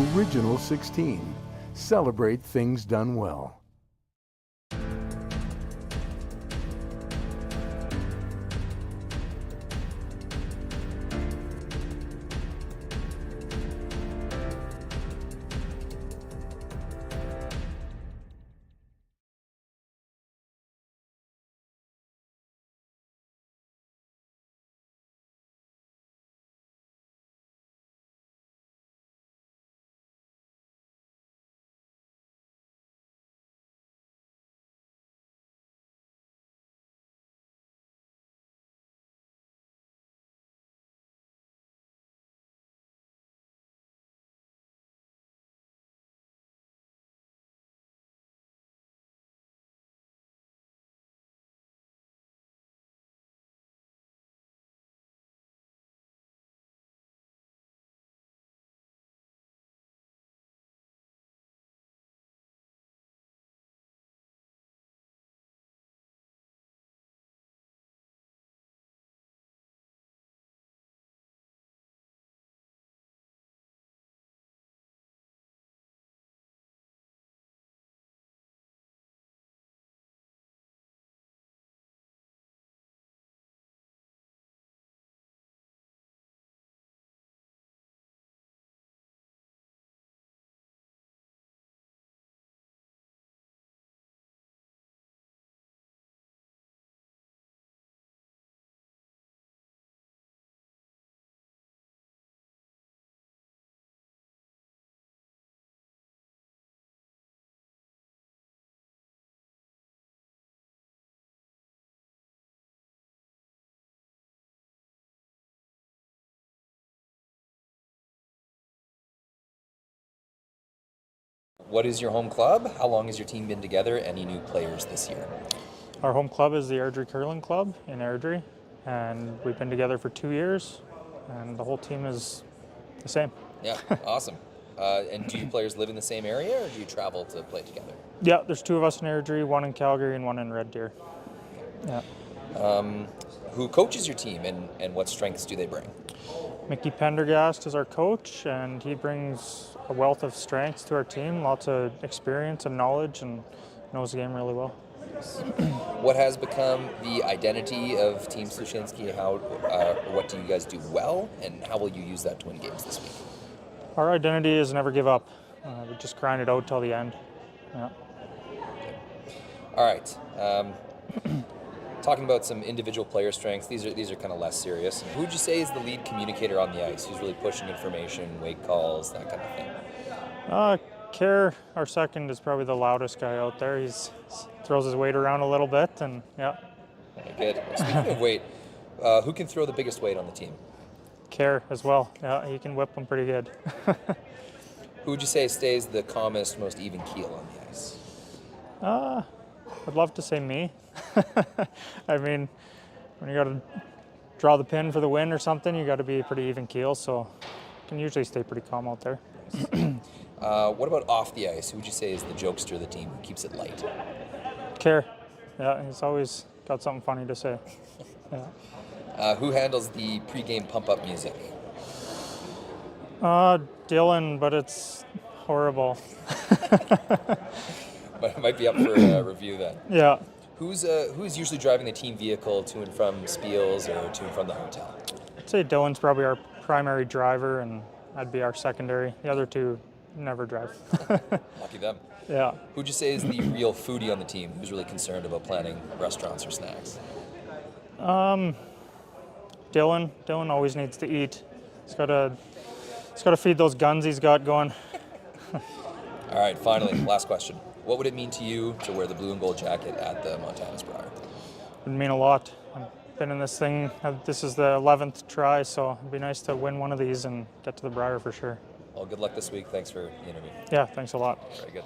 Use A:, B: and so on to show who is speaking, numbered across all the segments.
A: Original 16. Celebrate things done well.
B: What is your home club? How long has your team been together? Any new players this year?
C: Our home club is the Airdrie Curling Club in Airdrie, and we've been together for 2 years, and the whole team is the same.
B: Yeah, awesome. And do your players live in the same area, or do you travel to play together?
C: Yeah, there's 2 of us in Airdrie, 1 in Calgary and 1 in Red Deer. Yeah.
B: Who coaches your team, and what strengths do they bring?
C: Mickey Pendergast is our coach, and he brings a wealth of strengths to our team, lots of experience and knowledge, and knows the game really well.
B: What has become the identity of Team Sluchinski? What do you guys do well, and how will you use that to win games this week?
C: Our identity is never give up. We just grind it out till the end. Yeah.
B: All right. Talking about some individual player strengths, these are kind of less serious. Who would you say is the lead communicator on the ice? Who's really pushing information, wake calls, that kind of thing?
C: Kerr, our second, is probably the loudest guy out there. He throws his weight around a little bit, and yeah.
B: Very good. Speaking of weight, who can throw the biggest weight on the team?
C: Kerr as well. Yeah, he can whip them pretty good.
B: Who would you say stays the calmest, most even keel on the ice?
C: I'd love to say me. I mean, when you got to draw the pin for the win or something, you got to be a pretty even keel, so I can usually stay pretty calm out there.
B: What about off the ice? Who would you say is the jokester of the team who keeps it light?
C: Kerr. Yeah, he's always got something funny to say. Yeah.
B: Who handles the pregame pump-up music?
C: Dylan, but it's horrible.
B: But it might be up for review then.
C: Yeah.
B: Who's usually driving the team vehicle to and from Spiels or to and from the hotel?
C: I'd say Dylan's probably our primary driver, and I'd be our secondary. The other 2 never drive.
B: Lucky them.
C: Yeah.
B: Who'd you say is the real foodie on the team? Who's really concerned about planning restaurants or snacks?
C: Dylan. Dylan always needs to eat. He's got to feed those guns he's got going.
B: All right, finally, last question. What would it mean to you to wear the blue and gold jacket at the Montana's Briar?
C: It would mean a lot. I've been in this thing. This is the 11th try, so it'd be nice to win one of these and get to the Briar for sure.
B: Well, good luck this week. Thanks for the interview.
C: Yeah, thanks a lot.
B: Very good.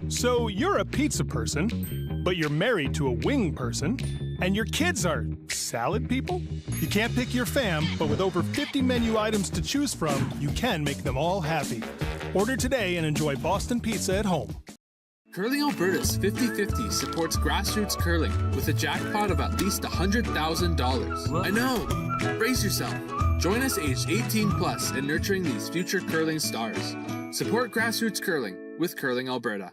D: So you're a pizza person, but you're married to a wing person, and your kids are salad people? You can't pick your fam, but with over 50 menu items to choose from, you can make them all happy. Order today and enjoy Boston Pizza at home.
E: Curling Alberta's 50-50 supports grassroots curling with a jackpot of at least $100,000. I know! Brace yourself. Join us aged 18 plus in nurturing these future curling stars. Support grassroots curling with Curling Alberta.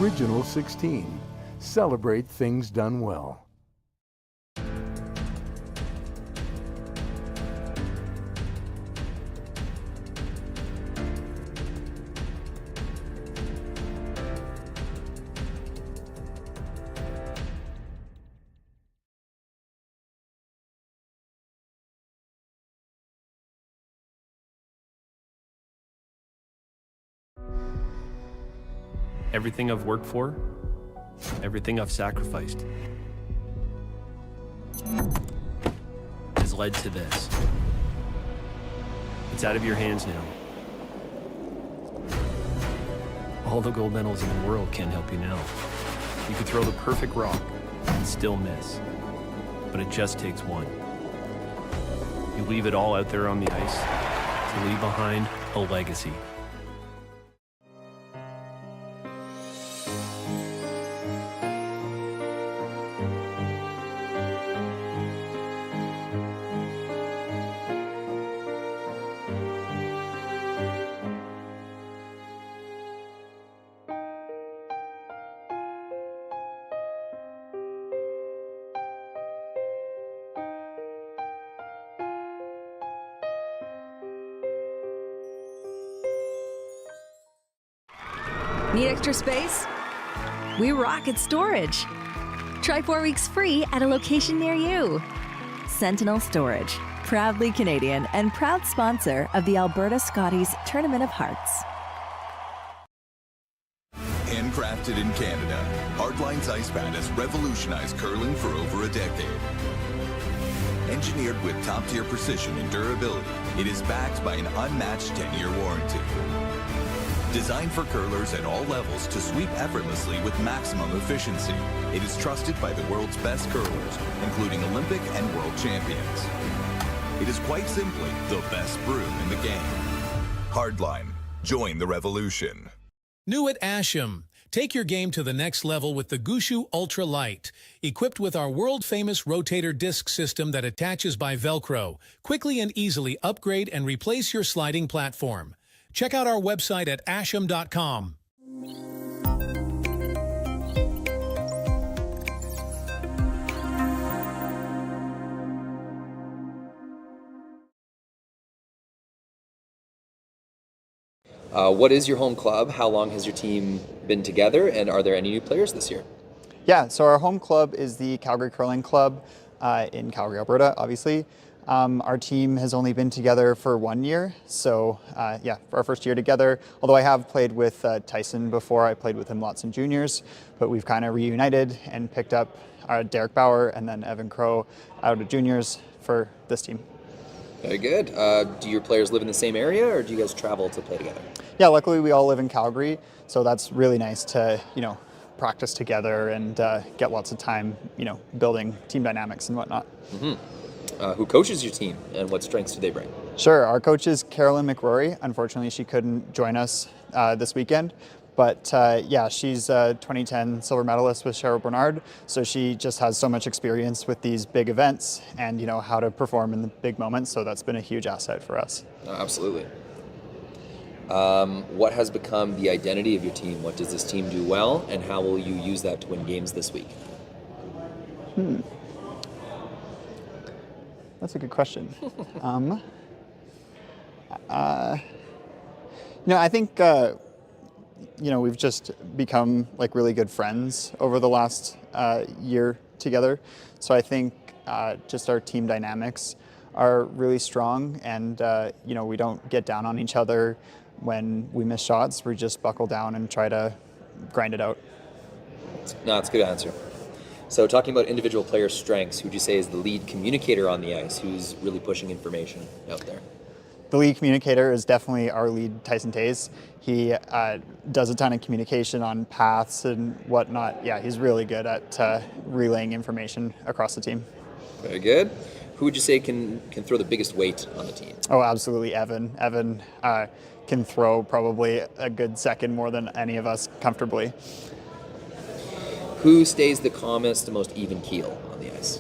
A: Original 16. Celebrate things done well.
F: Everything I've worked for, everything I've sacrificed, has led to this. It's out of your hands now. All the gold medals in the world can't help you now. You could throw the perfect rock and still miss, but it just takes one. You leave it all out there on the ice to leave behind a legacy.
G: Need extra space? We rock at storage. Try 4 weeks free at a location near you. Sentinel Storage, proudly Canadian and proud sponsor of the Alberta Scotties Tournament of Hearts.
H: Handcrafted in Canada, Hardline's ice pad has revolutionized curling for over a decade. Engineered with top-tier precision and durability, it is backed by an unmatched 10-year warranty. Designed for curlers at all levels to sweep effortlessly with maximum efficiency, it is trusted by the world's best curlers, including Olympic and world champions. It is quite simply the best broom in the game. Hardline. Join the revolution.
I: New at Asham. Take your game to the next level with the Gushu Ultra Light. Equipped with our world-famous rotator disc system that attaches by Velcro, quickly and easily upgrade and replace your sliding platform. Check out our website at asham.com.
B: What is your home club? How long has your team been together? And are there any new players this year?
J: Yeah, so our home club is the Calgary Curling Club in Calgary, Alberta, obviously. Our team has only been together for 1 year, so yeah, for our first year together. Although I have played with Tyson before, I played with him lots in juniors, but we've kind of reunited and picked up Derek Bauer and then Evan Crow out of juniors for this team.
B: Very good. Do your players live in the same area, or do you guys travel to play together?
J: Yeah, luckily we all live in Calgary, so that's really nice to, practice together and get lots of time, building team dynamics and whatnot.
B: Who coaches your team, and what strengths do they bring?
J: Sure. Our coach is Carolyn McRory. Unfortunately, she couldn't join us this weekend. But she's a 2010 silver medalist with Cheryl Bernard. So she just has so much experience with these big events and, how to perform in the big moments. So that's been a huge asset for us.
B: Absolutely. What has become the identity of your team? What does this team do well, and how will you use that to win games this week?
J: That's a good question. I think we've just become like really good friends over the last year together. So I think just our team dynamics are really strong, and we don't get down on each other when we miss shots. We just buckle down and try to grind it out.
B: No, it's a good answer. So talking about individual player strengths, who would you say is the lead communicator on the ice? Who's really pushing information out there?
J: The lead communicator is definitely our lead, Tyson Tays. He does a ton of communication on paths and whatnot. Yeah, he's really good at relaying information across the team.
B: Very good. Who would you say can throw the biggest weight on the team?
J: Oh, absolutely, Evan. Evan can throw probably a good second more than any of us comfortably.
B: Who stays the calmest, the most even keel on the ice?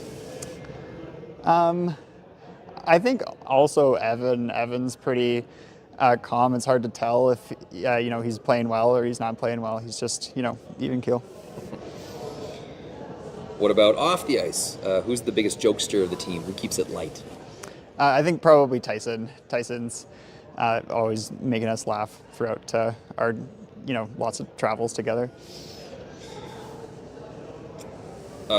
J: I think also Evan. Evan's pretty calm. It's hard to tell if he's playing well or he's not playing well. He's just even keel.
B: What about off the ice? Who's the biggest jokester of the team? Who keeps it light?
J: I think probably Tyson. Tyson's always making us laugh throughout our lots of travels together.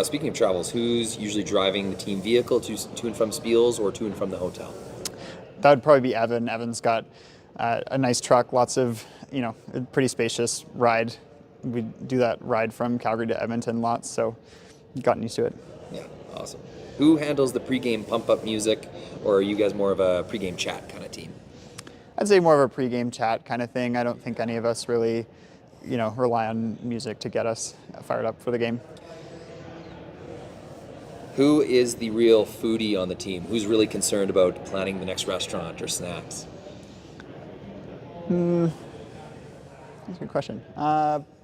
B: Speaking of travels, who's usually driving the team vehicle to and from Spiels or to and from the hotel?
J: That would probably be Evan. Evan's got a nice truck, lots of, a pretty spacious ride. We do that ride from Calgary to Edmonton lots, so gotten used to it.
B: Yeah, awesome. Who handles the pregame pump-up music, or are you guys more of a pregame chat kind of team?
J: I'd say more of a pregame chat kind of thing. I don't think any of us really, rely on music to get us fired up for the game.
B: Who is the real foodie on the team? Who's really concerned about planning the next restaurant or snacks?
J: That's a good question.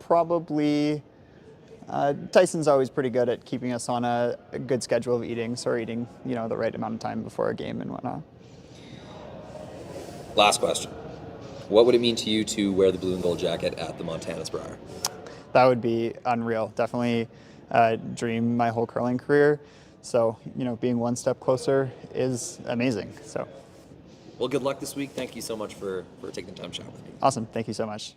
J: Probably Tyson's always pretty good at keeping us on a good schedule of eating, so we're eating, the right amount of time before a game and whatnot.
B: Last question. What would it mean to you to wear the blue and gold jacket at the Montana's Briar?
J: That would be unreal. Definitely dream my whole curling career. So, being one step closer is amazing. So,
B: well, good luck this week. Thank you so much for taking the time to chat with me.
J: Awesome. Thank you so much.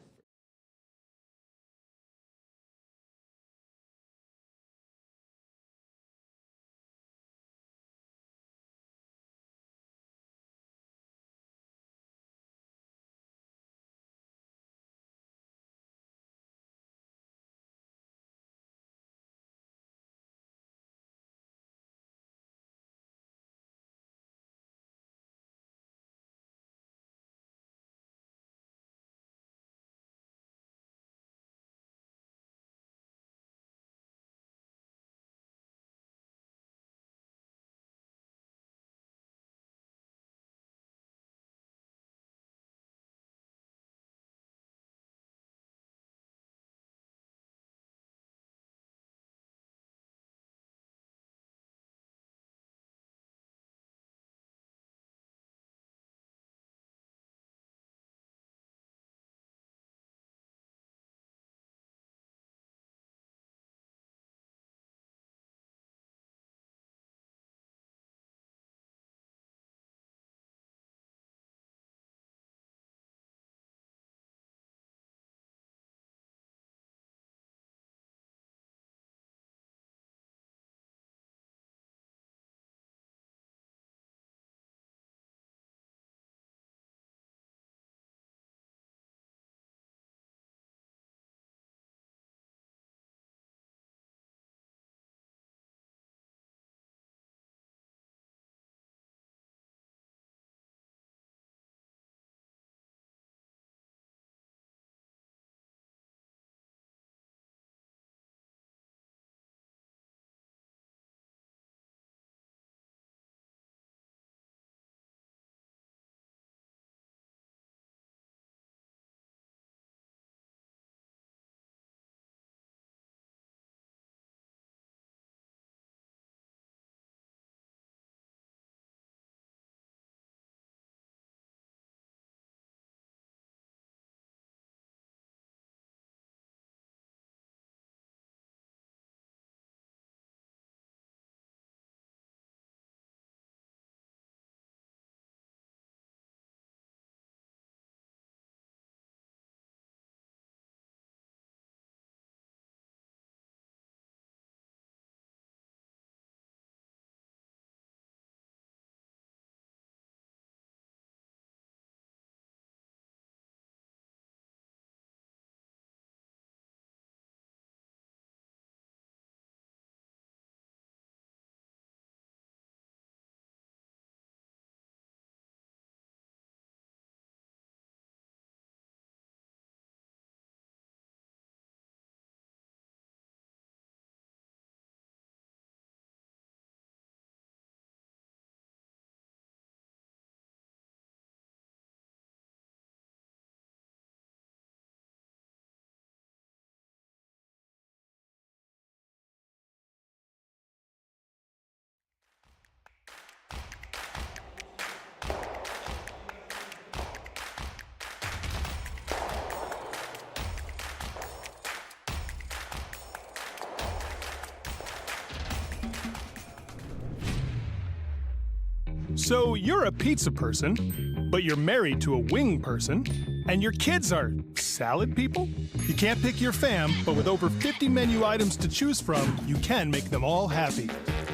D: So you're a pizza person, but you're married to a wing person, and your kids are salad people? You can't pick your fam, but with over 50 menu items to choose from, you can make them all happy.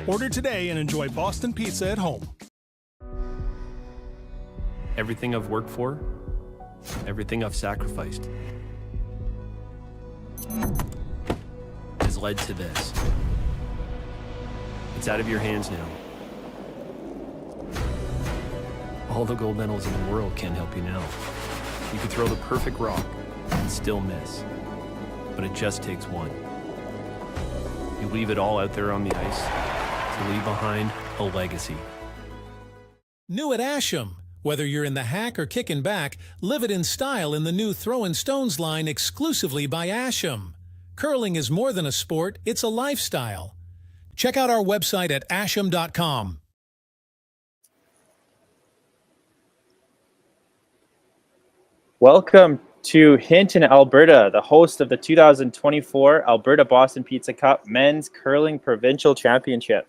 D: Order today and enjoy Boston Pizza at home.
F: Everything I've worked for, everything I've sacrificed, has led to this. It's out of your hands now. All the gold medals in the world can't help you now. You could throw the perfect rock and still miss, but it just takes one. You leave it all out there on the ice to leave behind a legacy.
I: New at Asham. Whether you're in the hack or kicking back, live it in style in the new Throwin' Stones line exclusively by Asham. Curling is more than a sport, it's a lifestyle. Check out our website at asham.com.
K: Welcome to Hinton, Alberta, the host of the 2024 Alberta Boston Pizza Cup Men's Curling Provincial Championship.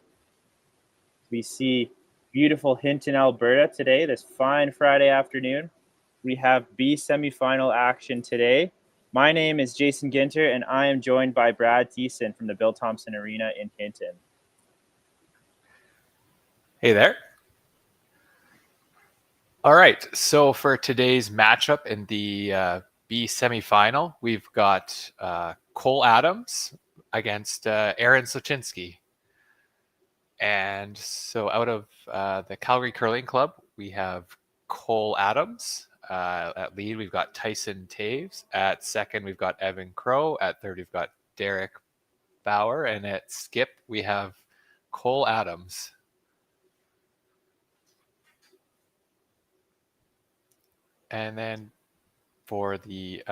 K: We see beautiful Hinton, Alberta today, this fine Friday afternoon. We have B semifinal action today. My name is Jason Ginter, and I am joined by Brad Thiessen from the Bill Thomson Arena in Hinton.
L: Hey there. All right, so for today's matchup in the B semifinal, we've got Cole Adams against Aaron Sluchinski. And so out of the Calgary Curling Club, we have Cole Adams. At lead, we've got Tyson Taves. At second, we've got Evan Crow. At third, we've got Derek Bauer. And at skip, we have Cole Adams. And then for the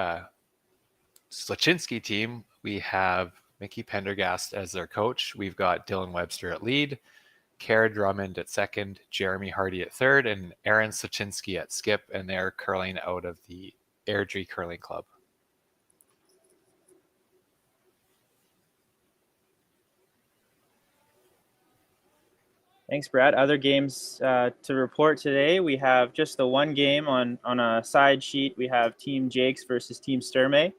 L: Sluchinski team, we have Mickey Pendergast as their coach. We've got Dylan Webster at lead, Kara Drummond at second, Jeremy Hardy at third, and Aaron Sluchinski at skip, and they're curling out of the Airdrie Curling Club.
K: Thanks, Brad. Other games to report today. We have just the one game on a side sheet. We have Team Jakes versus Team Sturmey.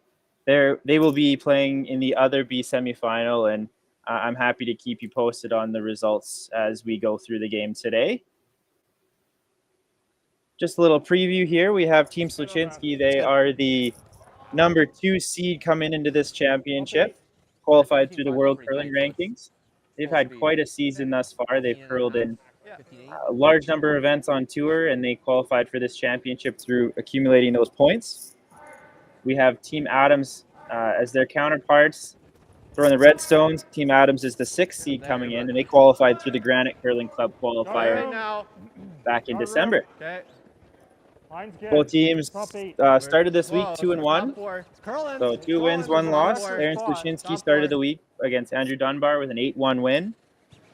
K: They will be playing in the other B semifinal, and I'm happy to keep you posted on the results as we go through the game today. Just a little preview here. We have Team Sluchinski. They are the number 2 seed coming into this championship, qualified through the World Curling Rankings. They've had quite a season thus far. They've curled in a large number of events on tour, and they qualified for this championship through accumulating those points. We have Team Adams as their counterparts. Throwing the Redstones, Team Adams is the 6th seed coming in, and they qualified through the Granite Curling Club qualifier back in December. Both teams started this week 2-1. So 2 wins, 1 loss. Aaron Sluchinski started the week against Andrew Dunbar with an 8-1 win,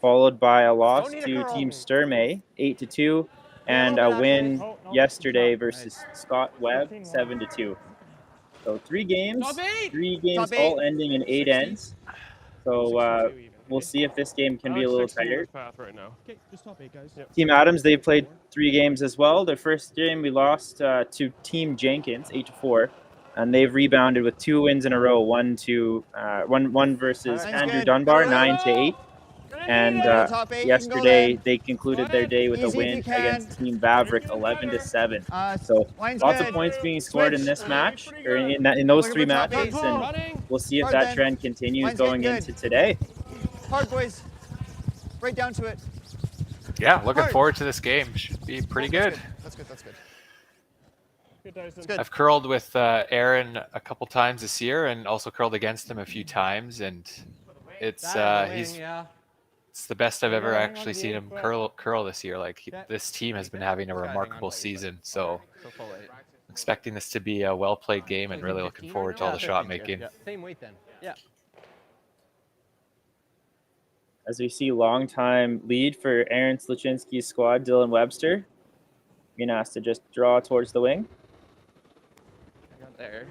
K: followed by a loss to Team Sturmey, 8-2, and a win yesterday versus Scott Webb, 7-2. So 3 games all ending in 8 ends. So we'll see if this game can be a little tighter. Team Adams, they played 3 games as well. Their first game we lost to Team Jenkins, 8-4, and they've rebounded with 2 wins in a row. One versus Andrew Dunbar, 9-8, and yesterday they concluded their day with a win against Team Vavrick, 11-7. So lots of points being scored in this match, or in those 3 matches, and we'll see if that trend continues going into today.
J: Hard, boys. Right down to it.
L: Yeah, looking forward to this game. Should be pretty good.
J: That's good.
L: I've curled with Aaron a couple times this year, and also curled against him a few times, and it's it's the best I've ever actually seen him curl this year. Like this team has been having a remarkable season, so expecting this to be a well-played game, and really looking forward to all the shot making.
M: Same weight then. Yeah.
K: As we see long-time lead for Aaron Sluchinski's squad, Dylan Webster, being asked to just draw towards the wing.
M: There.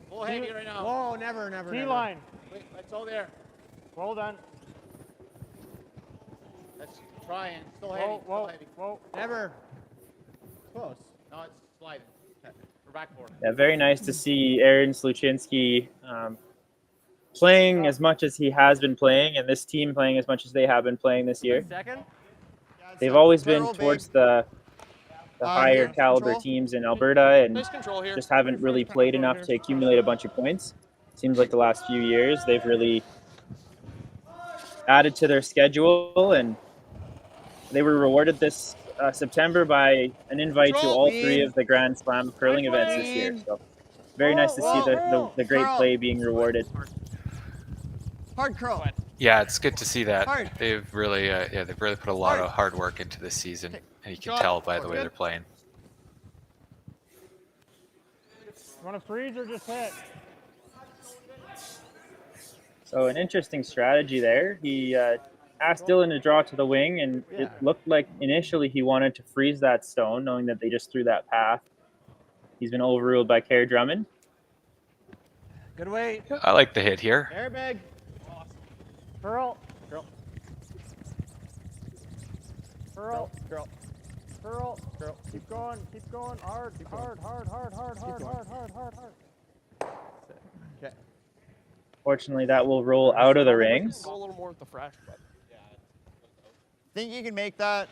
M: Full heavy right now. Whoa, never.
C: T-line.
M: Wait, let's go there.
C: Well done.
M: Trying. Still heavy.
C: Whoa,
M: Still
C: whoa,
M: heavy.
C: whoa.
M: Never. Close. No, it's sliding. Okay. We're back forward.
K: Yeah, very nice to see Aaron Sluchinski playing as much as he has been playing, and this team playing as much as they have been playing this year.
M: Second.
K: They've always been towards the higher caliber
J: control.
K: teams in Alberta and
M: Nice control here.
K: just haven't really played enough to accumulate a bunch of points. Seems like the last few years they've really added to their schedule, and they were rewarded this September by an invite to all three of the Grand Slam curling events this year. So very nice to see the great play being rewarded.
J: Hard curl.
L: Yeah, it's good to see that.
J: Hard.
L: They've really, they've really put a lot of hard work into this season, and you can tell by the way they're playing.
C: Want to freeze or just hit?
K: So an interesting strategy there. He asked Dylan to draw to the wing, and it looked like initially he wanted to freeze that stone, knowing that they just threw that path. He's been overruled by Kerr Drummond.
M: Good weight.
L: I like the hit here.
M: Airbag.
C: Curl.
M: Curl.
C: Curl.
M: Curl.
C: Curl.
M: Curl.
C: Keep going. Keep going. Hard. Hard. Hard. Hard. Hard. Hard. Hard. Hard. Hard. Hard.
M: Okay.
K: Fortunately, that will roll out of the rings.
M: Go a little more with the fresh, but
J: Think you can make that?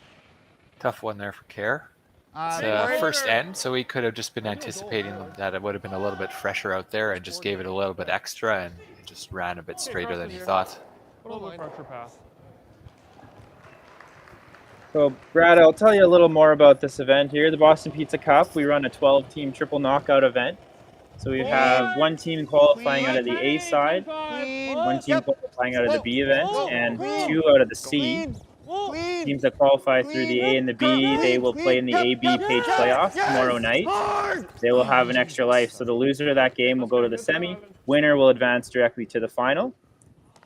L: Tough one there for Kerr. It's
J: Right.
L: first end, so he could have just been anticipating that it would have been a little bit fresher out there and just gave it a little bit extra and just ran a bit straighter than he thought.
C: A little bit pressure pass.
K: So, Brad, I'll tell you a little more about this event here. The Boston Pizza Cup, we run a 12-team triple knockout event. So we have one team qualifying out of the A side, one team qualifying out of the B event, and two out of the C. Teams that qualify through the A and the B, they will play in the A-B page playoff tomorrow night. They will have an extra life, so the loser of that game will go to the semi. Winner will advance directly to the final.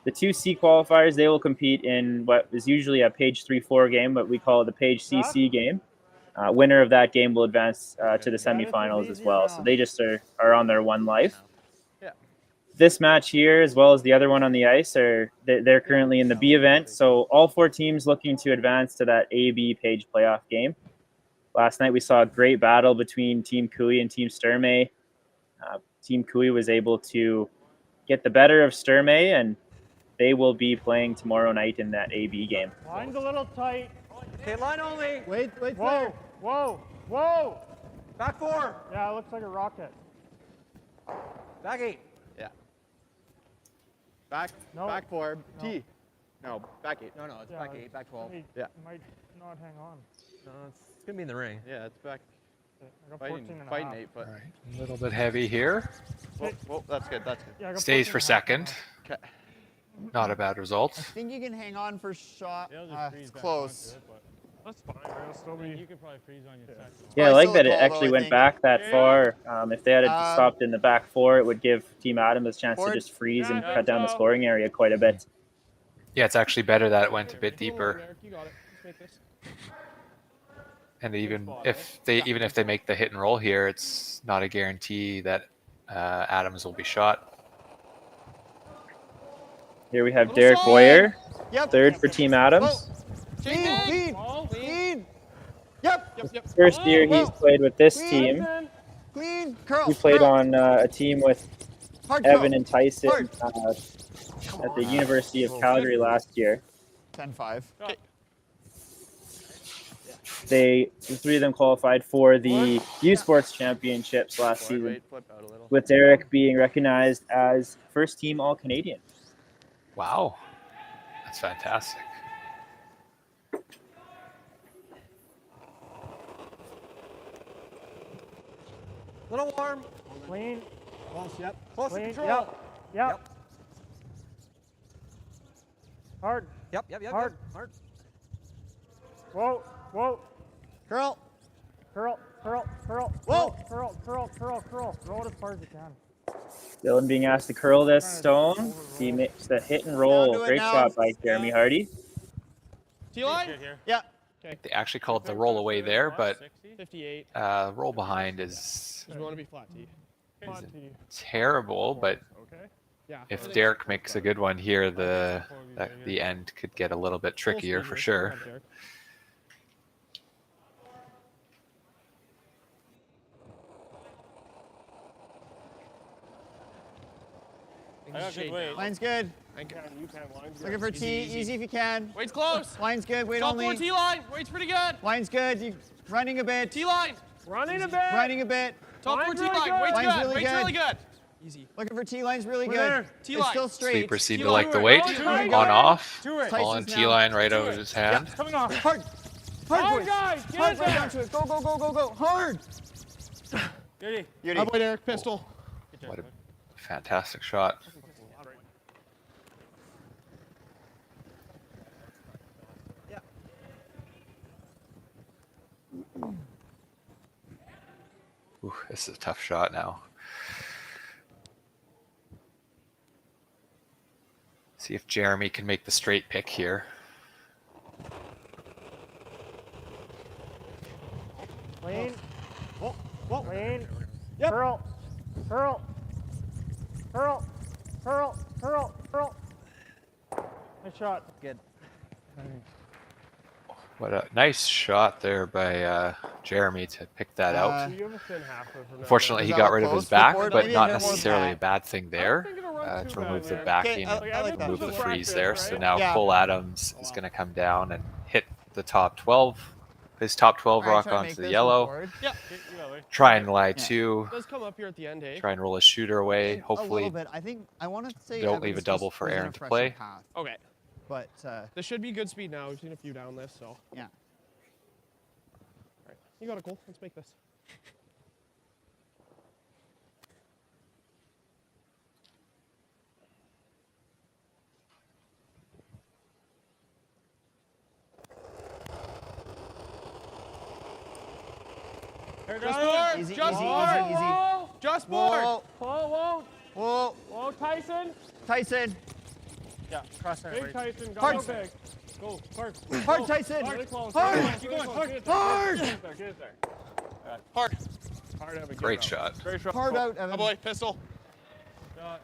K: The two C qualifiers, they will compete in what is usually a page 3-4 game, but we call it the page CC game. Winner of that game will advance to the semifinals as well. So they just are on their one life. This match here, as well as the other one on the ice, they're currently in the B event. So all four teams looking to advance to that A-B page playoff game. Last night we saw a great battle between Team Cooey and Team Sturmey. Team Cooey was able to get the better of Sturmey, and they will be playing tomorrow night in that A-B game.
C: Line's a little tight.
M: okay, line only. Wait,
C: Whoa.
M: clear.
C: Whoa. Whoa.
M: Back four.
C: Yeah, it looks like a rocket.
M: Back eight. Yeah. Back.
C: No.
M: Back four.
C: No.
M: T. No, back eight. No, it's
C: Yeah,
M: back eight. Back 12.
C: It
M: Yeah.
C: might not hang on.
M: No, it's gonna be in the ring. Yeah, it's back.
C: I got 14 and a
M: Fighting
C: half.
M: 8 foot.
L: A little bit heavy here.
M: Whoa, that's good. That's good.
C: Yeah, I got
L: Stays
C: 14
L: for
C: and a half.
L: second.
M: Okay.
L: Not a bad result.
J: Think you can hang on for shot?
C: Yeah, just freeze
J: It's
C: back
J: close.
C: onto it, but that's fine. It'll still be. You could probably freeze on your second.
K: Yeah, I
J: Probably
K: like
J: still
K: that
J: a
K: it
J: call,
K: actually
J: though, I
K: went
J: think.
K: back that far. If they had stopped in the back four, it would give Team Adams a chance to
J: Forward.
K: just freeze and cut down the scoring area quite a bit.
L: Yeah, it's actually better that it went a bit deeper.
C: You got it. Just make this.
L: And even if they make the hit and roll here, it's not a guarantee that Adams will be shot.
K: Here we have Derek Boyer,
J: Yep.
K: third for Team Adams.
J: Clean. Clean. Yep.
K: First year he's played with this team.
J: Clean. Curl.
K: He played
J: curl.
K: on a team with
J: Hard curl.
K: Evan and Tyson
J: Hard.
K: at the University of Calgary last year.
J: 10-5.
K: The three of them qualified for the U Sports Championships last season,
M: Wait, flip out a little.
K: with Derek being recognized as first team All-Canadian.
L: Wow, that's fantastic.
M: Little warm.
C: Clean.
M: Close, yep. Close
C: Clean.
M: control.
C: Yep. Hard.
M: Yep.
C: Hard.
M: Hard.
C: Whoa. Whoa.
J: Curl.
C: Curl.
J: Whoa.
C: Curl. Roll it as far as you can.
K: Dylan being asked to curl this stone. He makes the hit and roll.
J: Down to it
K: Great
J: now.
K: shot by Jeremy Hardy.
M: T-line?
J: Yeah.
L: They actually called the roll away there, but
C: 58.
L: roll behind is
M: We want to be flat T.
C: Flat T.
L: terrible. But
C: Okay.
L: if Derek makes a good one here, the end could get a little bit trickier for sure.
J: Line's good. Looking for T, easy if you can.
M: Wait's close.
J: Line's good, wait
M: Top
J: only.
M: 4 T line. Wait's pretty good.
J: Line's good, you running a bit.
M: T line.
C: Running a bit.
J: Running a bit.
M: Top 4 T line.
C: really
M: Wait's
J: good.
M: good.
J: Line's
M: Wait's
J: really
M: really good. Easy.
J: Looking for T, line's really good.
C: there.
J: It's
M: T-line.
J: still straight.
L: Sweeper seemed to
M: T-line.
L: like the weight
C: T-line.
L: on off.
C: Do it.
L: Ball in
J: Tyson's
L: T
J: now.
L: line right out of his hand.
C: Coming off.
J: Hard.
C: Hard,
J: boys.
C: guys. Get
J: Hard,
C: in
J: right
C: there.
J: down to it. Go, go, go, go, go. Hard.
C: Goody.
J: Beauty.
M: Up with Eric. Pistol.
L: What a fantastic shot. Ooh, this is a tough shot now. See if Jeremy can make the straight pick here.
C: Clean.
M: Whoa.
C: Clean.
M: Yep.
C: Curl. Curl. Curl. Curl. Curl. Curl. Nice shot. Good.
L: What a nice shot there by Jeremy to pick that out. Unfortunately, he
J: Is that
L: got
J: a
L: rid of his
J: close
L: back,
J: report?
L: but
J: Maybe
L: not
J: a bit more
L: necessarily a
J: back.
L: bad thing there to remove the backing and
J: I like that.
L: remove the
C: Just a
L: freeze
C: fraction,
L: there.
C: right?
L: So now
J: Yeah.
L: Cole Adams is going to come down and hit the top 12, his top 12
J: All right,
L: rock
J: try to
L: onto
J: make
L: the
J: this
L: yellow.
J: forward.
M: Yeah.
L: Try and lie two.
M: Does come up here at the end, eh?
L: Try and roll his shooter away.
J: A little
L: Hopefully,
J: bit. I think I want to say
L: don't leave
J: Evans
L: a double
J: just
L: for
J: was in a
L: Aaron to
J: fresher
L: play.
J: path,
M: Okay.
J: but
M: This should be good speed now. We've seen a few down this, so. All
J: yeah.
M: right. You got it, Cole. Let's make this. Just board.
J: Easy,
M: Just
J: easy,
M: board.
J: easy, easy.
M: Just board.
J: Whoa,
C: Whoa, whoa.
J: whoa,
C: Whoa, Tyson.
J: Tyson.
C: Yeah, cross center. Big Tyson. Go
J: Hard.
C: big. Go. Hard.
J: Hard, Tyson.
C: Really close.
J: Hard.
C: Keep going. Hard.
J: Hard.
C: Get there.
M: Hard.
C: Hard, Evan. Get
L: Great
C: out.
L: shot.
C: Great shot.
J: Hard out, Evan.
M: Oh boy, pistol.
C: Shot.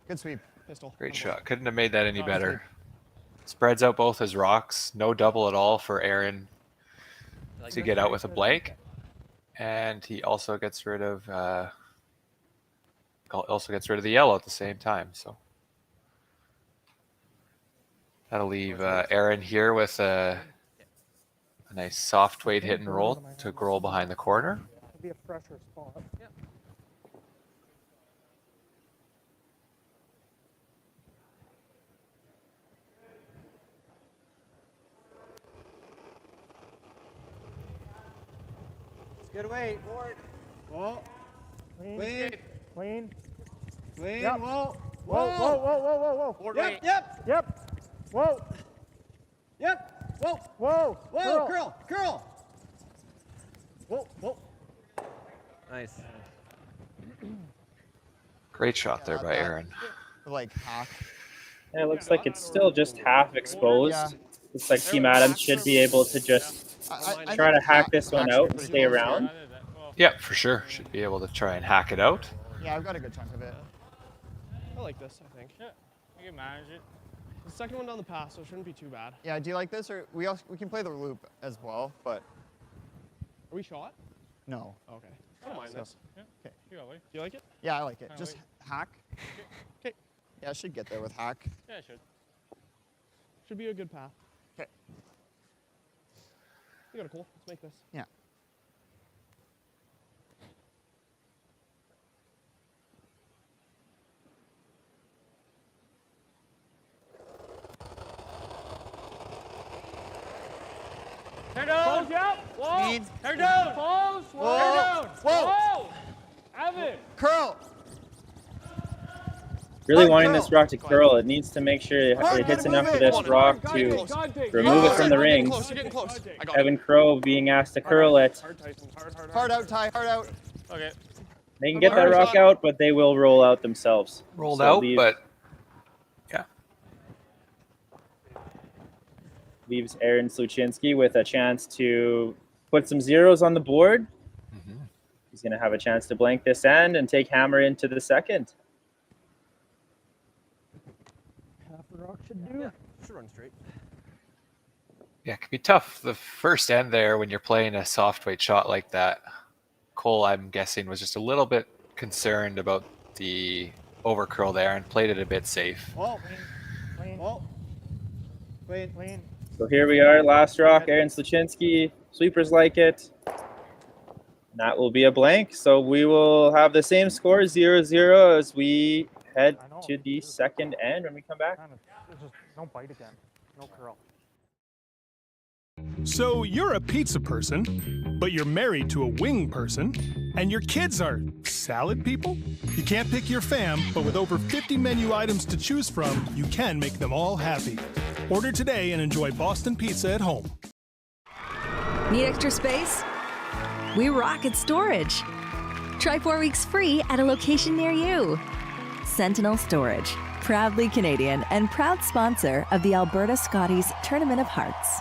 J: Good sweep.
M: Pistol.
L: Great shot. Couldn't have made that any better. Spreads out both his rocks. No double at all for Aaron to get out with a blank. And he also gets rid of the yellow at the same time. So that'll leave Aaron here with a nice soft weight hit and roll to roll behind the corner.
C: It'll be a fresher spot. Yep.
J: Good weight.
C: Whoa. Clean.
J: Clean.
C: Clean.
J: Clean.
C: Yep.
J: Whoa.
C: Whoa, whoa, whoa, whoa, whoa, whoa.
J: Yep. Yep.
C: Yep. Whoa.
J: Yep. Whoa.
C: Whoa.
J: Whoa. Curl. Curl.
C: Whoa. Whoa.
J: Nice.
L: Great shot there by Aaron.
J: Like half.
K: Yeah, it looks like it's still just half exposed.
J: Yeah.
K: Looks like Team Adams should be able to just
J: I
K: try to
J: think
K: hack this one
J: hacks
K: out
J: are
K: and
J: pretty
K: stay
J: close,
K: around.
L: Yeah, for sure. Should be able to try and hack it out.
J: Yeah, I've got a good chunk of it.
M: I like this, I think.
C: Yeah, you can manage it.
M: The second one down the pass, so it shouldn't be too bad.
J: Yeah, do you like this, or we can play the loop as well, but
M: Are we shot?
J: no.
M: Okay. I don't mind this.
C: Yeah.
J: Okay.
C: You got it.
M: Do you like it?
J: Yeah, I like it.
C: Kinda
J: Just
C: like-
J: hack.
M: Okay.
J: Yeah, I should get there with hack.
C: Yeah, it should.
M: Should be a good path.
J: Okay.
M: You got it, Cole. Let's make this.
J: Yeah.
C: Tear down. Close, yep. Whoa.
J: Speed.
C: Tear down. Close.
J: Whoa.
C: Tear down.
J: Whoa.
C: Whoa. Evan.
J: Curl.
K: Really
J: Hard
K: wanting
J: curl.
K: this rock to curl. It needs to make sure
J: Hard,
K: it hits
J: gotta
K: enough
J: move
K: of
J: it.
K: this rock
C: God,
K: to
C: God, dig.
K: remove it from the
M: You're getting
K: rings.
M: close. You're getting close. I got it.
K: Evan Crow being asked to curl it.
C: Hard, Tyson. Hard.
J: Hard out, Ty. Hard out.
C: Okay.
K: They can get that rock out, but they will roll out themselves.
L: Rolled
K: So
L: out,
K: leave-
L: but yeah.
K: leaves Aaron Sluchinski with a chance to put some zeros on the board. He's going to have a chance to blank this end and take hammer into the second.
C: Half the rock should do.
M: Should run straight.
L: Yeah, it can be tough. The first end there when you're playing a soft weight shot like that. Cole, I'm guessing, was just a little bit concerned about the overcurl there and played it a bit safe.
M: Oh, clean. Oh, clean.
C: Clean.
K: So here we are, last rock, Aaron Sluchinski. Sweepers like it. And that will be a blank. So we will have the same score, 0-0, as we head to the second end when we come back.
C: Just don't bite again. No curl.
D: So you're a pizza person, but you're married to a wing person, and your kids are salad people? You can't pick your fam, but with over 50 menu items to choose from, you can make them all happy. Order today and enjoy Boston Pizza at home.
G: Need extra space? We rocket storage. Try 4 weeks free at a location near you. Sentinel Storage, proudly Canadian and proud sponsor of the Alberta Scotties Tournament of Hearts.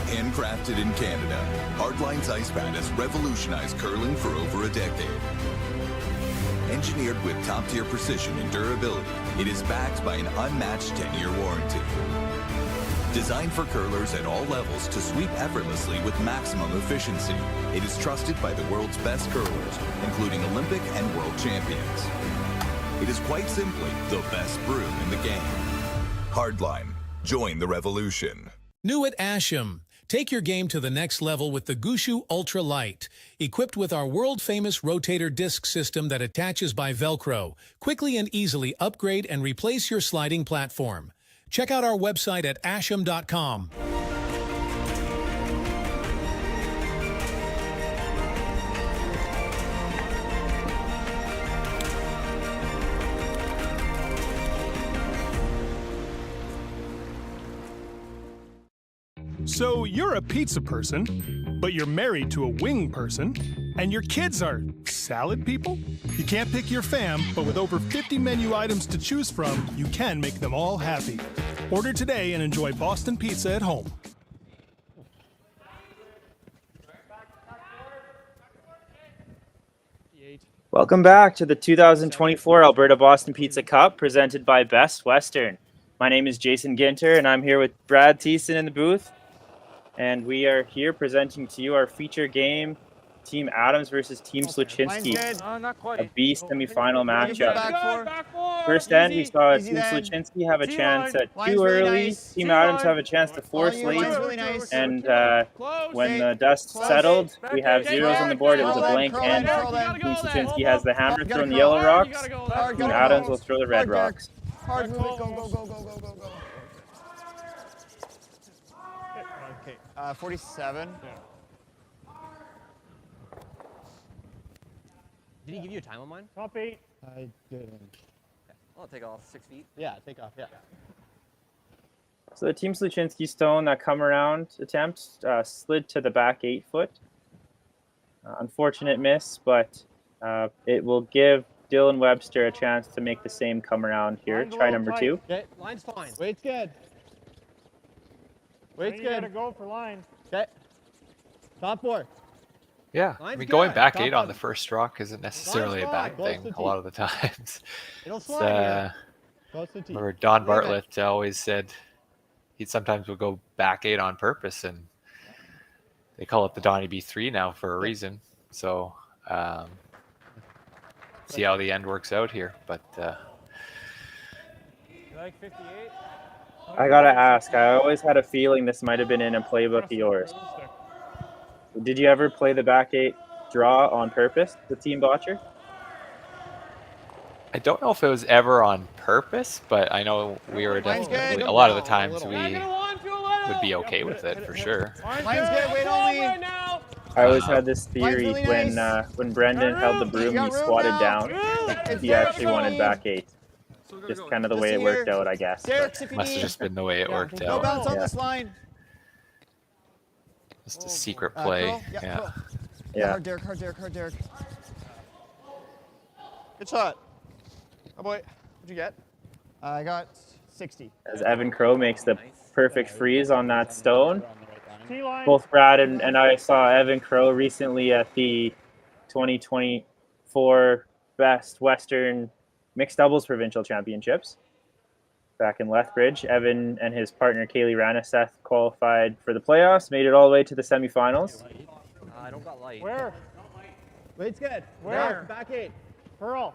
H: Handcrafted in Canada, Hardlines Ice Pad has revolutionized curling for over a decade. Engineered with top-tier precision and durability, it is backed by an unmatched 10-year warranty. Designed for curlers at all levels to sweep effortlessly with maximum efficiency, it is trusted by the world's best curlers, including Olympic and world champions. It is quite simply the best broom in the game. Hardline. Join the revolution.
I: New at Asham. Take your game to the next level with the Gushu Ultra Light. Equipped with our world-famous rotator disc system that attaches by Velcro, quickly and easily upgrade and replace your sliding platform. Check out our website at asham.com.
D: So you're a pizza person, but you're married to a wing person, and your kids are salad people? You can't pick your fam, but with over 50 menu items to choose from, you can make them all happy. Order today and enjoy Boston Pizza at home.
K: Welcome back to the 2024 Alberta Boston Pizza Cup presented by Best Western. My name is Jason Ginter, and I'm here with Brad Thiessen in the booth. And we are here presenting to you our feature game, Team Adams versus Team Sluchinski, a B semifinal matchup. First end, we saw Team Sluchinski have a chance at too early. Team Adams have a chance to force late. And when the dust settled, we have zeros on the board. It was a blank end. Team Sluchinski has the hammer throwing the yellow rocks. Team Adams will throw the red rocks.
M: Hard move it, go. Okay, 47. Yeah.
N: Did he give you a time on mine?
C: Top 8.
M: I didn't.
N: Okay. I'll take off 6 feet.
M: Yeah, take off, yeah.
K: So the Team Sluchinski stone, that come around attempt, slid to the back 8 foot. Unfortunate miss, but it will give Dylan Webster a chance to make the same come around here. Try number 2.
M: Okay, line's fine. Weight's good. Weight's good.
C: Gotta go for line.
M: Okay. Top 4.
L: Yeah, I mean, going back 8 on the first rock isn't necessarily a bad thing a lot of the times.
M: It'll slide
L: remember Don Bartlett always said he sometimes would go back 8 on purpose, and they call it the Donnie B3 now for a reason. So see how the end works out here. But
C: You like 58?
K: I gotta ask, I always had a feeling this might have been in a playbook of yours. Did you ever play the back 8 draw on purpose, the Team Botcher?
L: I don't know if it was ever on purpose, but I know we were definitely, a lot of the times we would be okay with it for sure.
M: Line's good, wait only.
K: I always had this theory when Brendan held the broom, he squatted down. He actually wanted back 8. Just kind of the way it worked out, I guess.
L: Must have just been the way it worked
M: Go
L: out.
M: bounce on this line.
L: Just a secret play.
J: Curl?
L: Yeah.
J: Curl.
K: Yeah.
J: Hard Derek, hard Derek, hard Derek.
M: Good shot. Oh boy, what'd you get?
J: I got 60.
K: As Evan Crow makes the perfect freeze on that stone.
C: T-line.
K: Both Brad and I saw Evan Crow recently at the 2024 Best Western Mixed Doubles Provincial Championships back in Lethbridge. Evan and his partner Kaylee Ranaseth qualified for the playoffs, made it all the way to the semifinals.
N: I don't got light.
C: Where?
M: Wait's good.
C: Where?
M: Back 8.
C: Pearl.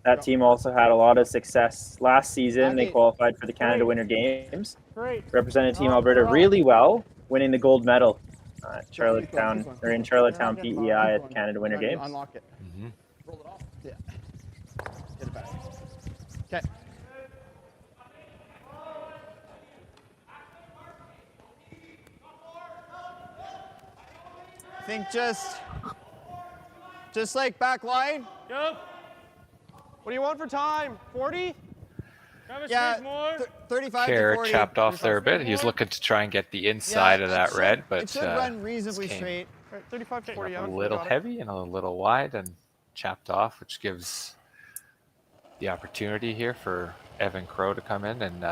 K: That team also had a lot of success last season. They
M: Great.
K: qualified for the Canada Winter Games.
C: Great.
K: Represented Team Alberta really well, winning the gold medal at Charlottetown or in Charlottetown PEI at the Canada Winter Games.
M: Unlock it. Roll it off. Yeah. Get it back. Okay.
J: I think just like back line.
M: Yep. What do you want for time? 40?
J: Yeah, 35
L: Care
J: to 40.
L: chopped off there a bit. He was looking to try and get the inside of that red, but
J: it should run reasonably
L: came
J: straight.
M: 35 to 40.
L: a little heavy and a little wide and chopped off, which gives the opportunity here for Evan Crow to come in and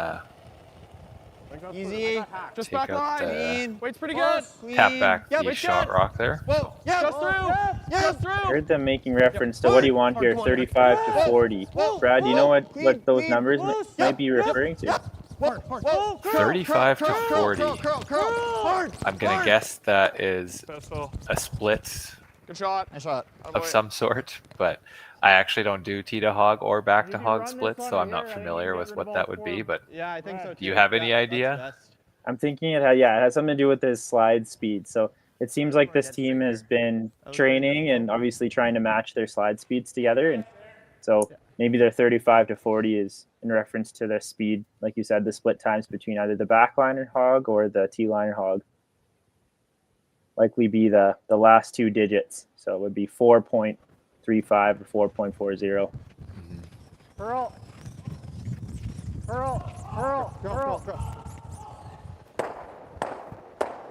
J: Easy.
M: Just
L: take
M: back
L: out
M: line.
J: Clean.
M: Wait's pretty good.
L: tap back
J: Yep,
L: the
J: it's
L: shot
J: good.
L: rock there.
J: Whoa. Yeah.
M: Just through. Just
K: I
M: through.
K: heard them making reference to what do you want here, 35 to 40. Brad, do you know what those
J: clean,
K: numbers might be referring to?
J: Hard.
L: 35 to 40.
J: Hard.
L: I'm going to guess that is
C: Pistol.
L: a split
M: Good shot.
J: Nice shot.
M: Oh,
L: of
M: boy.
L: some sort, but I actually don't do tee to hog or back to
C: If you
L: hog
C: run this
L: splits,
C: one
L: so I'm
C: here,
L: not
C: I think
L: familiar
C: you
L: with
C: get
L: what
C: rid of
L: that
C: all
L: would be,
C: four.
L: but
M: Yeah, I think so too.
L: do you have any
M: That's
L: idea?
M: best.
K: I'm thinking it has something to do with his slide speed. So it seems like this team has been training and obviously trying to match their slide speeds together. And so maybe their 35 to 40 is in reference to their speed, like you said, the split times between either the backliner hog or the T-liner hog. Likely be the last two digits. So it would be 4.35 or 4.40.
C: Pearl. Pearl.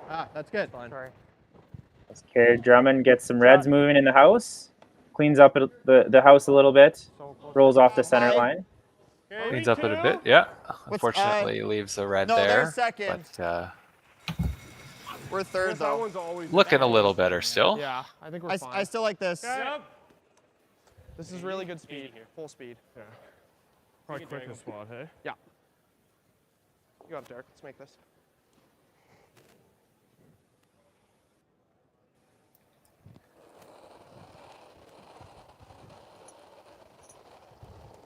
M: Ah, that's good.
C: Sorry.
K: As Kerr Drummond gets some reds moving in the house, cleans up the house a little bit, rolls off the center line.
L: Cleans up it a bit, yeah. Unfortunately, leaves the red
J: No,
L: there.
J: they're second.
L: But
J: We're third though.
L: looking a little better still.
M: Yeah, I think we're fine.
J: I still like this.
M: Yep. This is really good speed here. Full speed. Yeah.
C: Probably quickest spot, hey?
M: Yeah. You got it, Derek. Let's make this.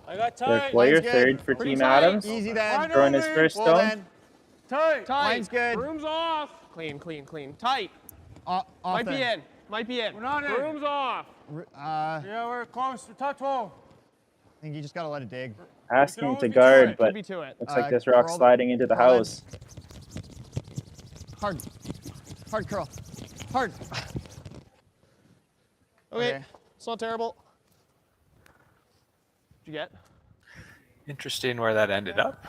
C: I got
K: Derek Boyer,
J: Line's good.
K: third for
J: Pretty
K: Team
J: tight.
K: Adams.
J: Easy then.
K: Throwing his first
J: Well
K: stone.
J: then.
C: Tight.
J: Line's good.
M: Brooms off. Clean, clean, clean. Tight.
J: Off
M: Might be
J: then.
M: in. Might be in.
C: We're not in.
M: Brooms off.
C: Yeah, we're close. We're top 12.
J: I think you just gotta let it dig.
K: Asking
C: always
K: to
C: be to
K: guard,
C: it.
K: but
M: Could be to it.
K: looks like this rock's
J: curl-
K: sliding into the
J: curl in.
K: house.
J: Hard curl. Hard.
M: Okay. It's not terrible. What'd you get?
L: Interesting where that ended up.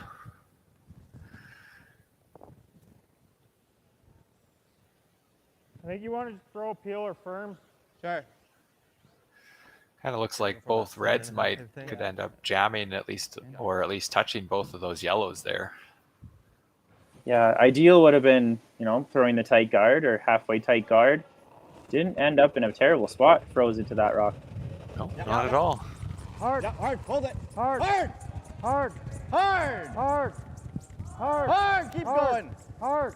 C: I think you want to throw peel or firm.
M: Sure.
L: Kind of looks like both reds could end up jamming at least, or at least touching both of those yellows there.
K: Yeah, ideal would have been, throwing the tight guard or halfway tight guard. Didn't end up in a terrible spot, froze into that rock.
L: No, not at all.
C: Hard.
M: Yeah, hard. Hold it.
C: Hard.
M: Hard.
C: Hard.
M: Hard.
C: Hard. Hard.
M: Hard. Keep
C: Hard.
M: going.
C: Hard.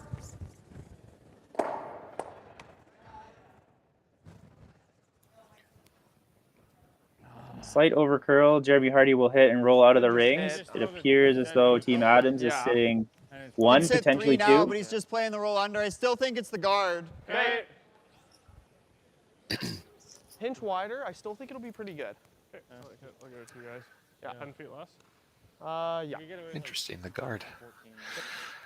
K: Slight over curl. Jeremy Hardy will hit and roll out of the rings. It appears as though Team Adams is sitting one,
J: He's hit
K: potentially
J: 3 now,
K: two.
J: but he's just playing the roll under. I still think it's the guard.
M: Okay. Pinch wider. I still think it'll be pretty good.
C: I'll give it to you guys.
M: Yeah.
C: 10 feet less.
M: Yeah.
L: Interesting, the guard.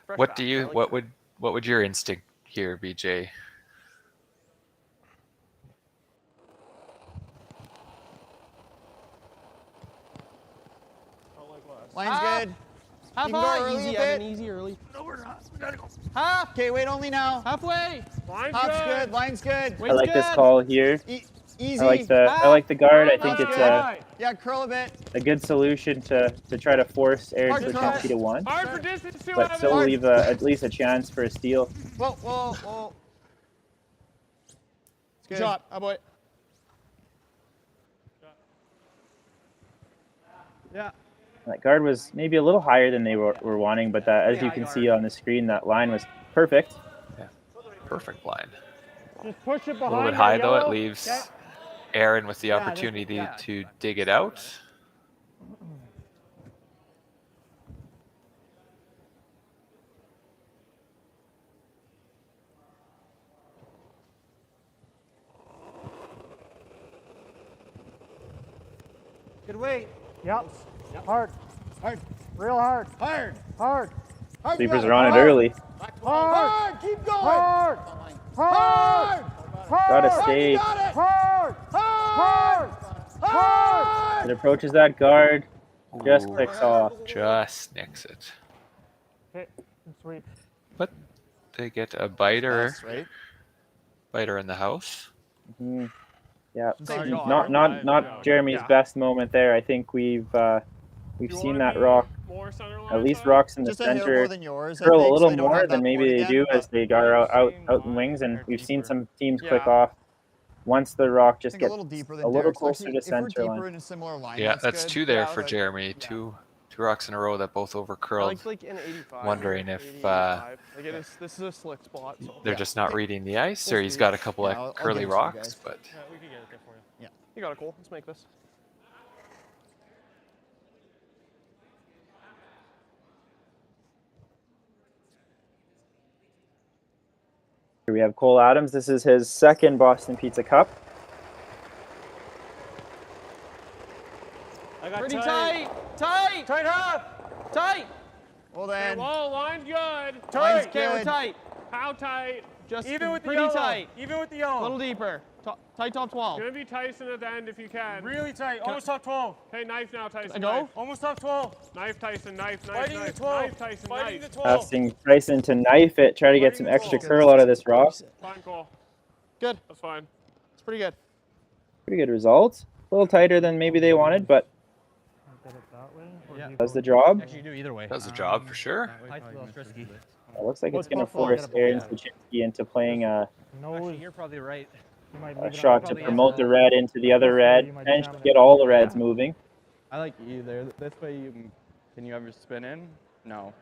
M: Fresh
L: What
M: back.
L: do
M: I
L: you?
M: like
L: What would your instinct here, BJ?
J: Line's good.
M: Half
J: You can go
M: high.
J: early
M: Easy,
J: a bit.
M: Evan. Easy early. No, we're not. We gotta go. Half.
J: Okay, wait only now.
M: Halfway.
J: Hop's good. Line's good.
E: I like this call here.
J: Easy.
E: I like the guard. I think it's
J: yeah, curl a bit.
E: a good solution to try to force Aaron Sluchinski to one, but still leave at least a chance for a steal.
J: Whoa.
M: Good shot. Oh boy. Yeah.
E: That guard was maybe a little higher than they were wanting, but as you can see on the screen, that line was perfect.
L: Yeah, perfect line.
C: Just push it
L: A
C: behind.
L: little bit high though. It leaves Aaron with the opportunity to dig it out.
M: Good weight.
C: Yep. Hard. Real hard. Hard.
E: Sweepers are on it early.
C: Hard.
M: Keep going.
C: Hard. Hard.
E: Gotta stay.
C: Hard.
E: It approaches that guard, just clicks off.
L: Just nicks it.
C: Okay. Sweep.
L: But they get a biter.
J: Right?
L: Biter in the house.
E: Yeah, not Jeremy's best moment there. I think we've seen that rock, at least rocks in the
J: Just a hair
E: center,
J: more than yours, I
E: curl a
J: think, so
E: little
J: they don't
E: more
J: have
E: than
J: that
E: maybe
J: point
E: they
J: again,
E: do
J: but
E: as they are out in wings, and we've seen some teams click off once the rock just
J: I think
E: gets
J: a little deeper than
E: a little
J: Derek's.
E: closer
J: Actually,
E: to
J: if we're
E: center
J: deeper
E: line.
J: in a similar line,
L: Yeah, that's
J: good.
L: two there
J: Yeah,
L: for
J: like-
L: Jeremy. Two rocks in a row that both over curled.
M: Like in 85.
L: Wondering if
M: 85. Like this is a slick spot. So.
L: they're just not reading the ice, or he's got a couple
J: Yeah, I'll
L: of curly
J: give it to you
L: rocks.
J: guys.
L: But
M: Yeah, we can get it there for you.
J: Yeah.
M: You got it, Cole. Let's make this.
E: Here we have Cole Adams. This is his second Boston Pizza Cup.
M: Pretty tight. Tight.
C: Tight half.
M: Tight.
J: Well then,
M: Whoa, line's good.
J: Line's
M: Tight. Okay, we're
J: good.
M: tight. How tight? Just
C: Even with the
M: pretty
C: yellow.
M: tight.
C: Even with the
M: A
C: yellow.
M: little deeper. Tight top 12.
O: Gonna be Tyson at the end if you can.
C: Really tight. Almost top 12.
O: Hey, knife now, Tyson.
M: I go?
O: Knife.
C: Almost top 12.
O: Knife, Tyson. Knife,
C: Fighting
O: knife,
C: the 12.
O: knife, Tyson,
C: Fighting
O: knife.
C: the 12.
E: Passing Tyson to knife it, try to get some extra curl out of this rock.
O: Fine call.
M: Good.
O: That's fine.
M: It's pretty good.
E: Pretty good result. A little tighter than maybe they wanted, but does the job.
N: Actually, you do either way.
L: does the job for sure.
N: Tight's a little risky.
E: It looks like it's going to force Aaron Sluchinski into playing a
N: Actually, you're probably right.
E: shot to promote the red into the other red and get all the reds moving.
P: I like either. This way, can you ever spin in? No.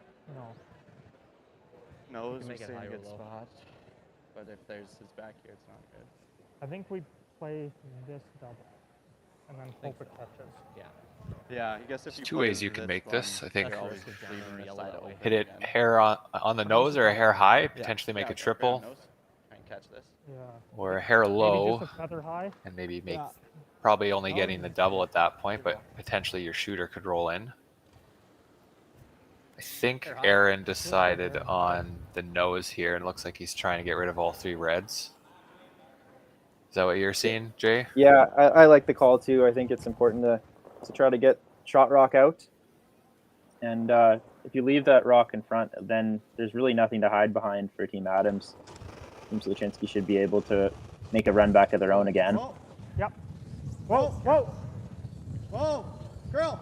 P: No, it's
N: make it
P: in a
N: high or
P: good
N: low.
P: spot. But if there's his back here, it's not good.
C: I think we play this double and then hope it touches.
N: Yeah.
P: Yeah, I guess if
L: There's
P: you
L: two
P: put it
L: ways you
P: into
L: can
P: this
L: make
P: one,
L: this. I think
P: you're always
N: Always
P: leaving
N: down
P: the
N: yellow
P: slide
N: that way.
P: open
L: hit it
P: again.
L: hair on the nose or a hair high, potentially make
P: Yeah,
L: a triple,
P: fair nose. Try and catch this.
C: Yeah.
L: or a hair
C: Maybe
L: low,
C: just a feather high.
L: and maybe make
C: Yeah.
L: probably only getting the double at that point, but potentially your shooter could roll in. I think Aaron decided on the nose here, and it looks like he's trying to get rid of all three reds. Is that what you're seeing, Jay?
E: Yeah, I like the call too. I think it's important to try to get shot rock out. And if you leave that rock in front, then there's really nothing to hide behind for Team Adams. Team Sluchinski should be able to make a run back of their own again.
C: Yep. Whoa, whoa.
M: Whoa. Girl.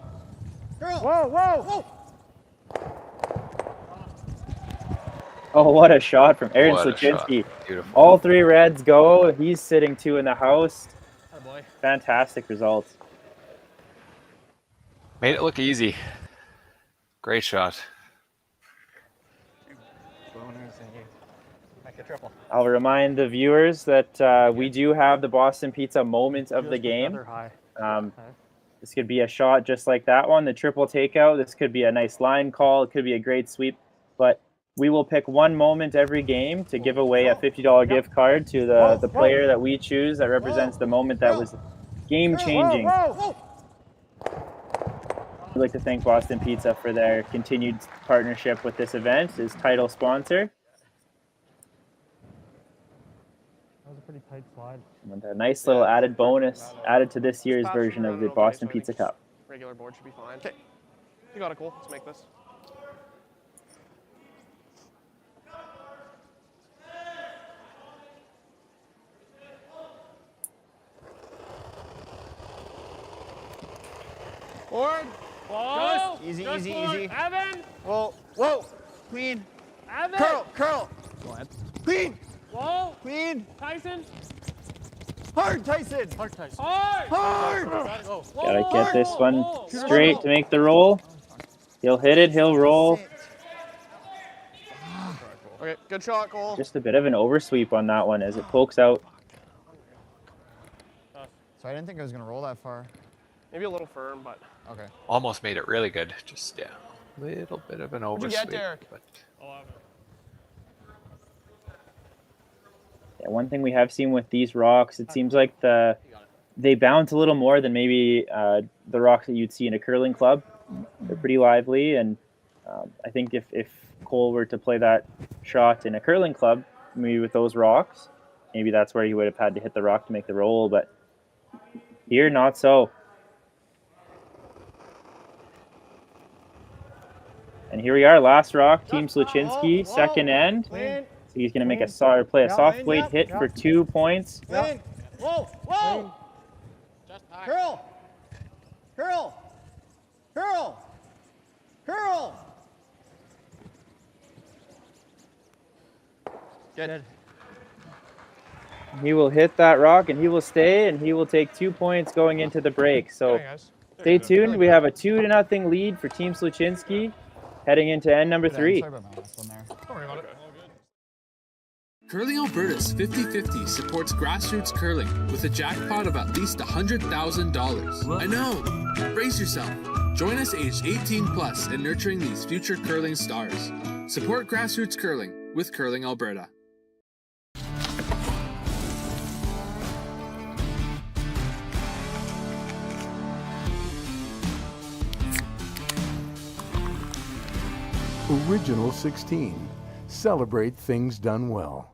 C: Whoa, whoa.
E: Oh, what a shot from Aaron
L: What a shot.
E: Sluchinski.
L: Beautiful.
E: All three reds go. He's sitting two in the house.
N: Oh boy.
E: Fantastic results.
L: Made it look easy. Great shot.
N: Make a triple.
E: I'll remind the viewers that we do have the Boston Pizza moment of the game.
C: Feather high.
E: This could be a shot just like that one, the triple takeout. This could be a nice line call. It could be a great sweep. But we will pick one moment every game to give away a $50 gift card to the player that we choose that represents the moment that was game-changing. I'd like to thank Boston Pizza for their continued partnership with this event as title sponsor.
C: That was a pretty tight slide.
E: And a nice little added bonus added to this year's version of the Boston Pizza Cup.
M: Regular board should be fine. Okay. You got it, Cole. Let's make this. Forward.
O: Whoa.
M: Easy,
O: Just
M: easy,
O: forward.
M: easy.
O: Evan.
M: Whoa, whoa. Clean.
O: Evan.
M: Curl.
P: Go ahead.
M: Clean.
O: Whoa.
M: Clean.
O: Tyson.
M: Hard, Tyson.
P: Hard, Tyson.
O: Hard.
M: Hard.
K: Gotta get this one straight to make the roll. He'll hit it, he'll roll.
P: Okay, good shot, Cole.
K: Just a bit of an oversweep on that one as it pokes out.
M: So I didn't think I was going to roll that far.
P: Maybe a little firm, but.
M: Okay.
L: Almost made it really good. Just, yeah, a little bit of an
P: What'd you
L: oversweep.
P: get, Derek?
L: But
K: Yeah, one thing we have seen with these rocks, it seems like they bounce a little more than maybe the rocks that you'd see in a curling club. They're pretty lively, and I think if Cole were to play that shot in a curling club, maybe with those rocks, maybe that's where he would have had to hit the rock to make the roll, but here, not so. And here we are, last rock, Team Sluchinski, second end. So he's going to make a play a soft weight hit for 2 points.
M: Clean. Whoa, whoa. Curl.
P: Good.
K: He will hit that rock and he will stay and he will take 2 points going into the break. So stay tuned. We have a 2-0 lead for Team Sluchinski heading into end number 3.
M: Sorry about my last one there.
P: Don't worry about it.
E: Curling Alberta's 50-50 supports grassroots curling with a jackpot of at least $100,000. I know! Brace yourself. Join us aged 18 plus in nurturing these future curling stars. Support grassroots curling with Curling Alberta.
A: Original 16. Celebrate things done well.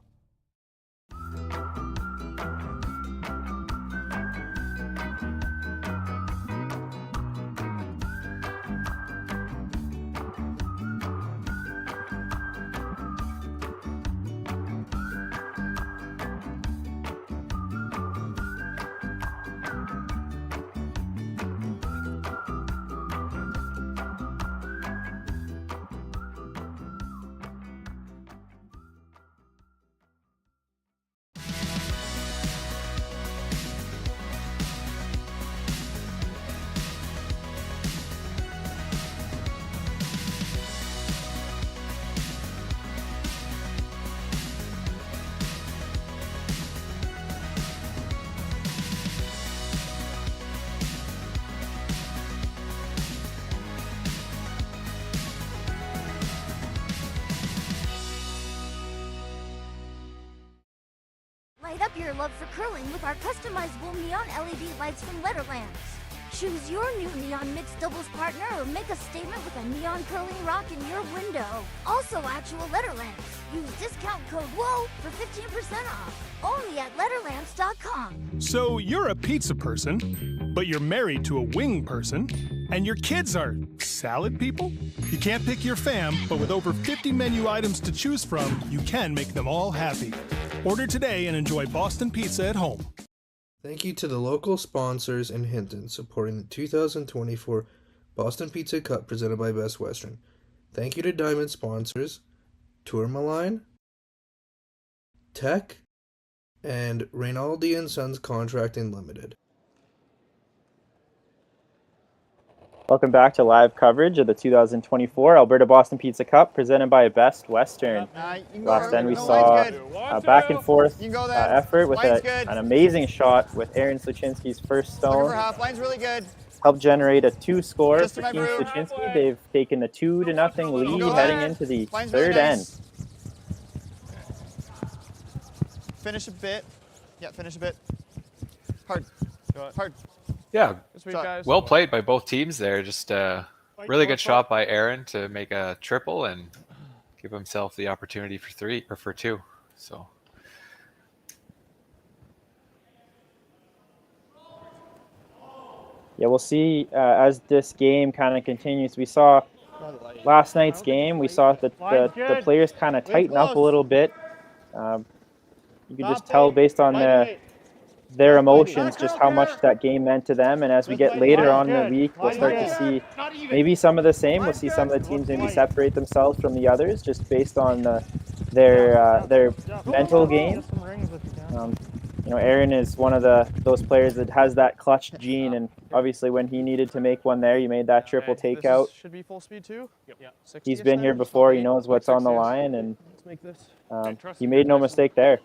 Q: Light up your love for curling with our customizable neon LED lights from Letterlands. Choose your new neon mixed doubles partner or make a statement with a neon curling rock in your window. Also actual Letterlands. Use discount code WHOA for 15% off. Only at Letterlands.com.
D: So you're a pizza person, but you're married to a wing person, and your kids are salad people? You can't pick your fam, but with over 50 menu items to choose from, you can make them all happy. Order today and enjoy Boston pizza at home.
R: Thank you to the local sponsors in Hinton supporting the 2024 Boston Pizza Cup presented by Best Western. Thank you to Diamond sponsors Tourmaline, Tech, and Reynaldi & Sons Contracting Limited.
K: Welcome back to live coverage of the 2024 Alberta Boston Pizza Cup presented by Best Western. Last end we saw a back and forth effort with an amazing shot with Aaron Sluchinski's first stone.
M: Line's really good.
K: Helped generate a 2 score for Team Sluchinski. They've taken a 2-0 lead heading into the third end.
M: Finish a bit. Yeah, finish a bit. Hard. Hard.
L: Yeah,
P: Sweet, guys.
L: well played by both teams there. Just a really good shot by Aaron to make a triple and give himself the opportunity for 3 or for 2. So
K: yeah, we'll see as this game kind of continues. We saw last night's game, we saw that the players kind of tighten up a little bit. You could just tell based on their emotions, just how much that game meant to them. And as we get later on in the week, we'll start to see maybe some of the same. We'll see some of the teams maybe separate themselves from the others just based on their mental game. You know, Aaron is one of those players that has that clutch gene, and obviously when he needed to make one there, he made that triple takeout.
M: Should be full speed too.
K: He's been here before. He knows what's on the line, and he made no mistake there.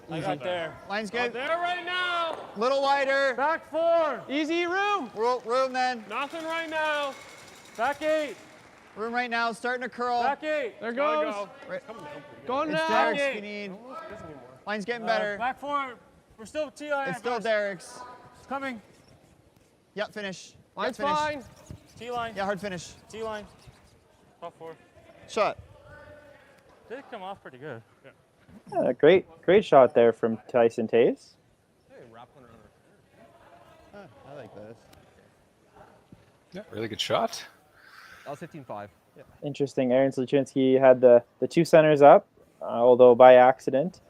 O: I got there.
M: Line's good.
O: There right now.
M: Little wider.
O: Back 4.
M: Easy room. Room then.
O: Nothing right now. Back 8.
M: Room right now. Starting to curl.
O: Back 8. There goes.
M: Go. Right.
O: Going
M: it's
O: now.
M: Derek's if you need. Line's getting better.
O: Back 4. We're still T-line.
M: It's still Derek's.
O: It's coming.
M: Yep, finish.
O: Line's
M: finish.
O: fine. T-line.
M: Yeah, hard finish.
O: T-line. Top 4.
M: Shot.
O: Did come off pretty good. Yeah.
K: Great shot there from Tyson Taves.
O: Hey, wrap one around
M: I like this.
L: Yeah, really good shot.
N: That was 15-5.
O: Yeah.
K: Interesting. Aaron Sluchinski had the two centers up, although by accident.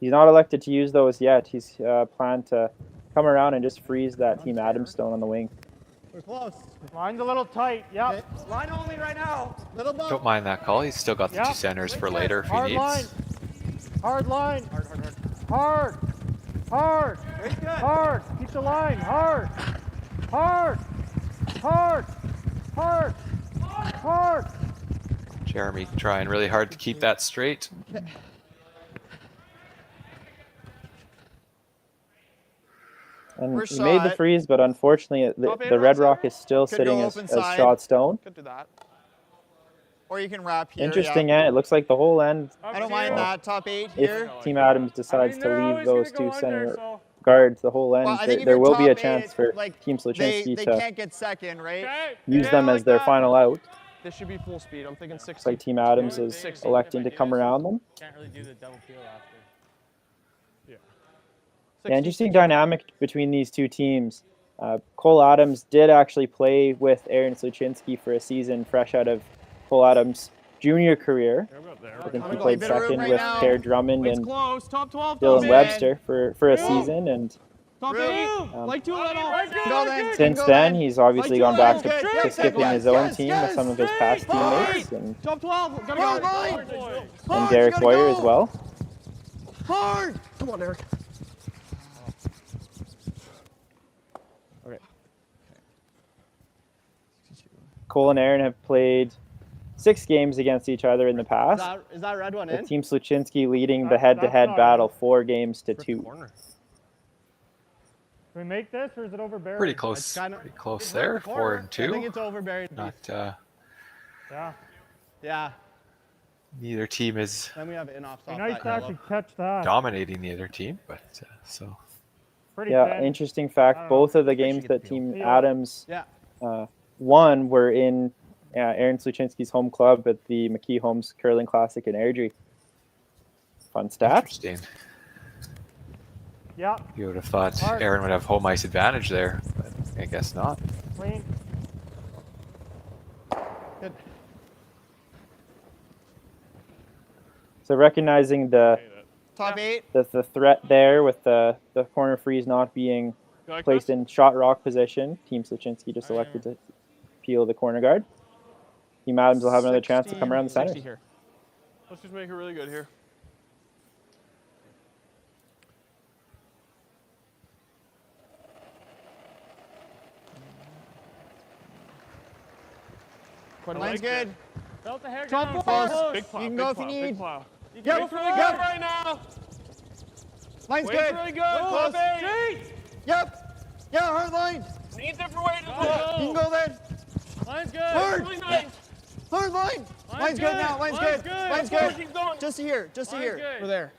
K: He's not elected to use those yet. He's planned to come around and just freeze that Team Adams stone on the wing.
M: We're close.
O: Line's a little tight. Yep. Line only right now.
M: Little bump.
L: Don't mind that call. He's still got the two centers for later if he needs.
O: Line. Hard line. Hard. Hard.
M: Very good.
O: Hard. Keep the line. Hard. Hard. Hard. Hard. Hard.
L: Jeremy trying really hard to keep that straight.
K: And he made the freeze, but unfortunately the red rock is still sitting as shot stone.
M: Could do that. Or you can wrap here.
K: Interesting end. It looks like the whole end.
M: I don't mind that. Top 8 here.
K: If Team Adams decides to leave those two center guards the whole end, there will be a chance for Team Sluchinski
M: they
K: to
M: can't get second, right?
K: use them as their final out.
O: This should be full speed. I'm thinking 60.
K: Looks like Team Adams is electing to come around them.
O: Can't really do the double peel after.
K: Yeah, interesting dynamic between these two teams. Cole Adams did actually play with Aaron Sluchinski for a season fresh out of Cole Adams' junior career. I think he played second with Kerr Drummond and Dylan Webster for a season, and since then he's obviously gone back to skipping his own team with some of his past teammates and Derek Boyer as well.
M: Hard! Come on, Derek. Okay.
K: Cole and Aaron have played 6 games against each other in the past.
M: Is that red one in?
K: With Team Sluchinski leading the head-to-head battle 4-2.
O: Can we make this, or is it overburied?
L: Pretty close. Pretty close there. 4-2.
M: I think it's overburied.
L: Not.
O: Yeah.
M: Yeah.
L: Neither team is
M: Then we have in-off.
O: Nice to actually catch that.
L: dominating the other team, but so.
O: Pretty
K: Yeah,
O: thin.
K: interesting fact. Both of the games that Team Adams won were in Aaron Sluchinski's home club at the McKee Holmes Curling Classic in Airdrie. Fun stat.
L: Interesting.
O: Yeah.
L: You would have thought Aaron would have home ice advantage there, but I guess not.
O: Clean.
M: Good.
K: So recognizing the
M: Top 8.
K: the threat there with the corner freeze not being placed in shot rock position, Team Sluchinski just elected to peel the corner guard. Team Adams will have another chance to come around the center.
O: Here.
S: Let's just make it really good here.
M: Line's good.
O: Belt the hair
M: Top
O: down.
M: close.
O: Big plow,
M: You can
O: big
M: go if
O: plow,
M: you
O: big
M: need.
O: plow.
M: Yep.
O: Wait's really good right now.
M: Line's
O: Wait's
M: good.
O: really good.
M: Close.
O: Straight.
M: Yep. Yeah, hard line.
O: Need different way to
M: You can go then.
O: Line's good.
M: Hard.
O: Really nice.
M: Hard line. Line's good now. Line's good. Line's good. Just to here. Just to here. We're there.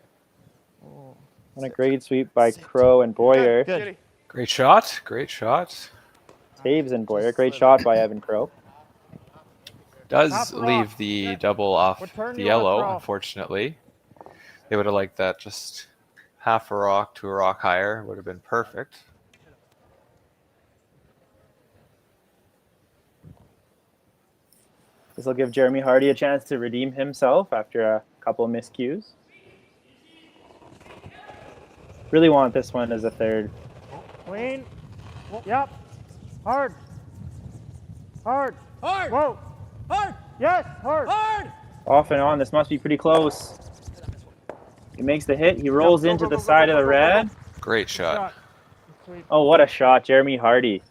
K: And a great sweep by Crow and Boyer.
M: Good.
L: Great shot. Great shot.
K: Taves and Boyer. Great shot by Evan Crow.
L: Does leave the double off the yellow, unfortunately. They would have liked that just half a rock to a rock higher. Would have been perfect.
K: This will give Jeremy Hardy a chance to redeem himself after a couple of miscues. Really want this one as a third.
O: Clean. Yep. Hard. Hard. Hard. Whoa. Hard. Yes. Hard. Hard.
K: Off and on. This must be pretty close. He makes the hit. He rolls into the side of the red.
L: Great shot.
K: Oh, what a shot. Jeremy Hardy.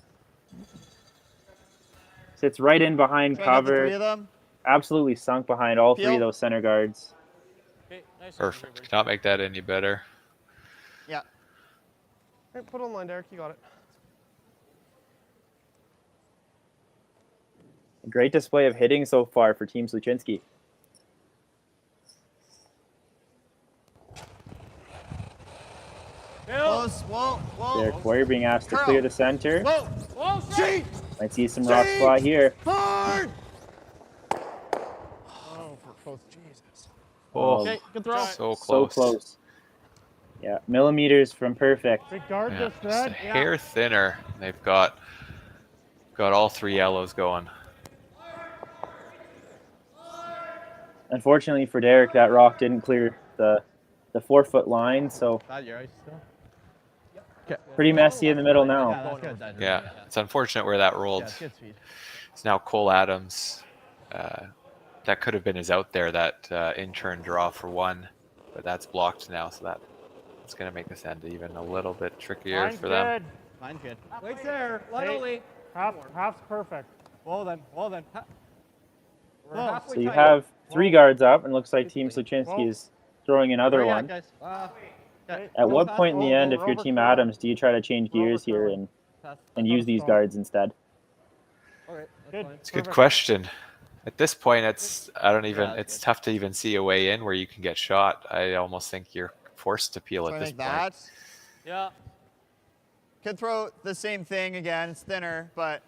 K: Sits right in behind
M: Try not the three of
K: cover.
M: them.
K: Absolutely sunk behind all three
M: Peel.
K: of those center guards.
L: Perfect. Cannot make that any better.
M: Yeah.
S: Hey, put on line, Derek. You got it.
K: A great display of hitting so far for Team Sluchinski.
M: Close. Whoa. Whoa.
K: Derek Warrior being asked to
M: Curl.
K: clear the center.
M: Whoa. Whoa. Street.
K: Might see some rock spot here.
M: Hard.
S: Oh, for both Jesus.
L: Oh,
S: Okay, good throw.
L: so close.
K: So close. Yeah, millimeters from perfect.
O: Big guard
L: Yeah,
O: just
L: just a
O: red.
L: hair thinner. They've got all three yellows going.
K: Unfortunately for Derek, that rock didn't clear the 4-foot line, so
P: That your ice still?
K: pretty messy in the middle now.
P: That's good. That's
L: Yeah,
P: good.
L: it's unfortunate where that
P: Yeah,
L: rolled.
P: it's good speed.
L: It's now Cole Adams. That could have been his out there, that in-turn draw for one, but that's blocked now, so that's going to make this end even a little bit trickier
O: Line's
L: for them.
O: good.
P: Mine's good.
O: Wait there. Line only. Half's perfect. Well then. Well then. We're halfway
K: So you
O: tight.
K: have 3 guards up, and looks like Team Sluchinski is throwing another
P: Where you
K: one.
P: at, guys? Okay.
K: At what point in the end, if
O: We're
K: you're
O: over
K: Team
O: curl.
K: Adams, do you try to change gears here and use these guards instead?
O: Okay. Good.
L: It's a good question. At this point, it's tough to even see a way in where you can get shot. I almost think you're forced to peel
M: So
L: at
M: I
L: this
M: think
L: point.
M: that.
O: Yeah.
M: Could throw the same thing again. It's thinner, but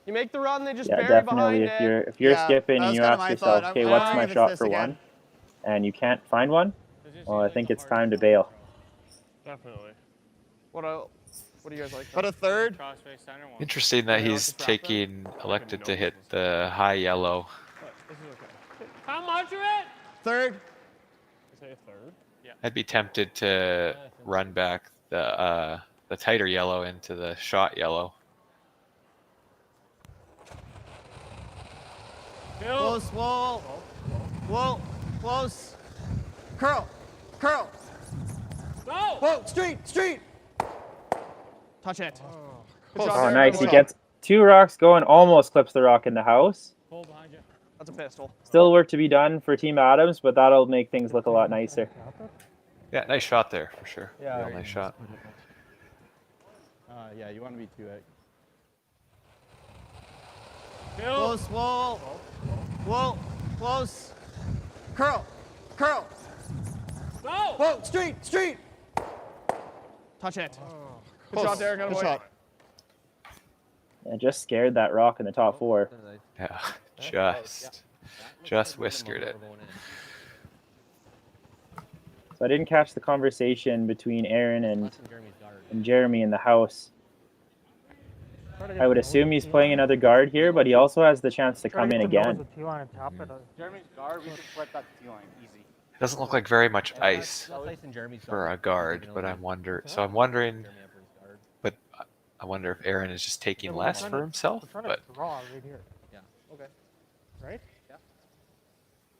S: You make the run, they just
K: Yeah,
S: bury
K: definitely.
S: behind it.
K: If you're
M: Yeah,
K: skipping
M: that
K: and
M: was
K: you
M: kinda
K: ask
M: my
K: yourself,
M: thought.
K: okay,
M: I'm
K: what's
M: wondering
K: my
M: if it's
K: shot
M: this
K: for
M: again.
K: one, and you can't find one, well, I think it's time to bail.
S: Definitely. What do you guys like?
M: But a third.
L: Interesting that he's elected to hit the high yellow.
S: This is okay.
O: How much of it?
M: Third.
S: Say a third. Yeah.
L: I'd be tempted to run back the tighter yellow into the shot yellow.
M: Close. Whoa. Whoa. Close. Curl. Curl.
O: Go.
M: Whoa. Street.
S: Touch it.
M: Close.
K: Oh, nice. He gets 2 rocks going, almost clips the rock in the house.
O: Pull behind you.
S: That's a pistol.
K: Still work to be done for Team Adams, but that'll make things look a lot nicer.
L: Yeah, nice shot there for sure.
P: Yeah.
L: Real nice shot.
P: Yeah, you want to be 2-8.
M: Close. Whoa. Whoa. Close. Curl. Curl.
O: Go.
M: Whoa. Street.
S: Touch it. Good
M: Close.
S: shot, Derek.
M: Good
S: Good
M: shot.
K: Yeah, just scared that rock in the top 4.
L: Yeah, just whiskered it.
K: So I didn't catch the conversation between Aaron and Jeremy in the house. I would assume he's playing another guard here, but he also has the chance to come in again.
O: Jeremy's guard, we can split that T-line easy.
L: It doesn't look like very much ice for a guard, but I'm wondering, but I wonder if Aaron is just taking less for himself. But
O: Draw right here. Yeah. Okay. Right? Yeah.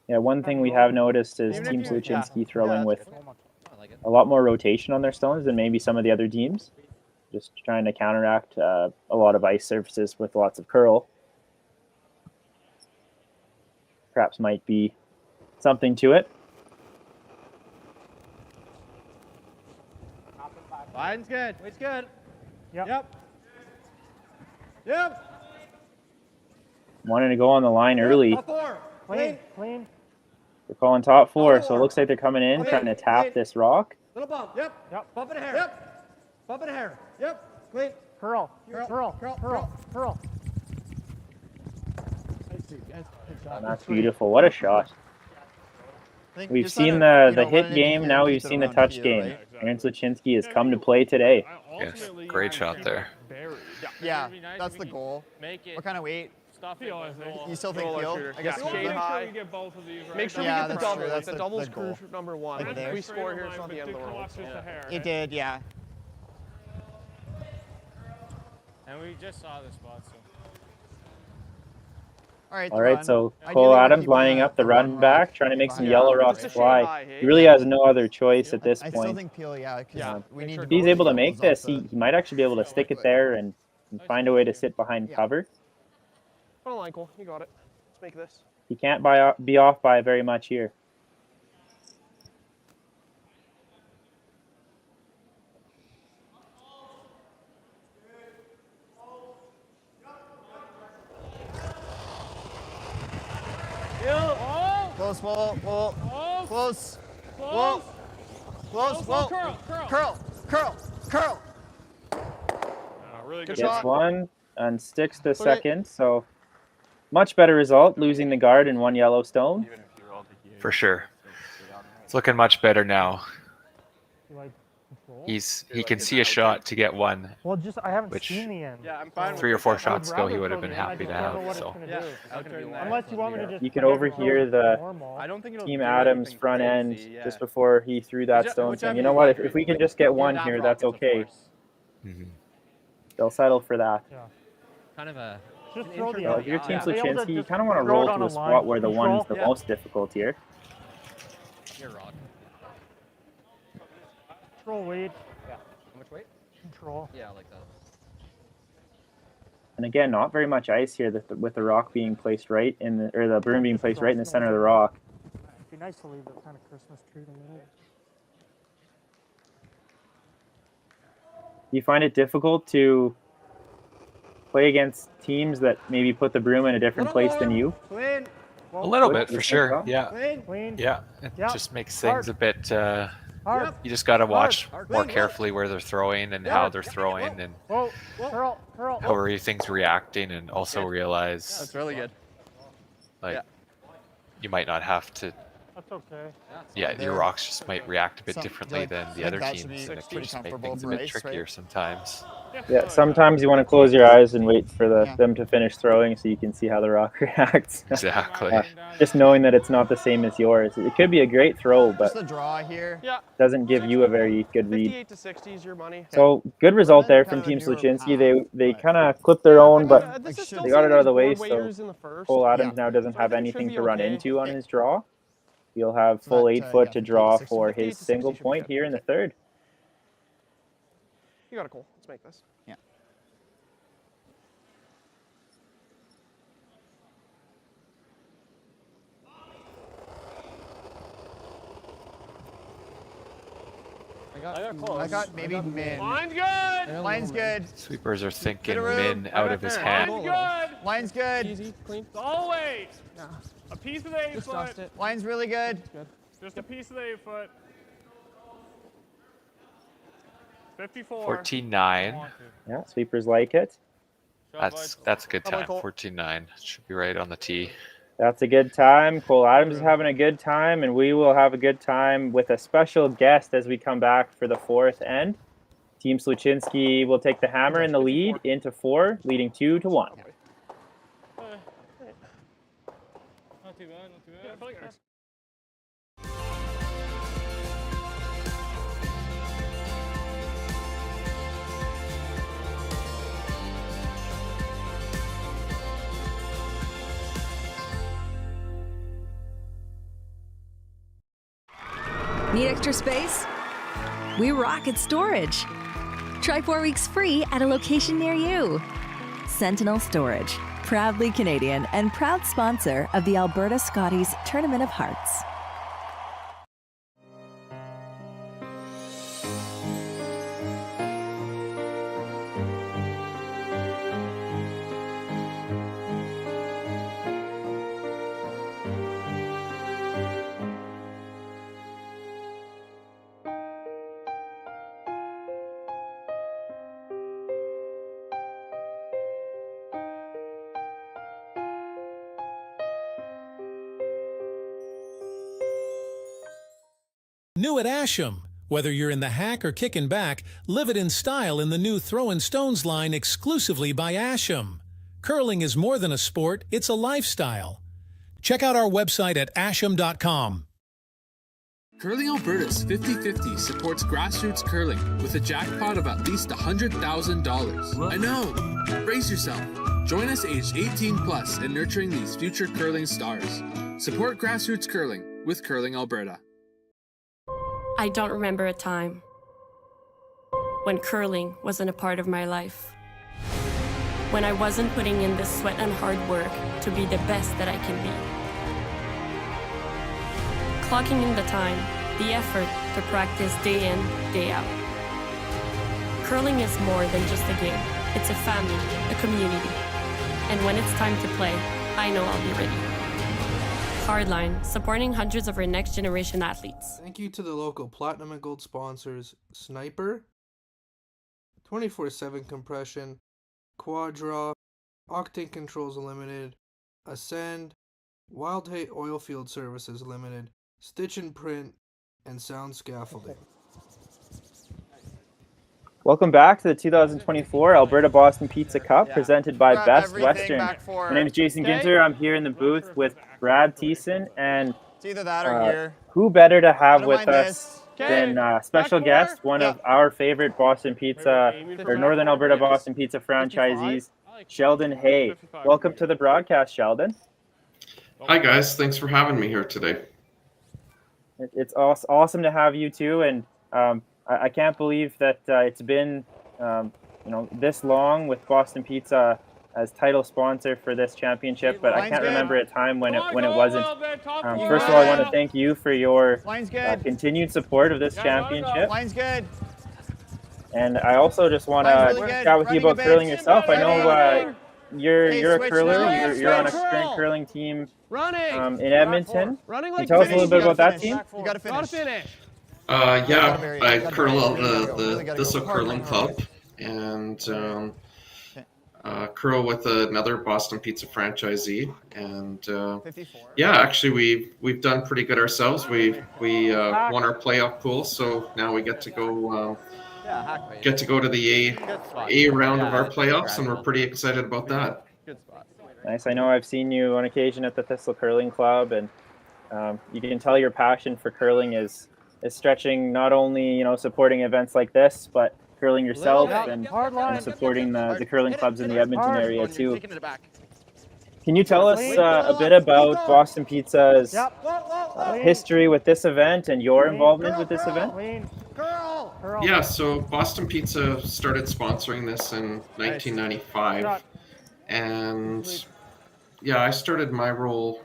K: Yeah, one thing we have noticed is Team Sluchinski throwing with a lot more rotation on their stones than maybe some of the other teams. Just trying to counteract a lot of ice surfaces with lots of curl. Perhaps might be something to it.
P: Line's good.
O: It's good. Yep.
K: Wanting to go on the line early.
O: Top 4. Clean.
K: They're calling top 4, so it looks like they're coming in, trying to tap this rock.
O: Little bump. Yep. Bump and a hair. Bump and a hair. Yep. Clean. Curl.
K: And that's beautiful. What a shot. We've
M: just
K: seen
M: gotta,
K: the
M: you know,
K: hit
M: when
K: game,
M: you
K: now
M: keep
K: we've
M: it
K: seen the
M: around
K: touch
M: here,
K: game.
M: right?
K: Aaron Sluchinski has come to play today.
L: yes, great shot there.
M: Yeah, that's the goal. What kind of weight?
S: stuff it.
M: You still think field? I guess
S: yeah,
M: field.
S: make sure we get both of these right.
O: Make sure
M: Yeah,
O: we get the
M: that's
O: double.
M: true.
O: Like
M: That's
O: the double's
M: the goal.
O: crucial number one.
M: Like
O: If
M: there.
O: we score here, it's not the end of the world.
M: It did, yeah.
O: And we just saw the spot, so.
K: All right, so Cole Adams lining up the run back, trying to make some yellow rocks fly. He really has no other choice at this
M: I still
K: point.
M: think peel, yeah. We need
K: If
M: to
K: he's able to make this, he might actually be able to stick it there and find a way to sit behind cover.
O: Front line, Cole. You got it. Let's make this.
K: He can't be off by very much here.
M: Close, whoa. Close. Whoa. Close, whoa. Curl.
S: Really
M: good
K: Gets
M: shot.
K: one and sticks the second, so much better result, losing the guard in one Yellowstone.
L: For sure. It's looking much better now. He can see a shot to get one.
C: Well, just I haven't
L: which
C: seen the end.
O: Yeah, I'm fine.
L: 3 or 4 shots ago he would have been happy to have. So
C: Unless you want me to just.
K: You can overhear the
O: I don't think it'll
K: Team
O: do
K: Adams
O: anything
K: front end
O: crazy, yeah.
K: just before he threw that stone, saying, you know what, if we can just get one here, that's okay. They'll settle for that.
C: Yeah.
N: Kind of a.
C: Just throw the
K: So if you're Team
C: Be able to
K: Sluchinski, you
C: just
K: kind of want to
C: throw it
K: roll
C: on
K: to
C: a
K: a spot
C: line.
K: where the
C: Control.
K: one's the most difficult here.
N: You're wrong.
C: Control weight.
N: Yeah. How much weight?
C: Control.
N: Yeah, like that.
K: And again, not very much ice here with the rock being placed right in the, or the broom being placed right in the center of the rock.
C: It'd be nice to leave that kind of Christmas tree in the middle.
K: Do you find it difficult to play against teams that maybe put the broom in a different place than you?
O: Clean.
L: a little bit for
K: Clean.
L: sure. Yeah.
C: Clean.
L: Yeah. It
C: Yeah.
L: just makes things a bit
C: Hard.
L: you just got to watch
C: Hard.
L: more carefully where they're throwing and how they're throwing and
C: Whoa. Curl.
L: how everything's reacting, and also realize
O: That's really good.
L: like you might not have to.
C: That's okay.
L: Yeah, your rocks just might react a bit
M: Some-
L: differently
M: like,
L: than
M: I
L: the
M: think
L: other
M: that should
L: teams,
M: be
L: and it can
M: pretty
L: just make
M: comfortable
L: things a
M: for
L: bit
M: race, right?
L: trickier sometimes.
K: Yeah, sometimes you want to close your eyes and wait for them to finish throwing so you can see how the rock reacts.
L: Exactly.
K: Just knowing that it's not the same as yours. It could be a great throw, but
M: Just the draw here.
O: Yeah.
K: doesn't give you a very good read.
O: 58 to 60 is your money.
K: So good result there from Team Sluchinski. They kind of clipped their own, but
O: This is still
K: they got it out of the
O: seeing
K: way.
O: these board
K: So
O: waiters in the first.
K: Cole Adams
M: Yeah.
K: now doesn't
O: So I
K: have
O: think it
K: anything
O: should
K: to
O: be
K: run
O: okay.
K: into on his draw. He'll have
M: It's
K: full
M: not,
K: 8 foot
M: yeah,
K: to draw
M: 58
K: for
O: 58
K: his
O: to 60
K: single
O: should be
K: point
O: good.
K: here in the third.
O: You got it, Cole. Let's make this.
M: Yeah. I got maybe min.
S: Line's good.
M: Line's good.
L: Sweepers are thinking
M: Bit of room.
L: min out of his hand.
S: Line's good.
M: Line's good.
O: Easy, clean.
S: Always. A piece of the 8
O: Just
S: foot.
O: dust it.
M: Line's really good.
S: Just a piece of the 8 foot. 54.
L: 14-9.
K: Yeah, sweepers like it.
L: That's a good
O: Come on,
L: time.
O: Cole.
L: 14-9 should be right on the tee.
K: That's a good time. Cole Adams is having a good time, and we will have a good time with a special guest as we come back for the fourth end. Team Sluchinski will take the hammer in the lead into 4, leading 2-1.
S: Not too bad. Not too bad.
G: Need extra space? We rocket storage. Try 4 weeks free at a location near you. Sentinel Storage, proudly Canadian and proud sponsor of the Alberta Scotties Tournament of Hearts.
I: New at Asham. Whether you're in the hack or kicking back, live it in style in the new Throwin' Stones line exclusively by Asham. Curling is more than a sport, it's a lifestyle. Check out our website at asham.com.
E: Curling Alberta's 50-50 supports grassroots curling with a jackpot of at least $100,000. I know! Brace yourself. Join us aged 18 plus in nurturing these future curling stars. Support grassroots curling with Curling Alberta.
T: I don't remember a time when curling wasn't a part of my life. When I wasn't putting in the sweat and hard work to be the best that I can be. Clocking in the time, the effort to practice day in, day out. Curling is more than just a game. It's a family, a community. And when it's time to play, I know I'll be ready. Hardline, supporting hundreds of our next generation athletes.
R: Thank you to the local Platinum and Gold sponsors, Sniper, 24/7 Compression, Quadra, Octane Controls Limited, Ascend, Wild Hate Oilfield Services Limited, Stitch and Print, and Sound Scaffolding.
K: Welcome back to the 2024 Alberta Boston Pizza Cup presented by Best Western. My name is Jason Ginter. I'm here in the booth with Brad Thomson, and
M: It's either that or here.
K: who better to have
M: don't
K: with
M: mind
K: us than special guest, one of our favorite Boston Pizza or Northern Alberta Boston Pizza franchisees, Sheldon Hay. Welcome to the broadcast, Sheldon.
U: Hi guys, thanks for having me here today.
K: It's awesome to have you too, and I can't believe that it's been this long with Boston Pizza as title sponsor for this championship, but I can't remember a time when it wasn't. First of all, I want to thank you for your continued support of this championship.
M: Line's good.
K: And I also just want to chat with you about curling yourself. I know you're a curler. You're on a strength curling team in Edmonton. Can you tell us a little bit about that team?
M: You got to finish.
U: Yeah, I curl at the Thistle Curling Club and curl with another Boston Pizza franchisee. And yeah, actually we've done pretty good ourselves. We won our playoff pool, so now we get to go to the A round of our playoffs, and we're pretty excited about that.
K: Nice. I know I've seen you on occasion at the Thistle Curling Club, and you can tell your passion for curling is stretching not only supporting events like this, but curling yourself and supporting the curling clubs in the Edmonton area too. Can you tell us a bit about Boston Pizza's history with this event and your involvement with this event?
U: Yeah, so Boston Pizza started sponsoring this in 1995, and yeah, I started my role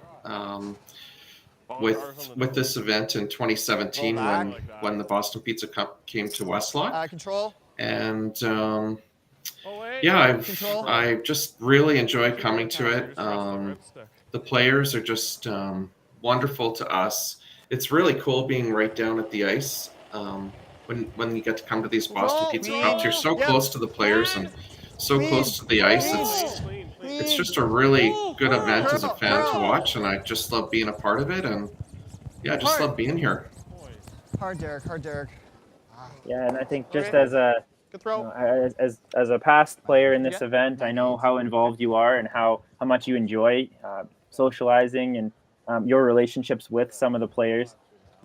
U: with this event in 2017 when the Boston Pizza Cup came to Westlock.
M: Control.
U: And yeah, I just really enjoyed coming to it. The players are just wonderful to us. It's really cool being right down at the ice. When you get to come to these Boston Pizza Cups, you're so close to the players and so close to the ice. It's just a really good event as a fan to watch, and I just love being a part of it. And yeah, I just love being here.
M: Hard Derek.
K: Yeah, and I think just as a as a past player in this event, I know how involved you are and how much you enjoy socializing and your relationships with some of the players.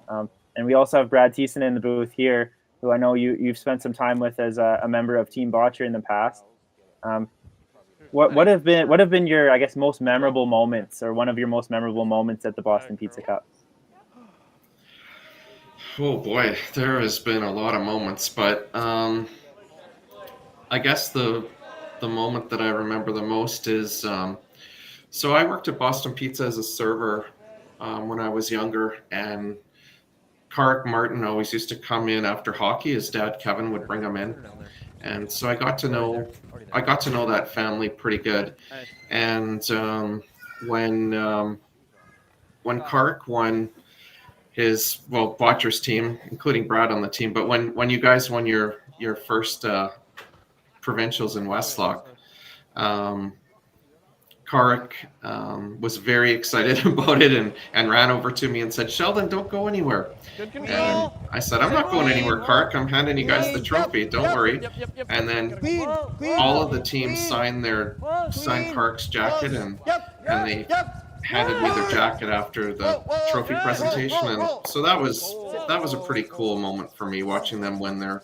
K: And we also have Brad Thomson in the booth here, who I know you've spent some time with as a member of Team Botcher in the past. What have been your, I guess, most memorable moments, or one of your most memorable moments at the Boston Pizza Cup?
U: Oh boy, there has been a lot of moments, but I guess the moment that I remember the most is so I worked at Boston Pizza as a server when I was younger, and Carrick Martin always used to come in after hockey. His dad Kevin would bring him in, and so I got to know that family pretty good. And when Carrick won his Botcher's team, including Brad on the team, but when you guys won your first provincials in Westlock, Karik was very excited about it and ran over to me and said, "Sheldon, don't go anywhere." And I said, "I'm not going anywhere, Karik. I'm handing you guys the trophy. Don't worry." And then all of the teams signed Karik's jacket, and they handed me their jacket after the trophy presentation. And so that was a pretty cool moment for me, watching them win their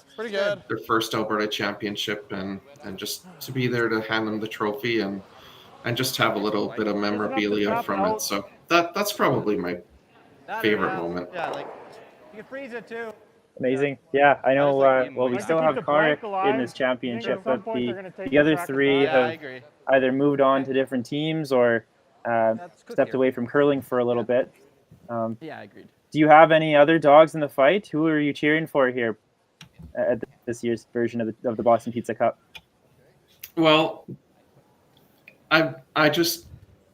U: first Alberta championship, and just to be there to hand them the trophy and just have a little bit of memorabilia from it. So that's probably my favorite moment.
O: Yeah, like you can freeze it too.
K: Amazing. Yeah, I know. Well, we still have Karik in this championship, but the other three have either moved on to different teams or stepped away from curling for a little bit.
N: Yeah, I agreed.
K: Do you have any other dogs in the fight? Who are you cheering for here at this year's version of the Boston Pizza Cup?
U: Well, I just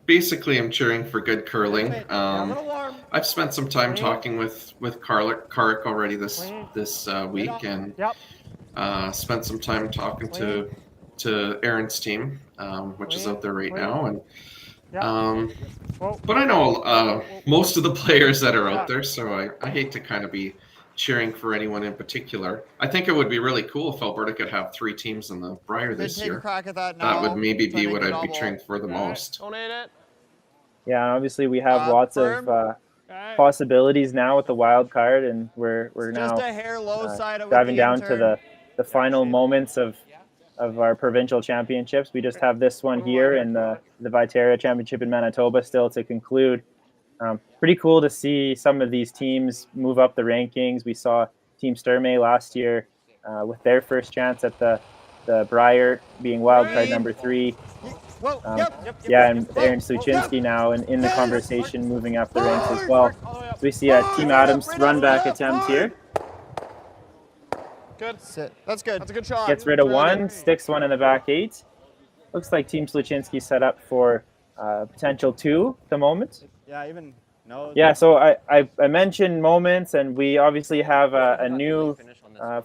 U: basically am cheering for good curling. I've spent some time talking with Karik already this week, and spent some time talking to Aaron's team, which is out there right now, and but I know most of the players that are out there, so I hate to kind of be cheering for anyone in particular. I think it would be really cool if Alberta could have 3 teams in the Brier this year. That would maybe be what I'd be cheering for the most.
K: Yeah, obviously we have lots of possibilities now with the wild card, and we're now diving down to the final moments of our provincial championships. We just have this one here and the Viterra Championship in Manitoba still to conclude. Pretty cool to see some of these teams move up the rankings. We saw Team Sturmey last year with their first chance at the Brier being wildcard number 3. And Aaron Sluchinski now in the conversation, moving up the ranks as well. So we see a Team Adams run back attempt here.
M: Good. That's good. That's a good shot.
K: Gets rid of one, sticks one in the back 8. Looks like Team Sluchinski set up for potential 2 at the moment.
M: Yeah, even no.
K: Yeah, so I mentioned moments, and we obviously have a new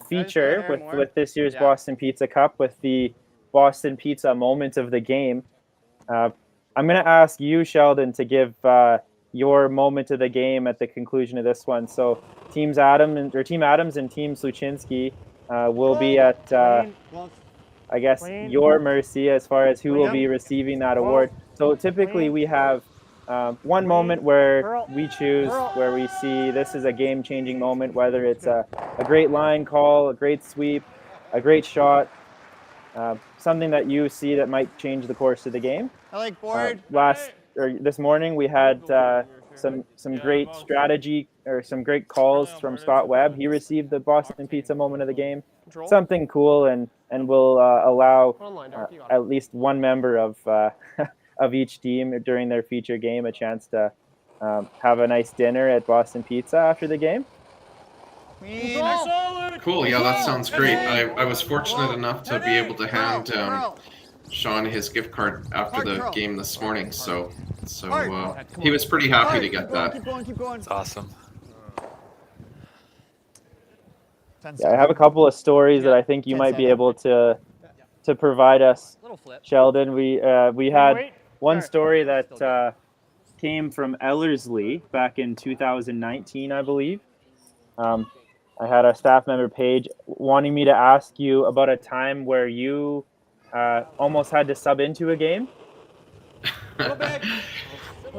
K: feature with this year's Boston Pizza Cup with the Boston Pizza moment of the game. I'm going to ask you, Sheldon, to give your moment of the game at the conclusion of this one. So Team Adams and Team Sluchinski will be at, I guess, your mercy as far as who will be receiving that award. So typically we have one moment where we choose, where we see this is a game-changing moment, whether it's a great line call, a great sweep, a great shot, something that you see that might change the course of the game.
M: I like board.
K: This morning we had some great strategy or some great calls from Scott Webb. He received the Boston Pizza moment of the game. Something cool, and will allow at least one member of each team during their feature game a chance to have a nice dinner at Boston Pizza after the game.
U: Cool. Yeah, that sounds great. I was fortunate enough to be able to hand Sean his gift card after the game this morning, so he was pretty happy to get that.
M: Keep going.
L: That's awesome.
K: Yeah, I have a couple of stories that I think you might be able to provide us, Sheldon. We had one story that came from Ellerslie back in 2019, I believe. I had a staff member, Paige, wanting me to ask you about a time where you almost had to sub into a game.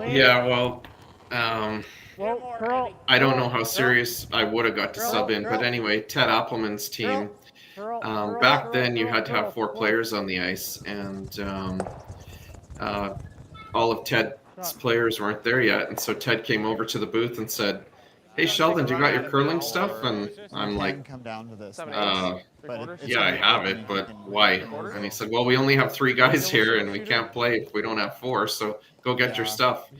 U: Yeah, well, I don't know how serious I would have got to sub in, but anyway, Ted Appleman's team, back then you had to have 4 players on the ice, and all of Ted's players weren't there yet, and so Ted came over to the booth and said, "Hey Sheldon, do you got your curling stuff?" And I'm like, "Yeah, I have it, but why?" And he said, "Well, we only have 3 guys here, and we can't play if we don't have 4, so go get your stuff."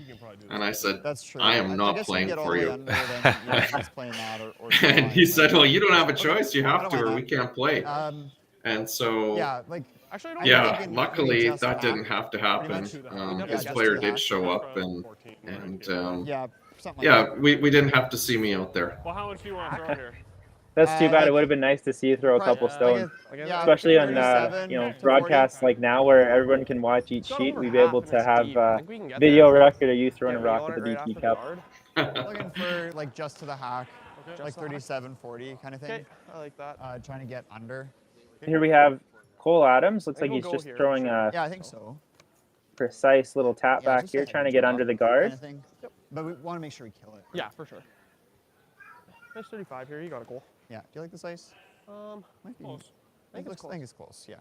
U: And I said, "I am not playing for you." And he said, "Well, you don't have a choice. You have to, or we can't play." And so, yeah, luckily that didn't have to happen. His player did show up, and yeah, we didn't have to see me out there.
S: Well, how much do you want to throw here?
K: That's too bad. It would have been nice to see you throw a couple stones, especially on broadcasts like now where everyone can watch each sheet. We'd be able to have video record of you throwing a rock at the BP Cup.
M: Looking for like just to the hack, like 37-40 kind of thing.
S: Okay, I like that.
M: Trying to get under.
K: Here we have Cole Adams. Looks like he's just throwing a
M: I think so.
K: precise little tap back here, trying to get under the guard.
M: Kind of thing. But we want to make sure we kill it.
S: Yeah, for sure. There's 35 here. You got a goal.
M: Yeah. Do you like this ice?
S: Might be close.
M: I think it's close. Yeah.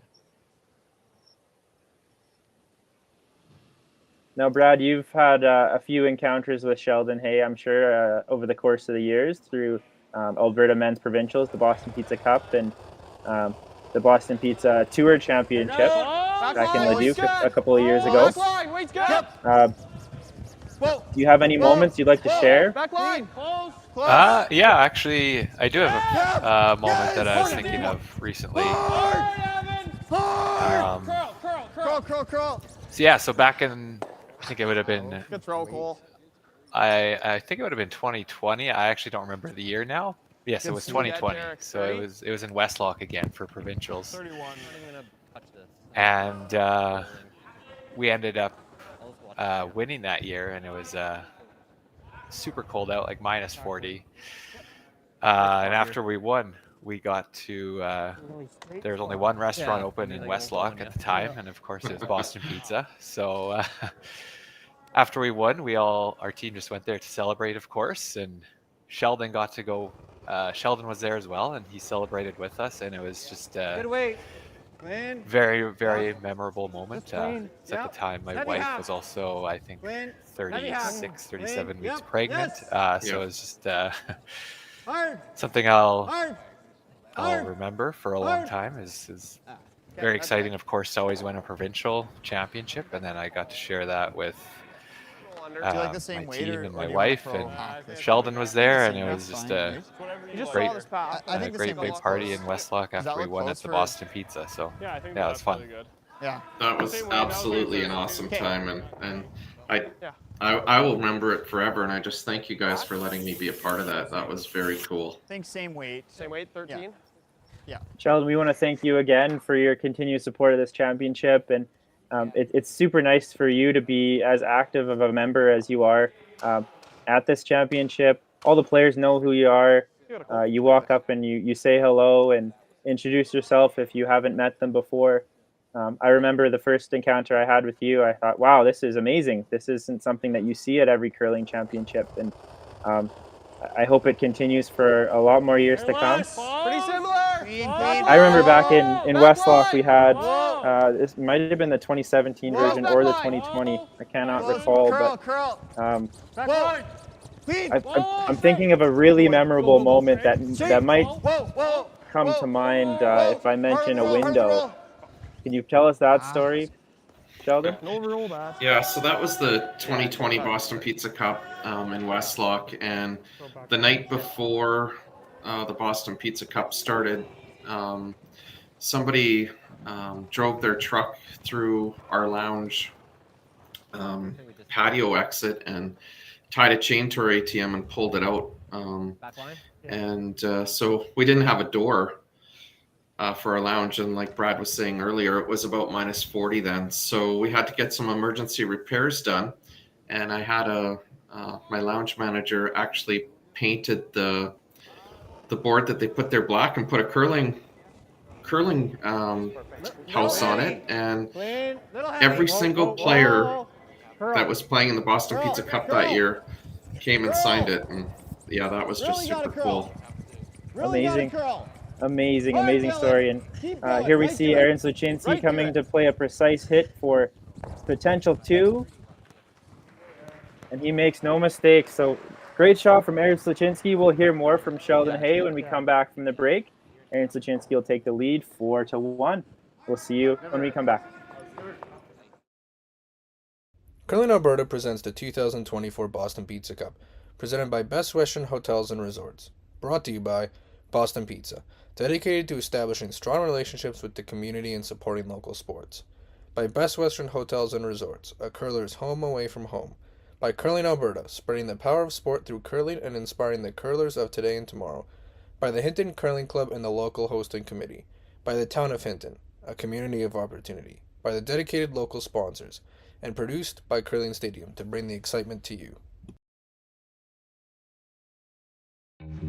K: Now, Brad, you've had a few encounters with Sheldon Hay, I'm sure, over the course of the years through Alberta Men's Provincials, the Boston Pizza Cup, and the Boston Pizza Tour Championship back in Leduc a couple of years ago. Do you have any moments you'd like to share?
L: Yeah, actually, I do have a moment that I was thinking of recently. So yeah, so back in, I think it would have been,
S: Good throw, Cole.
L: I think it would have been 2020. I actually don't remember the year now. Yes, it was 2020. So it was in Westlock again for provincials.
S: 31.
L: And we ended up winning that year, and it was super cold out, like minus 40. And after we won, we got to there was only one restaurant open in Westlock at the time, and of course it was Boston Pizza. So after we won, our team just went there to celebrate, of course, and Sheldon got to go. Sheldon was there as well, and he celebrated with us, and it was just very, very memorable moment. At the time, my wife was also, I think, 36, 37 weeks pregnant. So it was just something I'll remember for a long time. Is very exciting, of course, to always win a provincial championship, and then I got to share that with my team and my wife, and Sheldon was there, and it was just a great big party in Westlock after we won at the Boston Pizza. So yeah, it was fun.
M: Yeah,
U: that was absolutely an awesome time, and I will remember it forever. And I just thank you guys for letting me be a part of that. That was very cool.
M: I think same weight.
S: Same weight, 13.
M: Yeah.
K: Sheldon, we want to thank you again for your continued support of this championship, and it's super nice for you to be as active of a member as you are at this championship. All the players know who you are. You walk up and you say hello and introduce yourself if you haven't met them before. I remember the first encounter I had with you. I thought, wow, this is amazing. This isn't something that you see at every curling championship. And I hope it continues for a lot more years to come.
S: Pretty similar.
K: I remember back in Westlock we had, this might have been the 2017 version or the 2020. I cannot recall, but I'm thinking of a really memorable moment that might come to mind if I mention a window. Can you tell us that story, Sheldon?
U: Yeah, so that was the 2020 Boston Pizza Cup in Westlock, and the night before the Boston Pizza Cup started, somebody drove their truck through our lounge patio exit and tied a chain to our ATM and pulled it out. So we didn't have a door for our lounge, and like Brad was saying earlier, it was about minus 40 then. So we had to get some emergency repairs done, and I had my lounge manager actually painted the board that they put there black and put a curling house on it, and every single player that was playing in the Boston Pizza Cup that year came and signed it, and yeah, that was just super cool.
K: Amazing story. And here we see Aaron Sluchinski coming to play a precise hit for potential 2, and he makes no mistakes. So great shot from Aaron Sluchinski. We'll hear more from Sheldon Hay when we come back from the break. Aaron Sluchinski will take the lead 4-1. We'll see you when we come back.
R: Curling Alberta presents the 2024 Boston Pizza Cup, presented by Best Western Hotels and Resorts. Brought to you by Boston Pizza, dedicated to establishing strong relationships with the community and supporting local sports. By Best Western Hotels and Resorts, a curler's home away from home. By Curling Alberta, spreading the power of sport through curling and inspiring the curlers of today and tomorrow. by the Hinton Curling Club and the local hosting committee, by the town of Hinton, a community of opportunity, by the dedicated local sponsors, and produced by Curling Stadium to bring the excitement to you.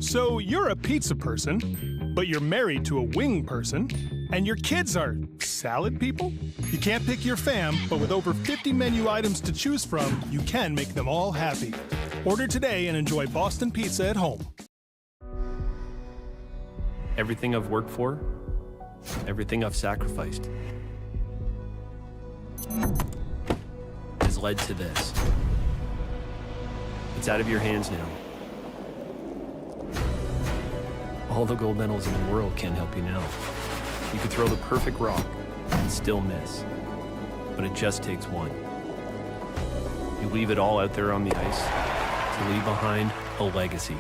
D: So you're a pizza person, but you're married to a wing person, and your kids are salad people? You can't pick your fam, but with over 50 menu items to choose from, you can make them all happy. Order today and enjoy Boston Pizza at home.
F: Everything I've worked for, everything I've sacrificed, has led to this. It's out of your hands now. All the gold medals in the world can't help you now. You could throw the perfect rock and still miss, but it just takes one. You leave it all out there on the ice to leave behind a legacy.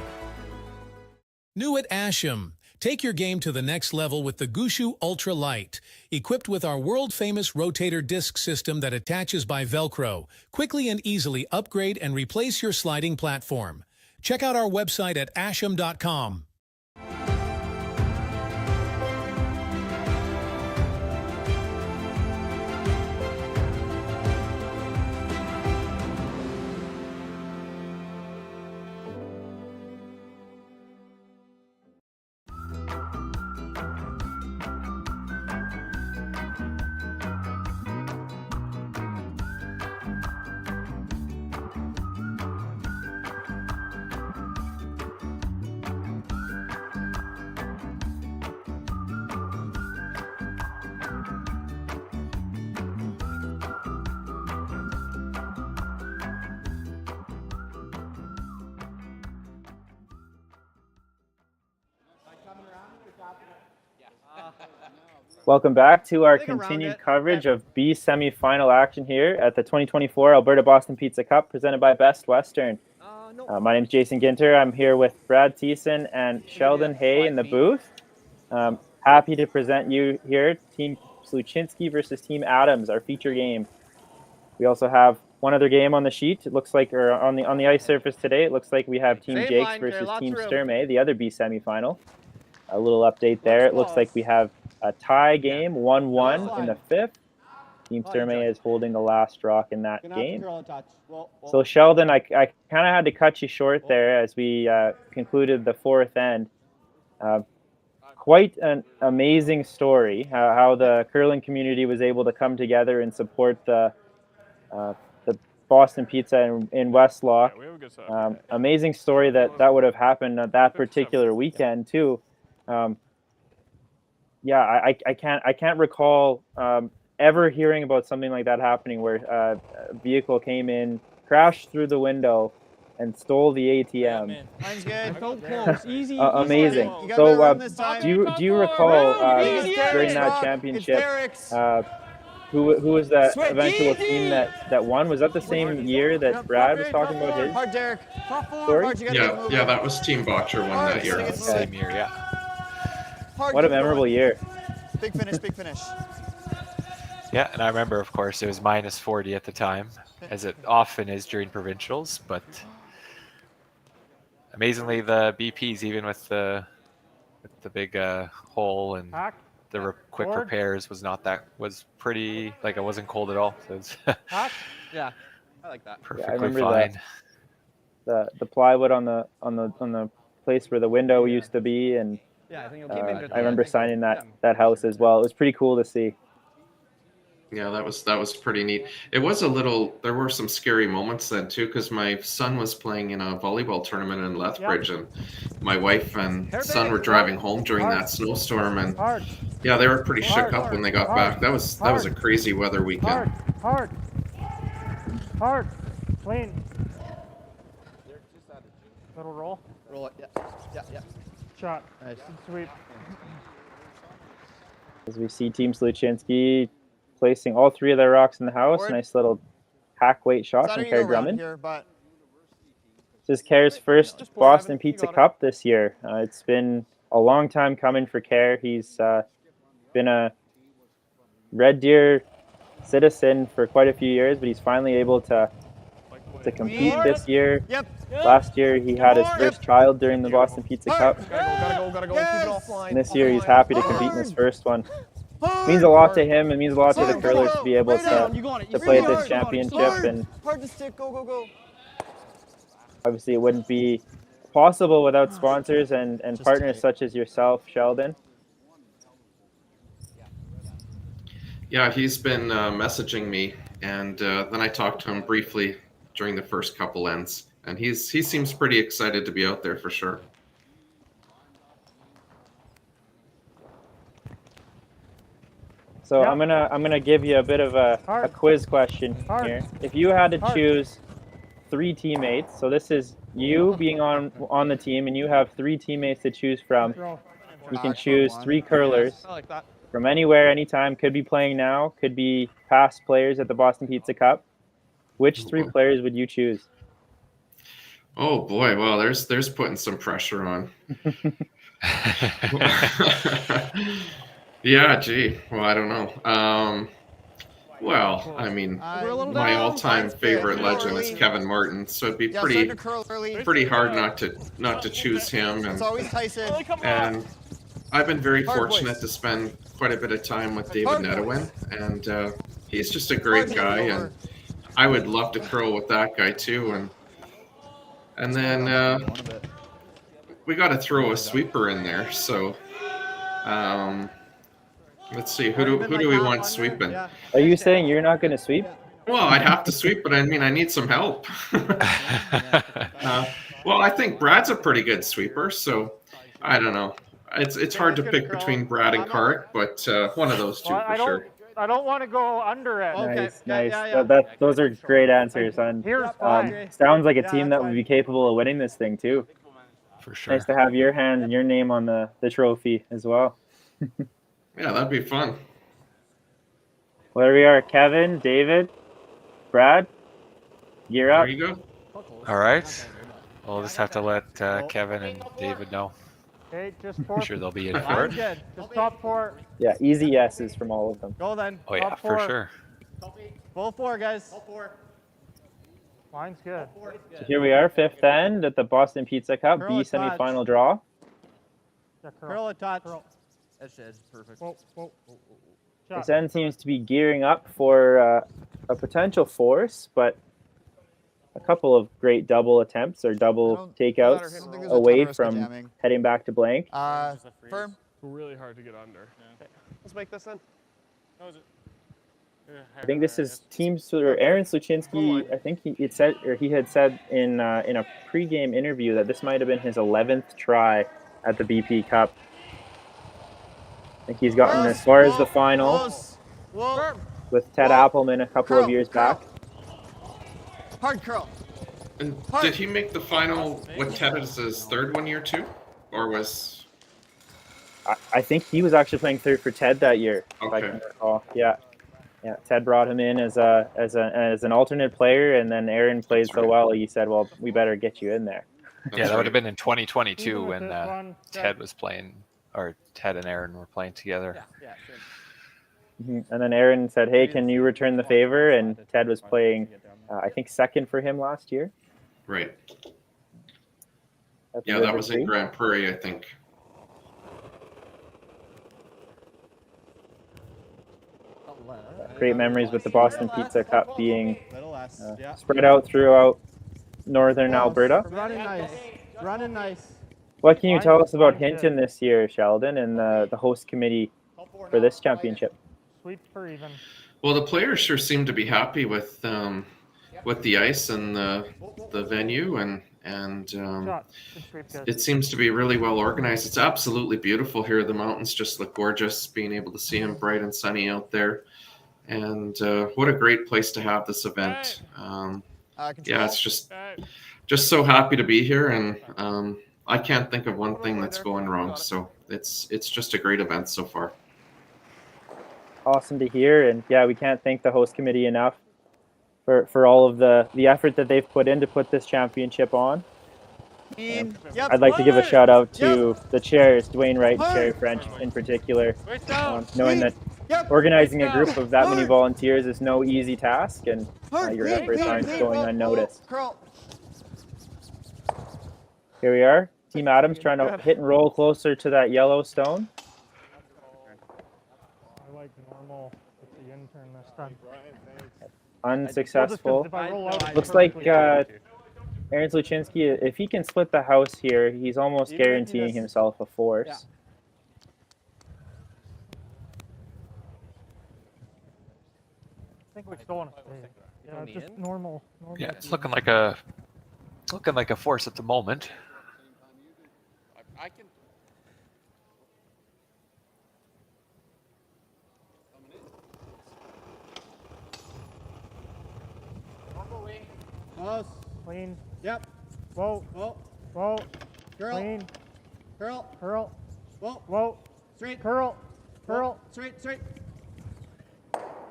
I: New at Asham. Take your game to the next level with the Gushu Ultra Light. Equipped with our world-famous rotator disc system that attaches by Velcro, quickly and easily upgrade and replace your sliding platform. Check out our website at asham.com.
K: Welcome back to our continued coverage of B semifinal action here at the 2024 Alberta Boston Pizza Cup presented by Best Western. My name is Jason Ginter. I'm here with Brad Thiessen and Sheldon Hay in the booth. Happy to present you here Team Sluchinski versus Team Adams, our feature game. We also have one other game on the sheet. It looks like, or on the ice surface today, it looks like we have Team Jakes versus Team Sturmey, the other B semifinal. A little update there. It looks like we have a tie game, 1-1 in the fifth. Team Sturmey is holding the last rock in that game. So Sheldon, I kind of had to cut you short there as we concluded the fourth end. Quite an amazing story, how the curling community was able to come together and support the Boston Pizza in Westlock. Amazing story that would have happened at that particular weekend too. I can't recall ever hearing about something like that happening where a vehicle came in, crashed through the window, and stole the ATM.
O: Mine's good. So close. Easy.
K: Amazing. So do you recall during that championship who was that eventual team that won? Was that the same year that Brad was talking about his story?
U: Yeah, that was Team Botcher won that year.
L: Same year, yeah.
K: What a memorable year.
M: Big finish, big finish.
L: Yeah, and I remember, of course, it was minus 40 at the time, as it often is during provincials, but amazingly the BPs, even with the big hole and the quick repairs, was pretty, like, it wasn't cold at all. So it was
N: Yeah, I like that.
L: perfectly
K: I remember
L: fine.
K: The plywood on the place where the window used to be, and
N: Yeah, I think it'll keep it.
K: I remember signing that house as well. It was pretty cool to see.
U: Yeah, that was pretty neat. It was a little. There were some scary moments then too, because my son was playing in a volleyball tournament in Lethbridge, and my wife and son were driving home during that snowstorm, and yeah, they were pretty shook up when they got back. That was a crazy weather weekend.
C: Hard, clean. Little roll.
M: Roll it. Yeah.
C: Shot. Nice. Sweep.
K: As we see Team Sluchinski placing all three of their rocks in the house. Nice little hack weight shot from Kerr Drummond. This is Kerr's first Boston Pizza Cup this year. It's been a long time coming for Kerr. He's been a Red Deer citizen for quite a few years, but he's finally able to to compete this year. Last year, he had his first child during the Boston Pizza Cup.
S: Gotta go. Keep it offline.
K: And this year, he's happy to compete in his first one. It means a lot to him. It means a lot to the curlers to be able to play at this championship. And
M: Hard to stick. Go.
K: obviously, it wouldn't be possible without sponsors and partners such as yourself, Sheldon.
U: Yeah, he's been messaging me, and then I talked to him briefly during the first couple ends, and he seems pretty excited to be out there for sure.
K: So I'm gonna give you a bit of a quiz question here. If you had to choose 3 teammates, so this is you being on the team, and you have 3 teammates to choose from. You can choose 3 curlers from anywhere, anytime. Could be playing now, could be past players at the Boston Pizza Cup. Which 3 players would you choose?
U: Oh boy, well, there's putting some pressure on. Yeah, gee. Well, I don't know. Well, I mean, my all-time favorite legend is Kevin Martin, so it'd be pretty hard not to choose him. And I've been very fortunate to spend quite a bit of time with David Nedewin, and he's just a great guy, and I would love to curl with that guy too. And then we got to throw a sweeper in there, so. Let's see, who do we want sweeping?
K: Are you saying you're not going to sweep?
U: Well, I'd have to sweep, but I mean, I need some help. Well, I think Brad's a pretty good sweeper, so I don't know. It's hard to pick between Brad and Karik, but one of those 2 for sure.
O: I don't want to go under it.
K: Nice. Those are great answers. And sounds like a team that would be capable of winning this thing too.
L: For sure.
K: Nice to have your hand and your name on the trophy as well.
U: Yeah, that'd be fun.
K: Well, there we are. Kevin, David, Brad, gear up.
U: There you go.
L: All right. We'll just have to let Kevin and David know.
O: Okay, just
L: I'm sure they'll be in for it.
O: Just top 4.
K: Yeah, easy yeses from all of them.
O: Go then.
L: Oh yeah, for sure.
O: Full 4, guys. Mine's good.
K: So here we are, 5th end at the Boston Pizza Cup B semifinal draw.
O: Yeah, curl a touch. That's perfect.
K: This end seems to be gearing up for a potential force, but a couple of great double attempts or double takeouts away from heading back to blank.
M: Firm.
S: Really hard to get under. Yeah. Let's make this in.
K: I think this is Aaron Sluchinski. I think he had said in a pregame interview that this might have been his 11th try at the BP Cup. I think he's gotten as far as the final with Ted Appleman a couple of years back.
M: Hard curl.
U: And did he make the final with Ted as his 3rd one year too, or was?
K: I think he was actually playing 3rd for Ted that year.
U: Okay.
K: If I can recall. Yeah. Ted brought him in as an alternate player, and then Aaron played so well. He said, "Well, we better get you in there."
L: Yeah, that would have been in 2022 when Ted was playing, or Ted and Aaron were playing together.
K: And then Aaron said, "Hey, can you return the favor?" And Ted was playing, I think, 2nd for him last year.
U: Right. Yeah, that was in Grand Prairie, I think.
K: Great memories with the Boston Pizza Cup being spread out throughout northern Alberta.
O: Running nice.
K: What can you tell us about Hinton this year, Sheldon, and the host committee for this championship?
O: Sweep for even.
U: Well, the players sure seem to be happy with the ice and the venue, and it seems to be really well organized. It's absolutely beautiful here. The mountains just look gorgeous, being able to see them bright and sunny out there. And what a great place to have this event. Yeah, it's just so happy to be here, and I can't think of one thing that's going wrong. So it's just a great event so far.
K: Awesome to hear, and yeah, we can't thank the host committee enough for all of the effort that they've put in to put this championship on. I'd like to give a shout out to the chairs, Dwayne Wright, Sherry French in particular, knowing that Organizing a group of that many volunteers is no easy task, and your efforts aren't going unnoticed. Here we are. Team Adams trying to hit and roll closer to that yellow stone.
C: I like normal with the intern this time.
K: Unsuccessful. Looks like Aaron Sluchinski, if he can split the house here, he's almost guaranteeing himself a force.
C: I think we still want to stay. Yeah, just normal.
L: Yeah, it's looking like a force at the moment.
N: I can.
O: Close.
C: Clean.
O: Yep.
C: Whoa.
O: Whoa.
C: Whoa.
O: Curl.
C: Clean.
O: Curl.
C: Curl.
O: Whoa.
C: Whoa.
O: Straight.
C: Curl.
O: Whoa.
C: Curl.
O: Straight. Straight.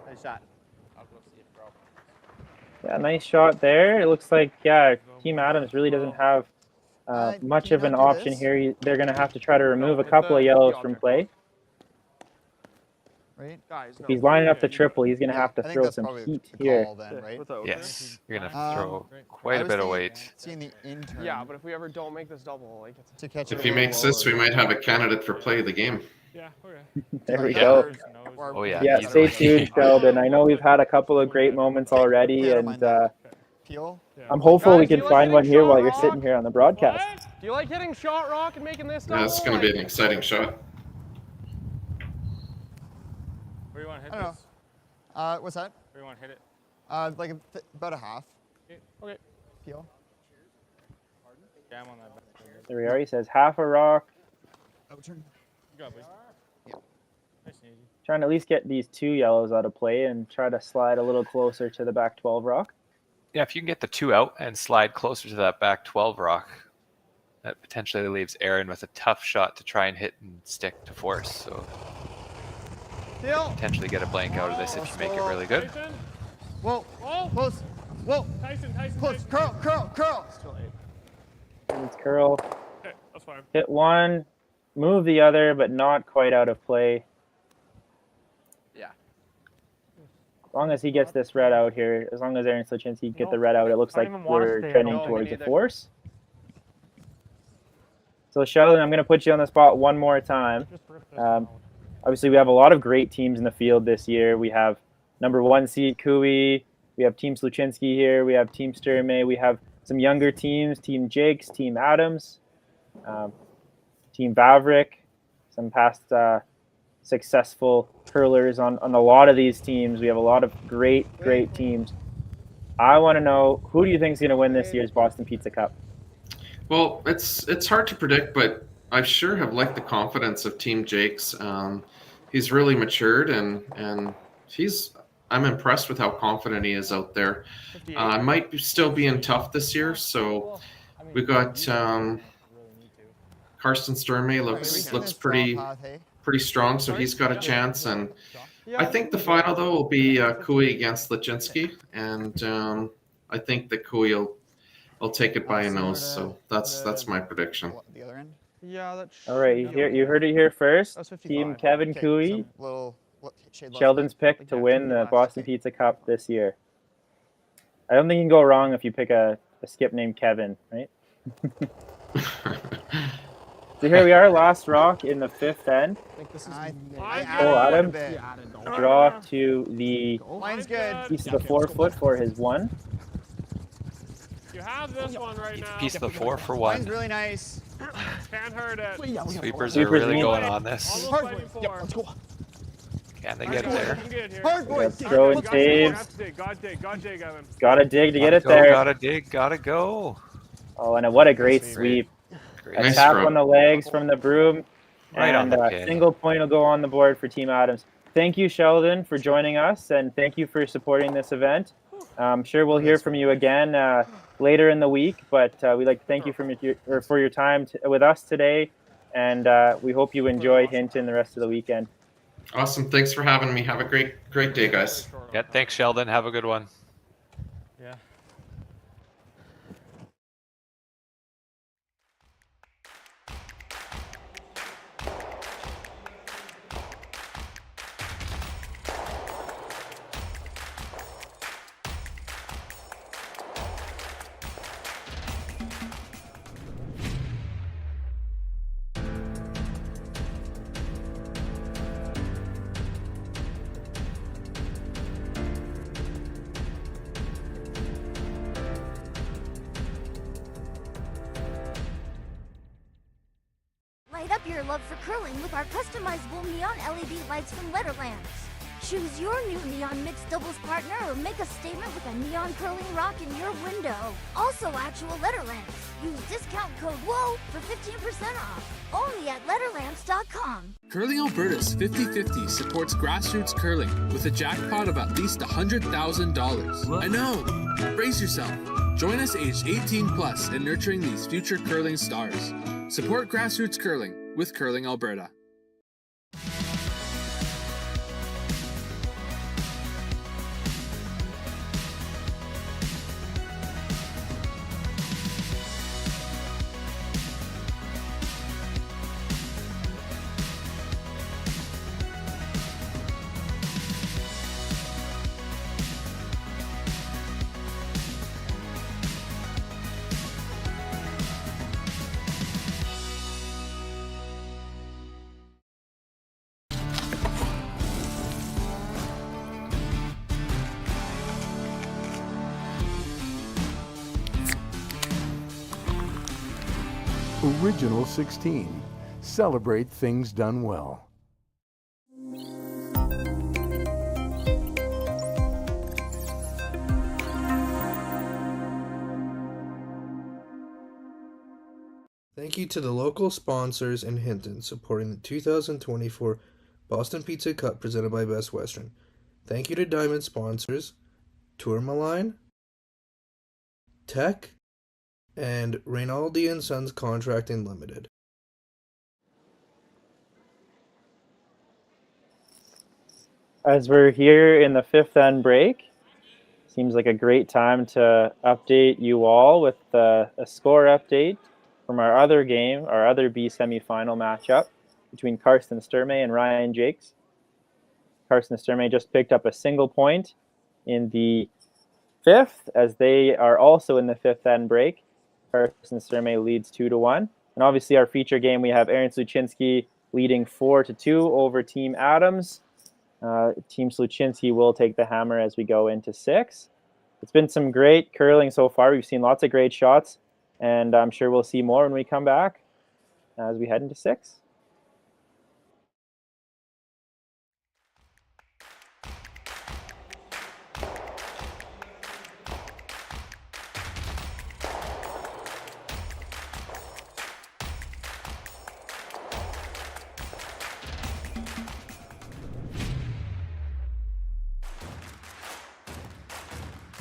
O: Nice shot.
N: I'll go see it, bro.
K: Yeah, nice shot there. It looks like, Team Adams really doesn't have much of an option here. They're going to have to try to remove a couple of yellows from play.
M: Right?
K: If he's lining up the triple, he's going to have to throw some heat here.
L: Yes, you're going to have to throw quite a bit of weight.
N: Yeah, but if we ever don't make this double, like it's
M: to catch
U: If he makes this, we might have a candidate for play of the game.
N: Yeah, okay.
K: There we go.
L: Oh yeah.
K: Yeah, stay tuned, Sheldon. I know we've had a couple of great moments already, and I'm hopeful we can find one here while you're sitting here on the broadcast.
N: Do you like hitting shot rock and making this double?
U: Yeah, it's going to be an exciting shot.
O: Where do you want to hit
M: I don't
O: this?
M: know. What's that?
O: Where do you want to hit it?
M: Like about a half.
O: Okay.
M: Peel.
O: Yeah, I'm on that.
K: There we are. He says half a rock.
M: Outturn.
O: Good job, boys. Nice and easy.
K: Trying to at least get these two yellows out of play and try to slide a little closer to the back 12 rock.
L: Yeah, if you can get the 2 out and slide closer to that back 12 rock, that potentially leaves Aaron with a tough shot to try and hit and stick to force. So potentially get a blank out of this if you make it really good.
M: Whoa. Close. Whoa.
N: Tyson.
M: Close. Curl.
K: It's curl.
N: Okay, that's fine.
K: Hit one, move the other, but not quite out of play.
N: Yeah.
K: As long as he gets this red out here, as long as Aaron Sluchinski can get the red out, it looks like we're trending towards a force. So Sheldon, I'm going to put you on the spot one more time. Obviously, we have a lot of great teams in the field this year. We have number 1 seed Cooey. We have Team Sluchinski here. We have Team Sturmey. We have some younger teams, Team Jakes, Team Adams, Team Vavrick, some past successful hurlers on a lot of these teams. We have a lot of great teams. I want to know, who do you think is going to win this year's Boston Pizza Cup?
U: Well, it's hard to predict, but I sure have liked the confidence of Team Jakes. He's really matured, and I'm impressed with how confident he is out there. Might still be in tough this year, so we got Karsten Sturmey looks pretty strong, so he's got a chance. And I think the final though will be Cooey against Sluchinski, and I think that Cooey will take it by a nose. So that's my prediction.
M: The other end.
N: Yeah, that's.
K: All right, you heard it here first. Team Kevin Cooey. Sheldon's pick to win the Boston Pizza Cup this year. I don't think you can go wrong if you pick a skip named Kevin, right? So here we are, last rock in the 5th end. Cole Adams, draw to the piece of the 4-foot for his 1.
N: You have this one right now.
L: Piece of the 4 for 1.
M: Mine's really nice.
N: Can't hurt it.
L: Sweepers are really going on this.
M: Let's go.
L: Can they get it there?
K: Throwing saves.
N: Gotta dig, Evan.
K: Gotta dig to get it there.
L: Gotta dig, gotta go.
K: Oh, and what a great sweep. A tap on the legs from the broom.
L: Right on the
K: a
L: pin.
K: single point will go on the board for Team Adams. Thank you, Sheldon, for joining us, and thank you for supporting this event. I'm sure we'll hear from you again later in the week, but we'd like to thank you for your time with us today, and we hope you enjoy Hinton the rest of the weekend.
U: Awesome. Thanks for having me. Have a great day, guys.
L: Yeah, thanks, Sheldon. Have a good one.
C: Yeah.
Q: your love for curling with our customizable neon LED lights from Letterlands. Choose your new neon mixed doubles partner or make a statement with a neon curling rock in your window. Also actual Letterlands. Use discount code WHOA for 15% off. Only at Letterlands.com.
E: Curling Alberta's 50-50 supports grassroots curling with a jackpot of at least $100,000. I know! Brace yourself. Join us aged 18 plus in nurturing these future curling stars. Support grassroots curling with Curling Alberta.
A: Original 16. Celebrate things done well.
R: Thank you to the local sponsors in Hinton supporting the 2024 Boston Pizza Cup presented by Best Western. Thank you to Diamond sponsors Tourmaline, Tech, and Rinaldi & Sons Contracting Limited.
K: As we're here in the fifth end break, seems like a great time to update you all with a score update from our other game, our other B semifinal matchup between Karsten Sturmey and Ryan Jakes. Karsten Sturmey just picked up a single point in the fifth, as they are also in the fifth end break. Karsten Sturmey leads 2-1. And obviously our feature game, we have Aaron Sluchinski leading 4-2 over Team Adams. Team Sluchinski will take the hammer as we go into six. It's been some great curling so far. We've seen lots of great shots, and I'm sure we'll see more when we come back as we head into six.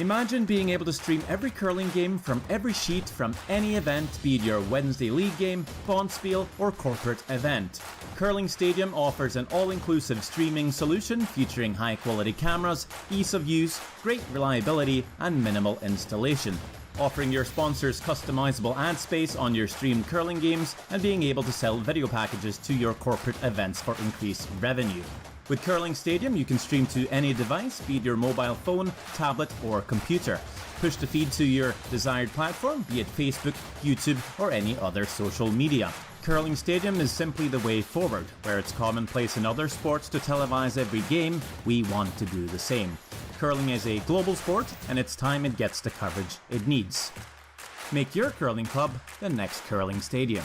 B: Imagine being able to stream every curling game from every sheet from any event, be it your Wednesday league game, bonspiel, or corporate event. Curling Stadium offers an all-inclusive streaming solution featuring high-quality cameras, ease of use, great reliability, and minimal installation. Offering your sponsors customizable ad space on your streamed curling games and being able to sell video packages to your corporate events for increased revenue. With Curling Stadium, you can stream to any device, be it your mobile phone, tablet, or computer. Push the feed to your desired platform, be it Facebook, YouTube, or any other social media. Curling Stadium is simply the way forward. Where it's commonplace in other sports to televise every game, we want to do the same. Curling is a global sport, and it's time it gets the coverage it needs. Make your curling club the next Curling Stadium.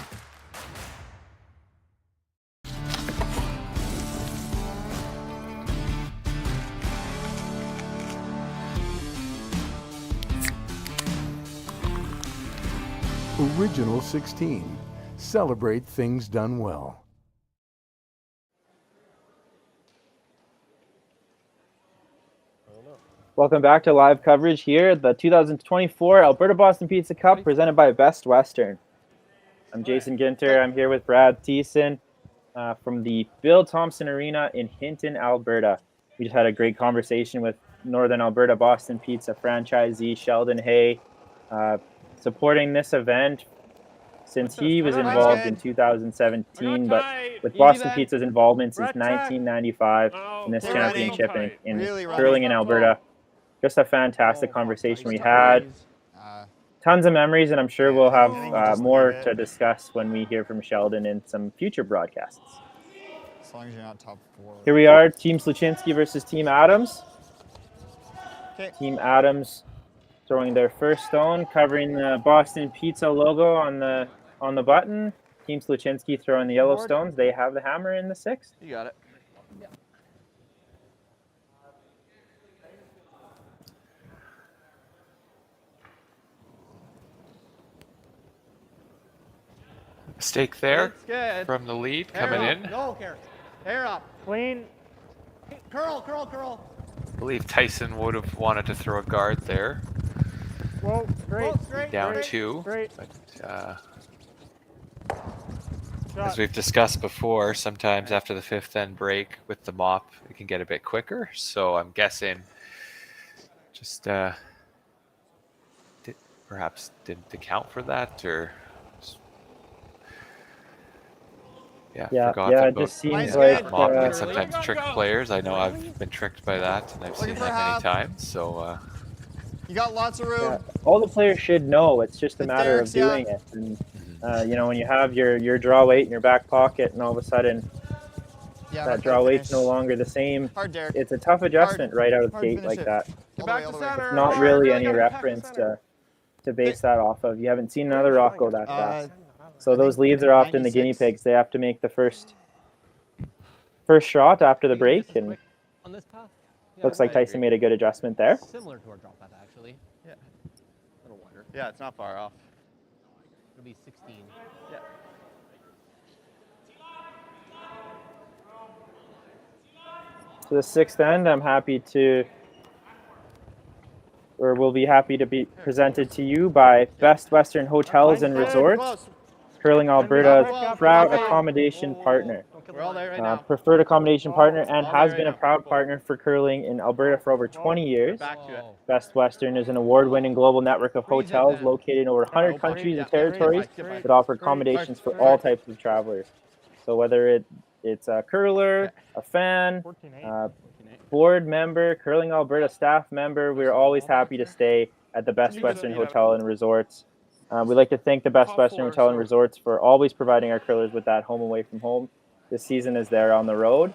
A: Original 16. Celebrate things done well.
K: Welcome back to live coverage here at the 2024 Alberta Boston Pizza Cup presented by Best Western. I'm Jason Ginter. I'm here with Brad Thiessen from the Bill Thomson Arena in Hinton, Alberta. We just had a great conversation with Northern Alberta Boston Pizza franchisee Sheldon Hay, supporting this event since he was involved in 2017, but with Boston Pizza's involvement since 1995 in this championship in curling in Alberta. Just a fantastic conversation we had. Tons of memories, and I'm sure we'll have more to discuss when we hear from Sheldon in some future broadcasts.
M: As long as you're not top four.
K: Here we are, Team Sluchinski versus Team Adams. Team Adams throwing their first stone, covering the Boston Pizza logo on the button. Team Sluchinski throwing the yellow stones. They have the hammer in the 6th.
P: You got it.
L: Mistake there
O: It's good.
L: from the lead
O: Hair
L: coming
O: up.
L: in.
O: No, Garrett. Hair up. Clean. Curl, curl, curl.
L: I believe Tyson would have wanted to throw a guard there.
O: Whoa, straight.
L: Down
O: straight,
L: 2.
O: Straight.
L: But, as we've discussed before, sometimes after the 5th end break with the mop, it can get a bit quicker. So I'm guessing just perhaps didn't account for that, or forgot
K: it
L: about
K: just seems
L: that
K: like
L: mop can sometimes trick players. I know I've been tricked by that, and I've seen that many times. So
M: You got lots of room.
K: Yeah, all the players should know. It's just a matter
M: Derek's,
K: of doing it. And you know, when you have your draw weight in your back pocket, and all of a sudden that draw weight's no longer the same, it's a tough adjustment right out of the gate like that.
O: Get back to center.
K: It's not really any reference to base that off of. You haven't seen another rock go that fast. So those leads are often the guinea pigs. They have to make the first shot after the break, and
O: On this path?
K: looks like Tyson made a good adjustment there.
O: Similar to our drop path, actually.
M: Yeah.
O: A little wider.
M: Yeah, it's not far off.
O: It'll be 16.
M: Yeah.
K: To the 6th end, we'll be happy to be presented to you by Best Western Hotels and Resorts, Curling Alberta's proud accommodation partner.
M: We're all there right now.
K: Preferred accommodation partner, and has been a proud partner for curling in Alberta for over 20 years.
M: Back to it.
K: Best Western is an award-winning global network of hotels located in over 100 countries and territories that offer accommodations for all types of travelers. So whether it's a curler, a fan, board member, Curling Alberta staff member, we're always happy to stay at the Best Western Hotel and Resorts. We'd like to thank the Best Western Hotel and Resorts for always providing our curlers with that home away from home this season as they're on the road.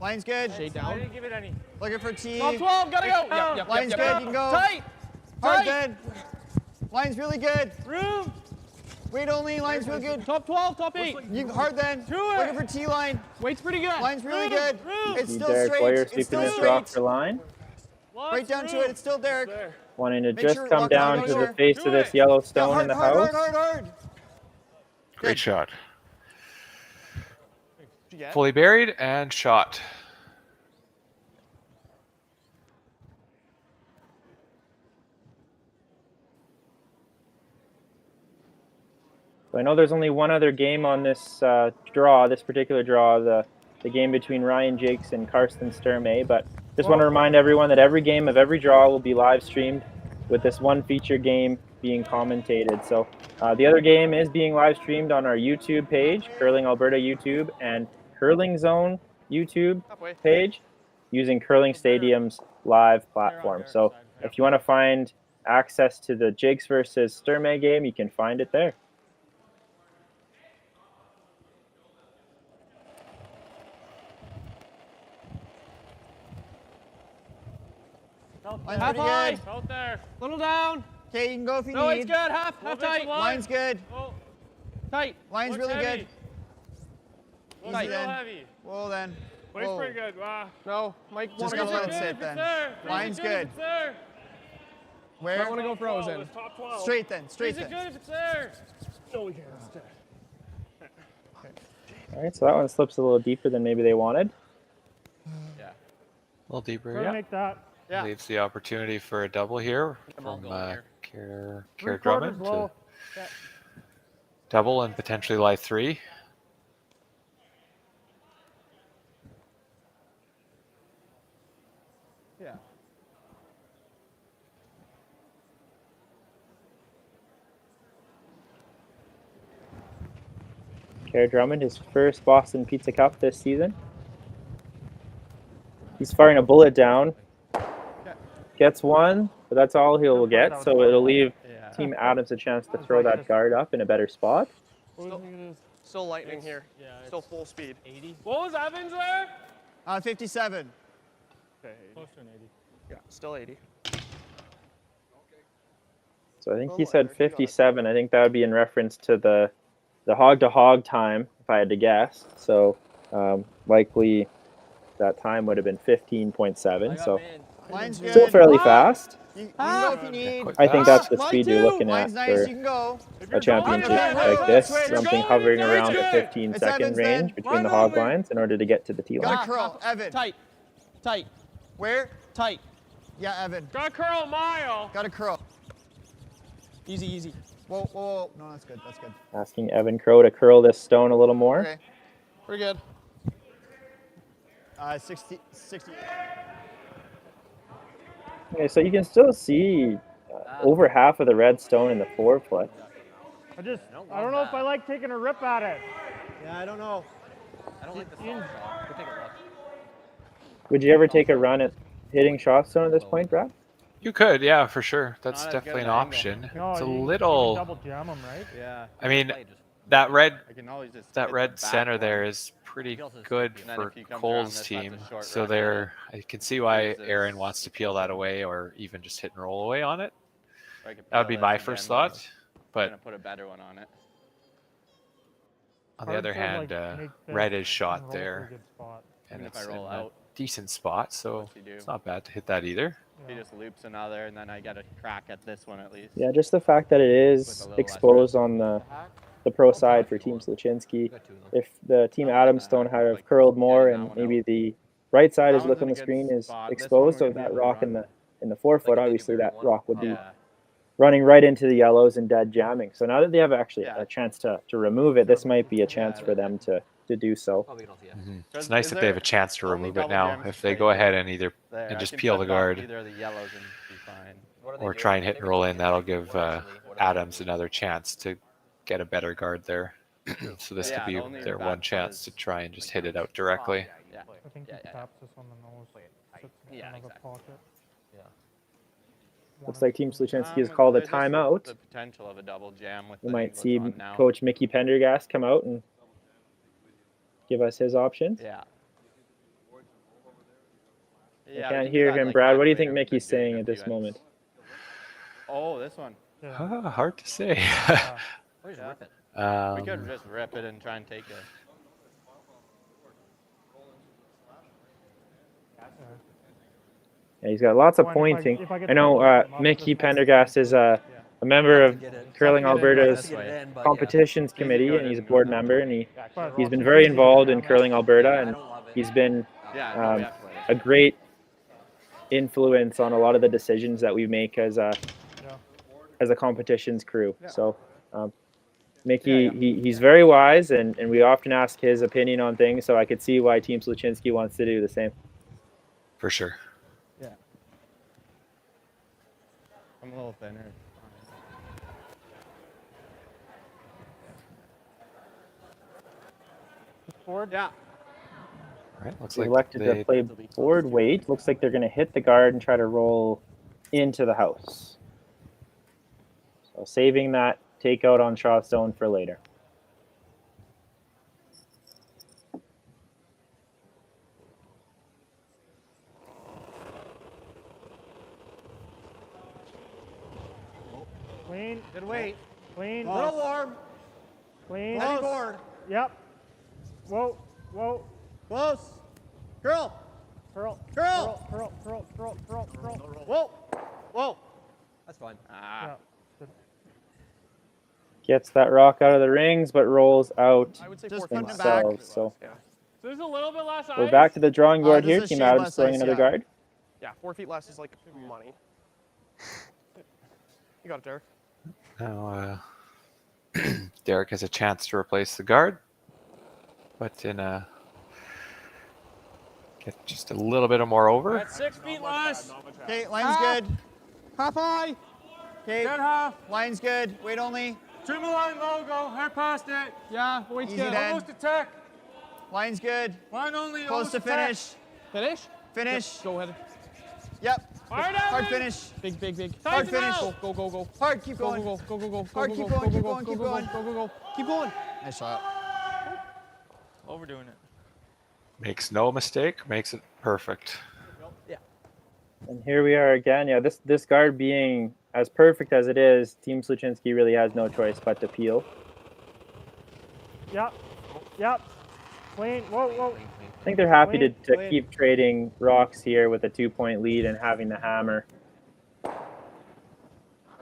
M: Line's good.
O: Shade down. I didn't give it any.
M: Looking for T.
O: Top 12, gotta go. Yep,
M: Line's good, you can go.
O: Tight.
M: Hard then. Line's really good.
O: Room.
M: Weight only, line's real good.
O: Top 12, top 8.
M: You hard then. Looking for T line.
O: Weight's pretty good.
M: Line's really good. It's still
K: Derek
M: straight.
K: Boyer
M: It's
K: sweeping
M: still
K: this drop
M: straight.
K: for line.
M: Right down to it. It's still Derek.
K: Wanting to
M: Make
K: just
M: sure
K: come
M: lock
K: down
M: down
K: to the
M: over.
K: face of this yellow stone in the house.
M: Hard.
L: great shot.
M: You get?
L: Fully buried and shot.
K: So I know there's only one other game on this this particular draw, the game between Ryan Jakes and Karsten Sturmey, but just want to remind everyone that every game of every draw will be live streamed with this one feature game being commentated. So the other game is being live streamed on our YouTube page, Curling Alberta YouTube, and Curling Zone YouTube page using Curling Stadium's live platform. So if you want to find access to the Jakes versus Sturmey game, you can find it there.
M: Line's
O: Half
M: pretty
O: high.
M: good.
O: Out there. Little down.
M: Okay, you can go if you
O: No,
M: need.
O: it's good. Half tight.
M: Line's good.
O: Oh. Tight.
M: Line's
O: Looks
M: really
O: heavy.
M: good.
O: Looks
M: Easy
O: real
M: then.
O: heavy.
M: Whoa then.
N: Weight's
M: Whoa.
N: pretty good. Wow.
O: No, Mike
M: Just
O: wanna
M: gotta
O: go
M: let it sit then. Line's good. Where?
O: I want to go frozen.
N: Top 12.
M: Straight then. Straight
N: Is it
M: then.
N: good if it's there? No, we can't.
K: All right, so that one slips a little deeper than maybe they wanted.
L: Yeah. A little deeper,
O: Try to
L: yeah.
O: make that.
M: Yeah.
L: Leaves the opportunity for a double here from Kerr Drummond to double and potentially lie 3.
O: Yeah.
K: Kerr Drummond, his first Boston Pizza Cup this season. He's firing a bullet down. Gets one, but that's all he'll get, so it'll leave Team Adams a chance to throw that guard up in a better spot.
O: Still lightning here. Yeah. Still full speed.
N: 80. What was Evans there?
M: 57.
N: Okay. Closer than 80.
O: Yeah, still 80.
K: So I think he said 57. I think that would be in reference to the hog-to-hog time, if I had to guess. So likely that time would have been 15.7. So
M: Line's good.
K: still fairly fast.
M: You can go if you need.
K: I think that's the speed you're looking at
M: Line's nice.
K: for
M: You can go.
K: a championship like this. Something hovering around the 15-second range between the hog lines in order to get to the tee line.
M: Got a curl, Evan.
O: Tight. Tight.
M: Where?
O: Tight.
M: Yeah, Evan.
N: Got a curl a mile.
M: Got a curl.
O: Easy, easy.
M: Whoa, whoa, whoa. No, that's good. That's good.
K: Asking Evan Crow to curl this stone a little more.
M: Okay.
O: Pretty good.
M: 60.
K: Okay, so you can still see over half of the red stone in the forefoot.
O: I don't know if I like taking a rip at it.
H: Yeah, I don't know. I don't like the salt shot. We'll take a look.
K: Would you ever take a run at hitting shot stone at this point, Brad?
L: You could, yeah, for sure. That's definitely an option.
O: No,
L: It's a
O: you
L: little.
O: double jam them, right?
H: Yeah.
L: I mean, that red
H: hit
L: red
H: the
L: center
H: back
L: there
H: one.
L: is pretty
H: Feels as
L: good
H: sticky. And then
L: for
H: if you come around
L: Cole's
H: this, that's a
L: team.
H: short
L: So
H: run.
L: there, I can see why
H: Loses.
L: Aaron wants to peel that away, or even just hit and roll away on it.
H: Or I could
L: That would
H: peel
L: be
H: this
L: my
H: again,
L: first
H: but
L: thought.
H: I'm
L: But
H: gonna put a better one on it.
L: on the
O: Hard
L: other
O: to,
L: hand,
O: like, make the
L: red is
O: roll
L: shot
O: to a
L: there,
O: good spot.
L: and
H: Even if
L: it's
H: I
L: in
H: roll
L: a
H: out.
L: decent spot, so
H: What's he do?
L: it's not bad to hit that either.
H: He just loops another, and then I get a crack at this one at least.
K: Yeah, just the fact that it is exposed on the pro side for Team Sluchinski. If the Team Adamstone had have curled more and maybe the right side as you look on the screen is exposed of that rock in the forefoot, obviously that rock would be running right into the yellows and dead jamming. So now that they have actually a chance to remove it, this might be a chance for them to do so.
L: It's nice that they have a chance to remove it now. If they go ahead and just peel the guard,
H: Either of the yellows and be fine.
L: or try and hit and roll in, that'll give Adams another chance to get a better guard there. So this could be their one chance to try and just hit it out directly.
H: Yeah.
O: I think he taps this on the nose. Sits in another pocket.
H: Yeah.
K: Looks like Team Sluchinski has called a timeout.
H: The potential of a double jam with
K: We
H: the
K: might
H: English
K: see
H: on now.
K: Coach Mickey Pendergast come out and give us his options.
H: Yeah.
K: I can't hear him, Brad. What do you think Mickey's saying at this moment?
H: Oh, this one.
L: Hard to say.
H: We just rip it.
L: Um,
H: We could just rip it and try and take it.
K: Yeah, he's got lots of
O: Well, and
K: pointing.
O: if I get
K: I know
O: the-
K: Mickey Pendergast is a member of Curling Alberta's competitions committee, and he's a board member, and he's been very involved in Curling Alberta, and he's been a great influence on a lot of the decisions that we make as a competitions crew. So Mickey, he's very wise, and we often ask his opinion on things, so I could see why Team Sluchinski wants to do the same.
L: For sure.
H: Yeah. I'm a little thinner.
O: Forward?
H: Yeah.
L: All right, looks
K: They
L: like
K: elected to play board weight. Looks like they're going to hit the guard and try to roll into the house. So saving that takeout on shot stone for later.
O: Clean.
H: Good weight.
O: Clean.
H: A little warm.
O: Clean.
H: Heavy board.
O: Yep. Whoa. Whoa.
H: Close. Curl.
O: Curl.
H: Curl.
O: Curl. Curl. Curl. Curl. Curl.
H: Whoa. Whoa.
S: That's fine.
O: Yeah. Good.
K: Gets that rock out of the rings, but rolls out
N: I would say
M: Just
N: 4 feet.
M: putting it back.
K: themselves. So
N: So there's a little bit less
K: we're
N: ice.
K: back to the drawing board
M: there's
K: here.
M: a
K: Team
M: shade
K: Adams
M: less
K: throwing
M: ice,
K: another
M: yeah.
K: guard.
N: Yeah, 4 feet less is like money. You got it, Derek.
L: Now, Derek has a chance to replace the guard, but get just a little bit more over.
N: That's 6 feet less.
M: Okay, line's good.
N: Half high.
M: Okay,
N: Dead half.
M: line's good. Weight only.
N: Trim the line logo. Hair past it. Yeah, weight's
M: Easy
N: good.
M: then.
N: Almost to tech.
M: Line's good.
N: Line only.
M: Close
N: almost
M: to
N: tech.
M: finish.
N: Finish?
M: Finish.
N: Yep, go ahead.
M: Yep.
N: Hard,
M: Hard
N: Evan.
M: finish.
N: Big, big, big.
M: Hard
N: Tighten
M: finish.
N: out. Go, go, go.
M: Hard. Keep
N: Go,
M: going.
N: go, go, go, go, go,
M: Hard.
N: go,
M: Keep
N: go,
M: going.
N: go,
M: Keep
N: go,
M: going.
N: go,
M: Keep
N: go,
M: going.
N: Go, go, go. Keep going.
M: Nice shot.
H: Overdoing it.
L: Makes no mistake, makes it perfect.
K: And here we are again. Yeah, this guard being as perfect as it is, Team Sluchinski really has no choice but to peel.
O: Yep. Yep. Clean. Whoa, whoa.
K: I think they're happy to
O: Clean.
K: keep trading rocks here with a 2-point lead and having the hammer.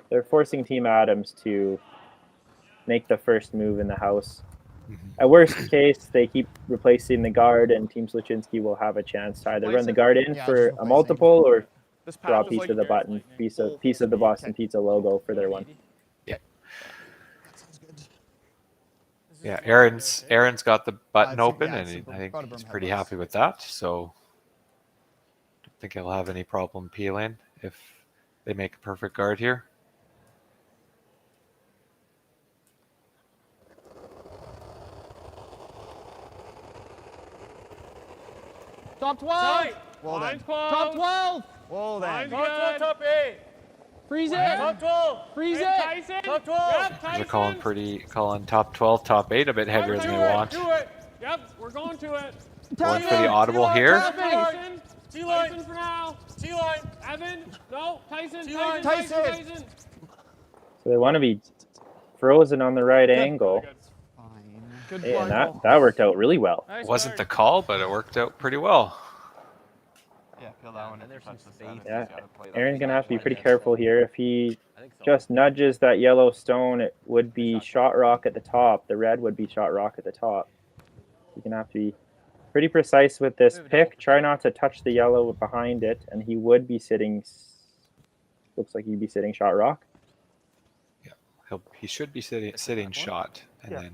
K: They're forcing Team Adams to make the first move in the house. At worst case, they keep replacing the guard, and Team Sluchinski will have a chance to either run the guard in for a multiple or draw a piece of the button, piece of the Boston Pizza logo for their one.
L: Yeah. Yeah, Aaron's got the button open, and I think he's pretty happy with that. So I don't think he'll have any problem peeling if they make a perfect guard here.
O: Top 12.
M: Well then.
O: Top 12.
M: Whoa then.
O: Top 8. Freeze it. Top 12. Freeze it.
N: Tyson.
O: Top 12.
N: Yep,
L: They're calling top 12, top 8 a bit heavier than they want.
N: Do it. Yep, we're going to it.
L: Going for the audible here.
N: Tyson. Tyson for now. T-line. Evan. No. Tyson. Tyson.
K: So they want to be frozen on the right angle.
M: Good
K: And that worked out really well.
L: It wasn't the call, but it worked out pretty well.
H: Yeah, feel that one. And there's some space.
K: Yeah, Aaron's going to have to be pretty careful here. If he just nudges that yellow stone, it would be shot rock at the top. The red would be shot rock at the top. He's going to have to be pretty precise with this pick. Try not to touch the yellow behind it, and he would be sitting, looks like he'd be sitting shot rock.
L: Yeah, he should be sitting shot, and then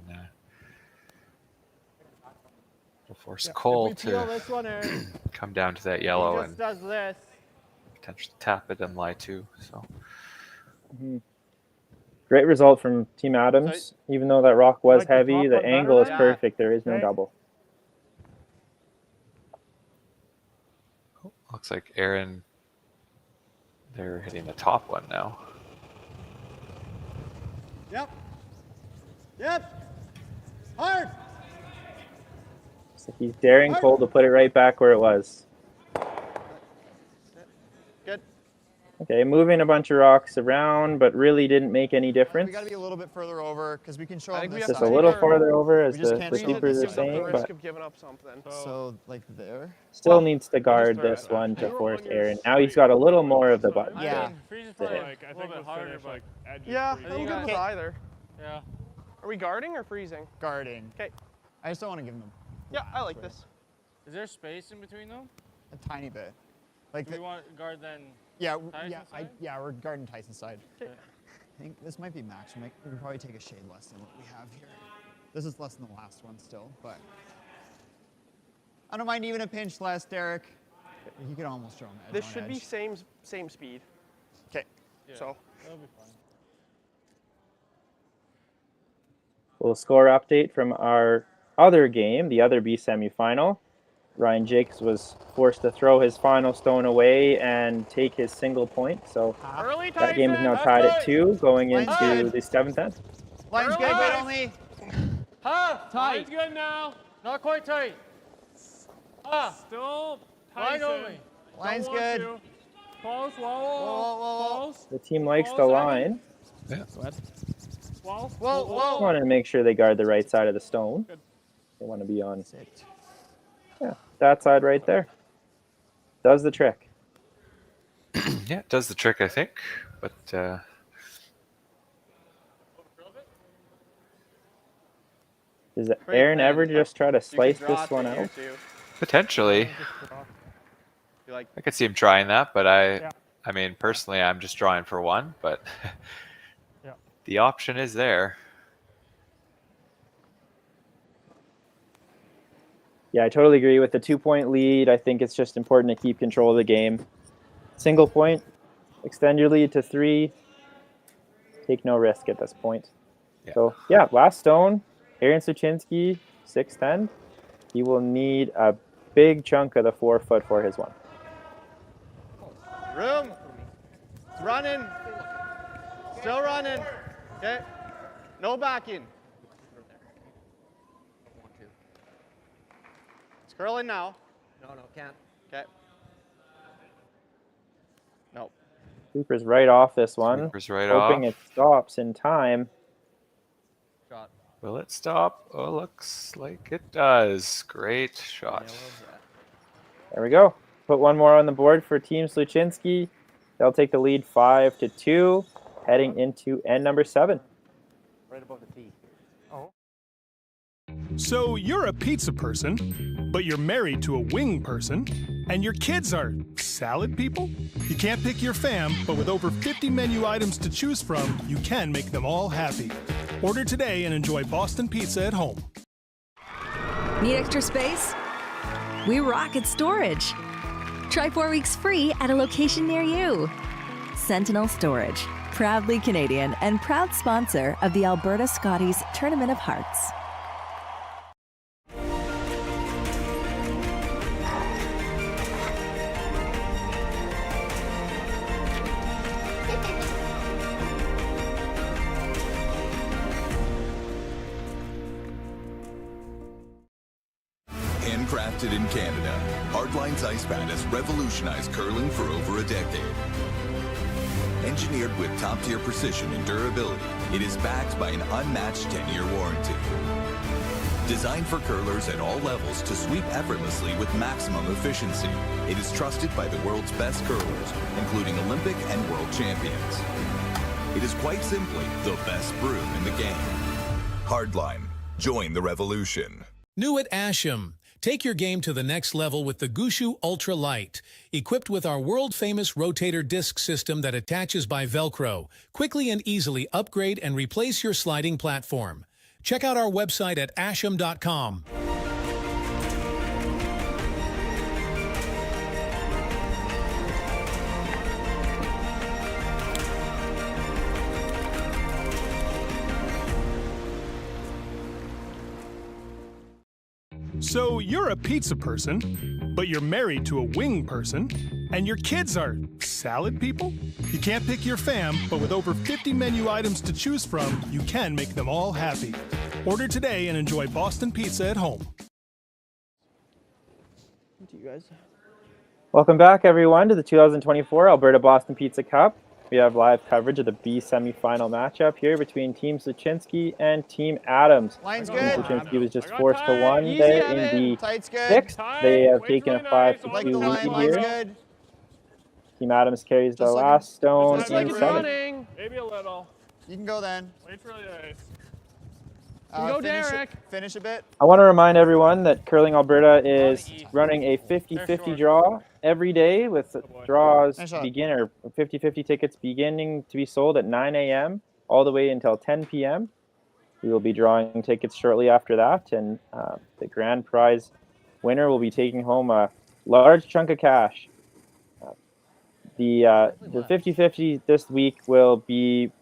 L: we'll force Cole to come down to that yellow and potentially tap it and lie too. So.
K: Great result from Team Adams. Even though that rock was heavy, the angle is perfect. There is no double.
L: Looks like Aaron, they're hitting the top one now.
M: Yep. Yep. Hard.
K: So he's daring Cole to put it right back where it was.
M: Good.
K: Okay, moving a bunch of rocks around, but really didn't make any difference.
M: We got to be a little bit further over because we can show them this
K: Just
M: side.
K: a little farther over, as
M: We just
K: the
M: can't show
K: keepers
M: this
K: are
M: side.
K: saying, but
S: Giving up something.
M: So like there.
K: still needs to guard this one to force Aaron. Now he's got a little more of the button.
M: Yeah.
N: Freeze is probably like, I think we'll finish like edges.
S: Yeah,
N: freeze.
S: I'm good with either.
N: Yeah.
S: Are we guarding or freezing?
M: Guarding.
S: Okay.
M: I just don't want to give them
S: Yeah, I like this.
N: Is there space in between them?
M: a tiny bit. Like
N: Do we want to guard then?
M: Yeah,
N: Tyson's side?
M: we're guarding Tyson's side. I think this might be max. We can probably take a shade less than what we have here. This is less than the last one still, but I don't mind even a pinch less, Derek. You could almost show him edge
S: This
M: on
S: should be
M: edge.
S: same speed.
M: Okay.
N: Yeah,
S: So
N: that'll be fine.
K: Little score update from our other game, the other B semifinal. Ryan Jakes was forced to throw his final stone away and take his single point. So that game is now tied at 2 going into the 7th end.
M: Line's good, but only
N: Tight. Line's good now. Not quite tight. Still tight. Line only.
M: Line's good.
N: Close. Whoa. Close.
K: The team likes the line.
L: Yeah.
N: Whoa.
K: Want to make sure they guard the right side of the stone. They want to be on that side right there. Does the trick.
L: Yeah, it does the trick, I think. But
K: does Aaron ever just try to slice this one out?
L: potentially, I could see him trying that. But I mean, personally, I'm just drawing for one. But the option is there.
K: Yeah, I totally agree with the 2-point lead. I think it's just important to keep control of the game. Single point, extend your lead to 3. Take no risk at this point. So, yeah, last stone, Aaron Sluchinski, 6'10". He will need a big chunk of the 4-foot for his one.
O: Room. It's running. Still running. Okay. No backing. It's curling now.
H: No, can't.
O: Okay. Nope.
K: Sweeper's right off this one.
L: Sweeper's right
K: hoping
L: off.
K: it stops in time.
L: Will it stop? Oh, looks like it does. Great shot.
K: There we go. Put one more on the board for Team Sluchinski. They'll take the lead 5-2, heading into end number 7.
O: Right above the tee.
D: So you're a pizza person, but you're married to a wing person, and your kids are salad people? You can't pick your fam, but with over 50 menu items to choose from, you can make them all happy. Order today and enjoy Boston Pizza at home.
G: Need extra space? We rock at storage. Try 4 weeks free at a location near you. Sentinel Storage, proudly Canadian and proud sponsor of the Alberta Scotties Tournament of Hearts.
J: Handcrafted in Canada, Hardline's ice pad has revolutionized curling for over a decade. Engineered with top-tier precision and durability, it is backed by an unmatched 10-year warranty. Designed for curlers at all levels to sweep effortlessly with maximum efficiency, it is trusted by the world's best curlers, including Olympic and world champions. It is quite simply the best broom in the game. Hardline. Join the revolution.
I: New at Asham. Take your game to the next level with the Gushu Ultra Light. Equipped with our world-famous rotator disc system that attaches by Velcro, quickly and easily upgrade and replace your sliding platform. Check out our website at asham.com.
D: So you're a pizza person, but you're married to a wing person, and your kids are salad people? You can't pick your fam, but with over 50 menu items to choose from, you can make them all happy. Order today and enjoy Boston Pizza at home.
M: To you guys.
K: Welcome back, everyone, to the 2024 Alberta Boston Pizza Cup. We have live coverage of the B semifinal matchup here between Team Sluchinski and Team Adams.
M: Line's
K: Team
M: good.
K: Sluchinski was just forced to 1 there in the
M: Tight's good.
K: 6th. They have taken a 5-2
M: Like the line,
K: lead
M: line's
K: here.
M: good.
K: Team Adams carries the
M: Just like
K: last stone
N: Looks
K: in
N: like it's
K: 7th.
N: running. Maybe a little.
M: You can go then.
N: Wait for the ice.
M: Go,
N: finish
M: Derek.
N: it.
M: Finish a bit.
K: I want to remind everyone that Curling Alberta is running a 50-50 draw every day with draws or 50-50 tickets beginning to be sold at 9 a.m. all the way until 10 p.m. We will be drawing tickets shortly after that, and the grand prize winner will be taking home a large chunk of cash. The 50-50 this week will be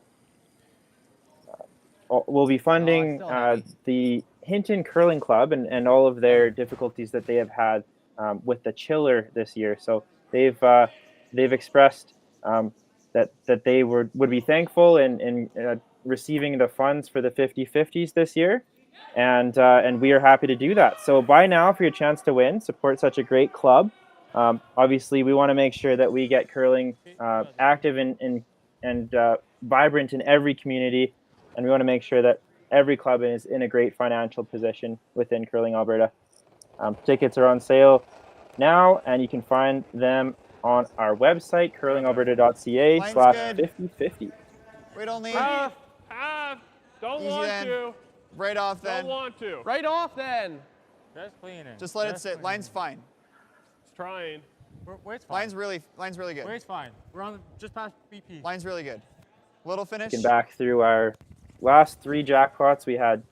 K: funding the Hinton Curling Club and all of their difficulties that they have had with the chiller this year. So they've expressed that they would be thankful in receiving the funds for the 50-50s this year, and we are happy to do that. So buy now for your chance to win. Support such a great club. Obviously, we want to make sure that we get curling active and vibrant in every community. And we want to make sure that every club is in a great financial position within Curling Alberta. Tickets are on sale now, and you can find them on our website, curlingalberta.ca/5050.
M: Wait, only.
N: Half. Don't
M: Easy
N: want
M: then.
N: to.
M: Right off then.
N: Don't want to. Right off then.
O: Just cleaning.
M: Just let it sit. Line's fine.
N: It's trying.
O: Wait's fine.
M: Line's really good.
O: Wait's fine. We're on just past BP.
M: Line's really good. Little finish.
K: Looking back through our last 3 jackpots, we had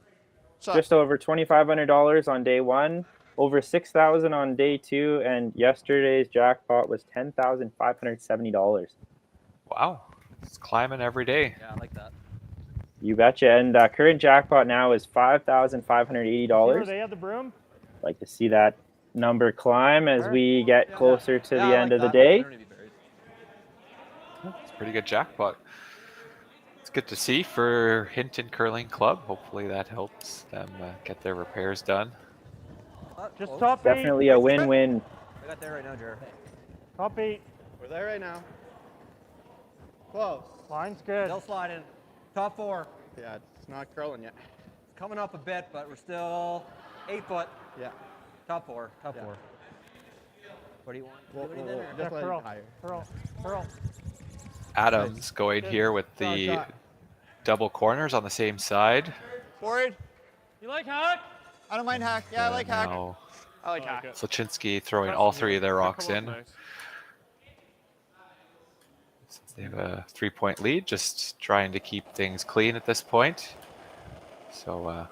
K: just over $2,500 on day 1, over $6,000 on day 2, and yesterday's jackpot was $10,570.
L: Wow, it's climbing every day.
H: Yeah, I like that.
K: You betcha. And current jackpot now is $5,580.
O: They have the broom.
K: Like to see that number climb as we get closer to the end of the
H: that.
K: day.
L: It's a pretty good jackpot. It's good to see for Hinton Curling Club. Hopefully that helps them get their repairs done.
O: Just top 8.
K: Definitely a win-win.
H: I got there right now, Jared.
O: Top 8.
S: We're there right now.
O: Close. Line's good.
H: Still sliding. Top 4.
P: Yeah, it's not curling yet.
H: It's coming up a bit, but we're still 8 foot.
P: Yeah.
H: Top 4. Top 4. What do you want?
P: Whoa,
H: Do anything,
P: whoa, whoa.
H: or-
P: Just let it
O: Curl.
P: higher.
O: Curl.
L: Adams going here with the double corners on the same side.
M: Forward.
N: You like hack?
M: I don't mind hack. Yeah, I like hack.
L: Now
M: I like hack.
L: Sluchinski throwing all 3 of their rocks in.
N: Nice.
L: Since they have a 3-point lead, just trying to keep things clean at this point. So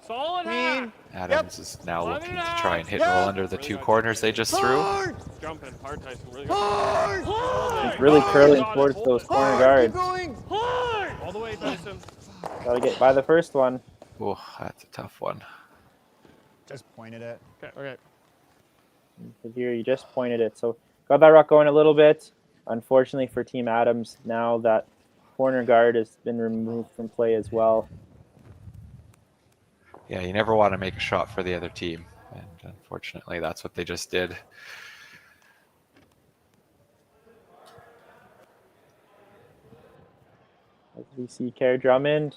N: Solid hack.
L: Adams is now
N: Love
L: looking
N: it,
L: to try and hit
N: Yep.
L: roll under the 2 corners they just threw.
N: Jumping. Hard, Tyson. Really good.
K: He's really curling towards those corner guards.
N: Hard. All the way, Tyson.
K: Gotta get by the first one.
L: Oh, that's a tough one.
M: Just pointed it.
N: Okay.
K: Here, you just pointed it. So got that rock going a little bit. Unfortunately for Team Adams, now that corner guard has been removed from play as well.
L: Yeah, you never want to make a shot for the other team. And unfortunately, that's what they just did.
K: As we see Kerr Drummond,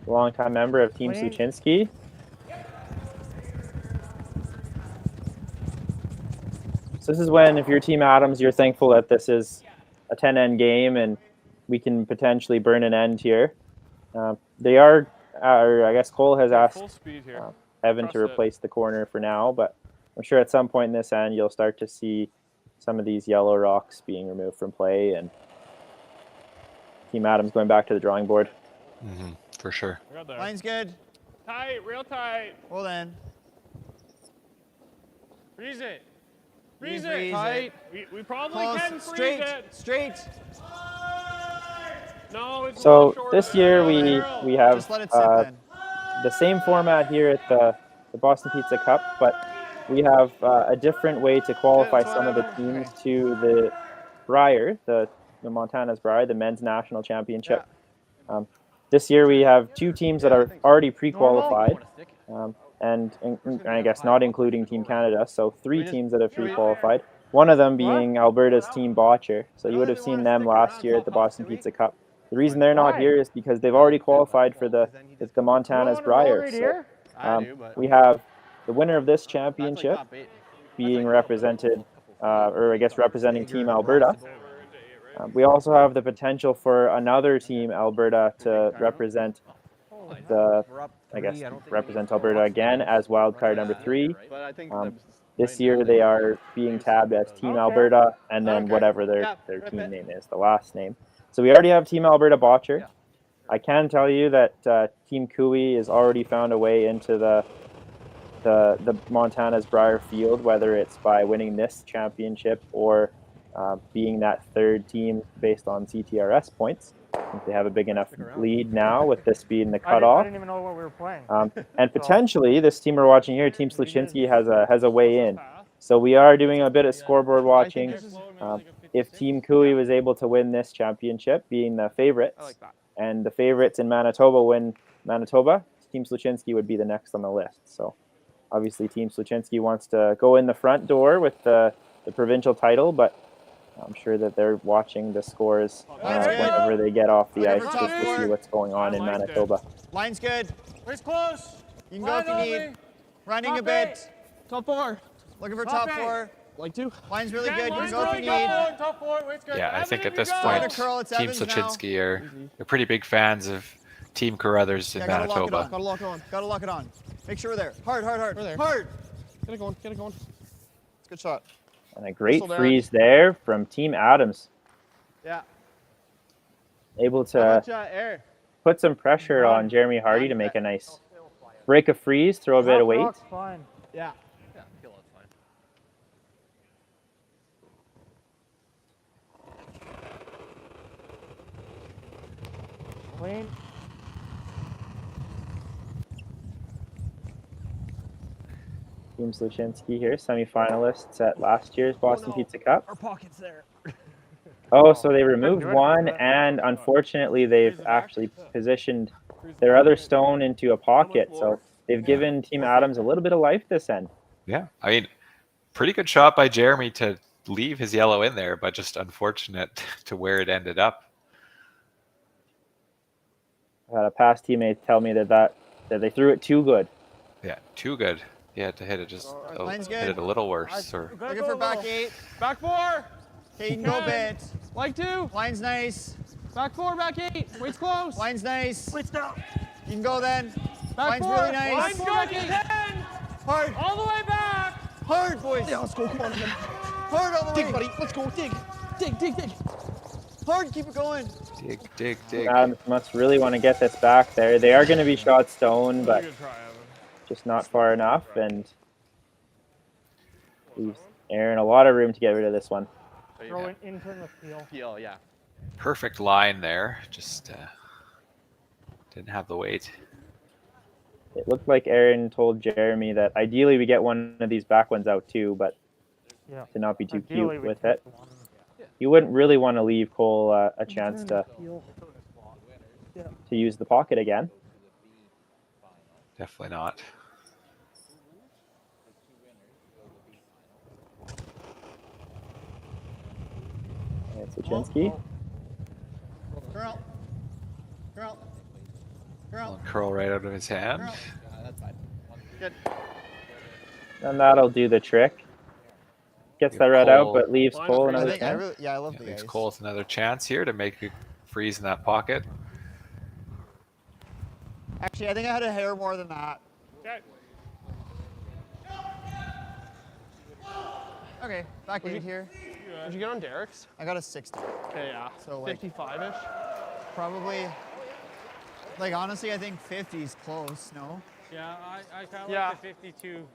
K: longtime member of Team Sluchinski. So this is when, if you're Team Adams, you're thankful that this is a 10-end game and we can potentially burn an end here. They are, or I guess Cole has asked
N: Full speed here.
K: Evan to replace the corner for now, but I'm sure at some point in this end you'll start to see some of these yellow rocks being removed from play and Team Adams going back to the drawing board.
L: For sure.
M: Line's good.
N: Tight, real tight.
M: Hold on.
N: Freeze it.
M: You
N: Freeze
M: can
N: it.
M: freeze
N: Tight.
M: it.
N: We probably
M: Close.
N: can freeze
M: Straight.
N: it.
M: Straight.
N: No, it's
K: So
N: a little short.
K: this year we have
M: Just let it sit then.
K: the same format here at the Boston Pizza Cup, but we have a different way to qualify some of the teams to the Brier, the Montana's Brier, the men's national championship. This year we have 2 teams that are already pre-qualified, and I guess not including Team Canada, so 3 teams that have pre-qualified. One of them being Alberta's Team Botcher. So you would have seen them last year at the Boston Pizza Cup. The reason they're not here is because they've already qualified for the Montana's Brier. So, we have the winner of this championship being represented, or I guess representing Team Alberta. We also have the potential for another Team Alberta to represent represent Alberta again as wildcard number 3. This year they are being tabbed as Team Alberta and then whatever their team name is, the last name. So we already have Team Alberta Botcher. I can tell you that Team Cooey has already found a way into the Montana's Brier field, whether it's by winning this championship or being that 3rd team based on CTRS points. I think they have a big enough lead now with this being the cutoff.
O: I didn't even know what we were playing.
K: And potentially, this team we're watching here, Team Sluchinski, has a way in. So we are doing a bit of scoreboard watching. If Team Cooey was able to win this championship, being the favorites, and the favorites in Manitoba win Manitoba, Team Sluchinski would be the next on the list. So obviously Team Sluchinski wants to go in the front door with the provincial title, but I'm sure that they're watching the scores whenever they get off the ice just to see what's going on in Manitoba.
M: Line's good.
N: It's close.
M: You can go if you need. Running a bit.
N: Top 4.
M: Looking for top 4.
P: Like 2.
M: Line's really good. You can
N: Line's
M: go if you
N: really
M: need.
N: good. Top 4. It's good.
L: Yeah, I
N: Evan,
L: think
N: if
L: at this
N: you go.
L: point,
M: Curl, it's
L: Team
M: Evans now.
L: Sluchinski they're pretty big fans of Team Carruthers in
M: Yeah, gotta lock it
L: Manitoba.
M: on. Gotta lock it on. Gotta lock it on. Make sure we're there. Hard, hard, hard.
P: We're there.
M: Hard.
P: Get it going. Get it going. It's a good shot.
K: And a great
P: Whistle, Darren.
K: freeze there from Team Adams.
P: Yeah.
K: Able
P: How
K: to
P: much air?
K: put some pressure on Jeremy Hardy to make a nice break a freeze, throw a bit of weight.
O: Rock's fine.
P: Yeah.
H: Yeah, feel that's fine.
O: Clean.
K: Team Sluchinski here, semifinalists at last year's Boston Pizza Cup.
H: Our pocket's there.
K: Oh, so they removed one, and unfortunately they've actually positioned their other stone into a pocket. So they've given Team Adams a little bit of life this end.
L: Yeah, I mean, pretty good shot by Jeremy to leave his yellow in there, but just unfortunate to where it ended up.
K: I had a past teammate tell me that they threw it too good.
L: Yeah, too good. He had to hit it just
M: Line's
L: hit
M: good.
L: it a little worse. Or
M: Looking for back 8.
N: Back 4.
M: Okay, you can go a bit.
N: Like 2.
M: Line's nice.
N: Back 4, back 8. Wait's close.
M: Line's nice.
N: Wait's down.
M: You can go then.
N: Back
M: Line's
N: 4.
M: really nice.
N: Line's good.
M: Back
N: 10.
M: Hard.
N: All the way back.
M: Hard, boys.
N: Yeah, let's go. Come on, man.
M: Hard all the way.
N: Dig, buddy. Let's go. Dig. Dig, dig, dig.
M: Hard, keep it going.
L: dig, dig, dig.
K: Adams must really want to get this back there. They are going to be shot stone, but just not far enough, and leaves Aaron a lot of room to get rid of this one.
O: Throw it into the field.
S: Peel, yeah.
L: Perfect line there. Just didn't have the weight.
K: It looked like Aaron told Jeremy that ideally we get one of these back ones out too, but to not be too cute with it. You wouldn't really want to leave Cole a chance to use the pocket again.
L: Definitely not.
K: And Sluchinski.
M: Curl. Curl. Curl.
L: Curl right out of his hand.
M: That's fine. Good.
K: And that'll do the trick. Gets that red out, but leaves Cole another chance.
M: I love the
L: Leaves
M: ice.
L: Cole with another chance here to make it freeze in that pocket.
M: Actually, I think I had a hair more than that. Okay, back 8 here.
N: Did you get on Derek's?
M: I got a 60.
N: Okay, yeah.
M: So like
N: 55-ish?
M: probably, like honestly, I think 50 is close, no?
O: Yeah, I kind of like the 52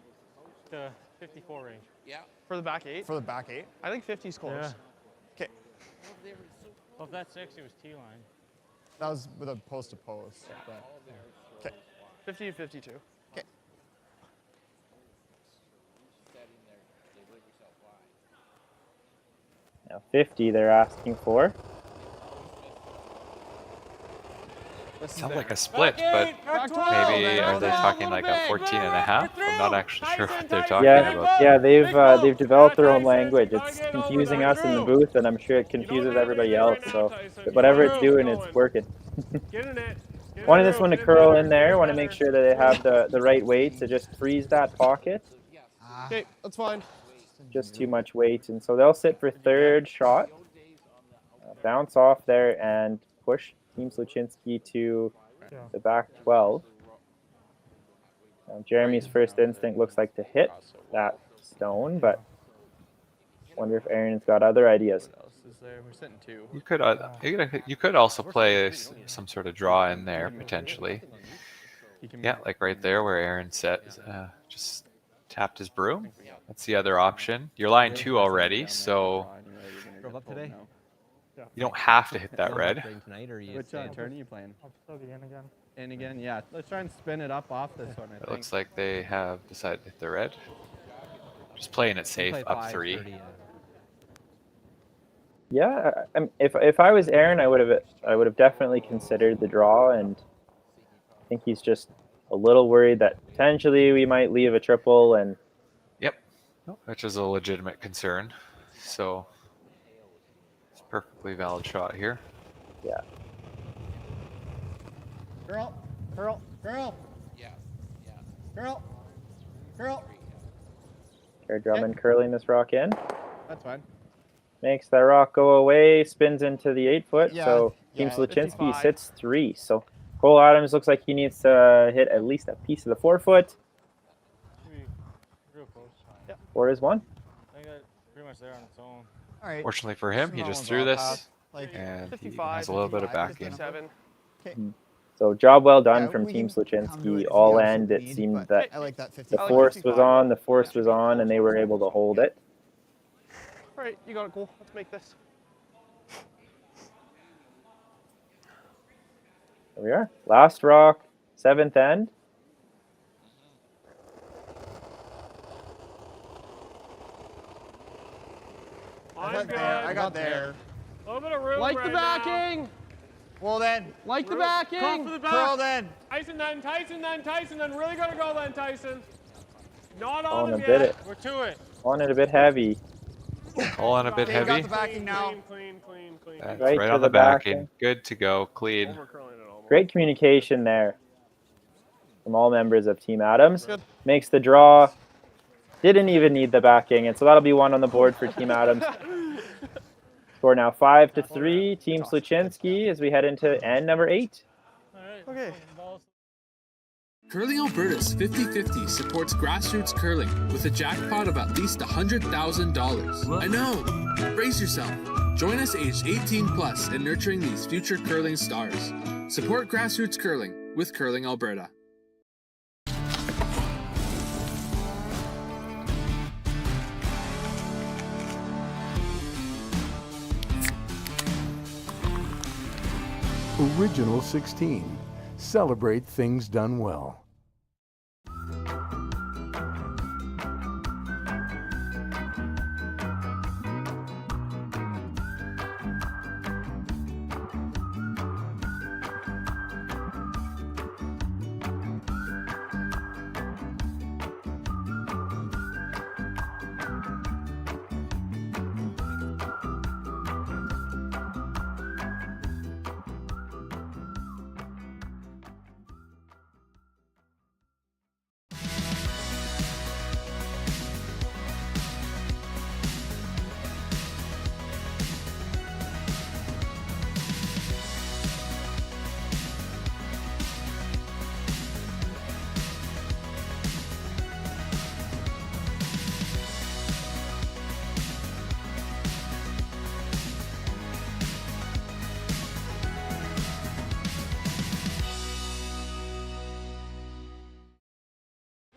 O: to 54 range.
N: Yeah. For the back 8?
M: For the back 8?
N: I think 50 is close.
M: Okay.
O: Well, if that's 60, it was T-line.
M: That was with a post to post. Okay.
N: 50 to 52.
M: Okay.
K: Now 50 they're asking for.
L: Sounds like a split, but maybe are they talking like a 14 and a half? I'm not actually sure what they're talking about.
K: Yeah, they've developed their own language. It's confusing us in the booth, and I'm sure it confuses everybody else. So whatever it's doing, it's working. Wanted this one to curl in there. Want to make sure that they have the right weight to just freeze that pocket.
N: Okay, that's fine.
K: Just too much weight, and so they'll sit for third shot. Bounce off there and push Team Sluchinski to the back 12. Jeremy's first instinct looks like to hit that stone, but wonder if Aaron's got other ideas.
S: We're sitting 2.
L: You could also play some sort of draw in there potentially. Yeah, like right there where Aaron just tapped his broom. That's the other option. You're line 2 already, so you don't have to hit that red.
S: Which turn are you playing?
O: I'll still be in again.
S: In again, yeah. Let's try and spin it up off this one, I think.
L: It looks like they have decided to hit the red. Just playing it safe, up 3.
K: Yeah, if I was Aaron, I would have definitely considered the draw, and I think he's just a little worried that potentially we might leave a triple. And
L: yep, which is a legitimate concern. So it's a perfectly valid shot here.
K: Yeah.
M: Curl, curl, curl.
H: Yeah.
M: Curl, curl.
K: Drummond curling this rock in.
S: That's fine.
K: Makes that rock go away, spins into the 8-foot.
M: Yeah,
K: So Team
M: yeah,
K: Sluchinski
M: 55.
K: sits 3. So Cole Adams looks like he needs to hit at least a piece of the 4-foot.
O: Real close.
M: Yeah.
K: 4 is 1.
O: I think that's pretty much there on its own.
M: All right.
L: Fortunately for him, he just threw this, and he has a little bit of backing.
N: 57.
K: So job well done
M: Yeah,
K: from
M: we
K: Team
M: can come to
K: Sluchinski.
M: it if
K: All
M: you
K: end, it
M: absolutely
K: seemed
M: need,
K: that
M: I like that 50.
K: the force was on, and they were able to hold it.
N: All right, you got it, cool. Let's make this.
K: There we are. Last rock, 7th end.
M: I got there.
O: A little bit of room
N: Like
O: right
N: the backing.
M: Well then.
N: Like the backing.
O: Come for the back.
M: Curl then.
O: Tyson, then really gotta go then, Tyson. Not on
K: On
O: him
K: a bit
O: yet. We're to it.
K: On it a bit heavy.
L: All on a bit
M: Dave
L: heavy.
M: got the backing now.
L: That's
K: Right
L: right
K: to
L: on
K: the
L: the backing.
K: backing.
L: Good to go. Clean.
K: Great communication there from all members of Team Adams. Makes the draw. Didn't even need the backing, and so that'll be one on the board for Team Adams. Score now 5-3. Team Sluchinski as we head into end number 8.
M: Okay.
E: Curling Alberta's 50-50 supports grassroots curling with a jackpot of at least $100,000. I know! Brace yourself. Join us aged 18 plus in nurturing these future curling stars. Support grassroots curling with Curling Alberta.
A: Original 16. Celebrate things done well.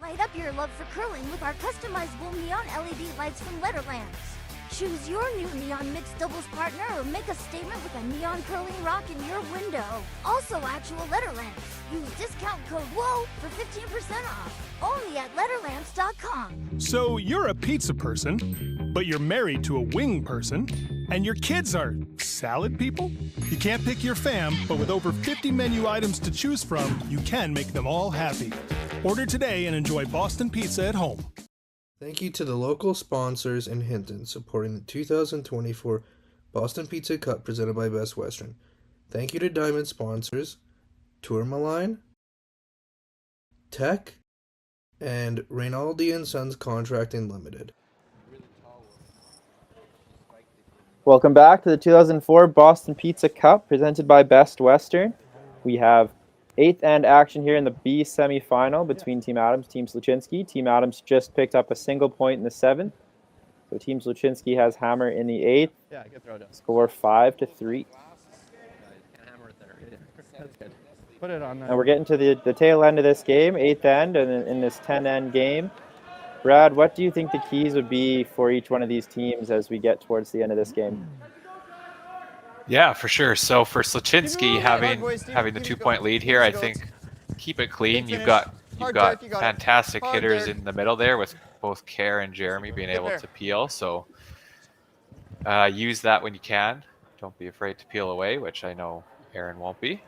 Q: Light up your love for curling with our customizable neon LED lights from Letterlands. Choose your new neon mixed doubles partner or make a statement with a neon curling rock in your window. Also actual Letterlands. Use discount code WHOA for 15% off. Only at Letterlands.com.
D: So you're a pizza person, but you're married to a wing person, and your kids are salad people? You can't pick your fam, but with over 50 menu items to choose from, you can make them all happy. Order today and enjoy Boston Pizza at home.
R: Thank you to the local sponsors in Hinton supporting the 2024 Boston Pizza Cup presented by Best Western. Thank you to Diamond sponsors Tourmaline, Tech, and Rinaldi & Sons Contracting Limited.
K: Welcome back to the 2004 Boston Pizza Cup presented by Best Western. We have 8th end action here in the B semifinal between Team Adams, Team Sluchinski. Team Adams just picked up a single point in the 7th. So Team Sluchinski has hammer in the 8th.
P: Yeah, good throw down.
K: Score 5-3.
P: That's good. Put it on there.
K: Now we're getting to the tail end of this game, 8th end, and in this 10-end game. Brad, what do you think the keys would be for each one of these teams as we get towards the end of this game?
L: Yeah, for sure. So for Sluchinski having the 2-point lead here, I think keep it clean. You've got fantastic hitters in the middle there with both Kerr and Jeremy being able to peel. So use that when you can. Don't be afraid to peel away, which I know Aaron won't be.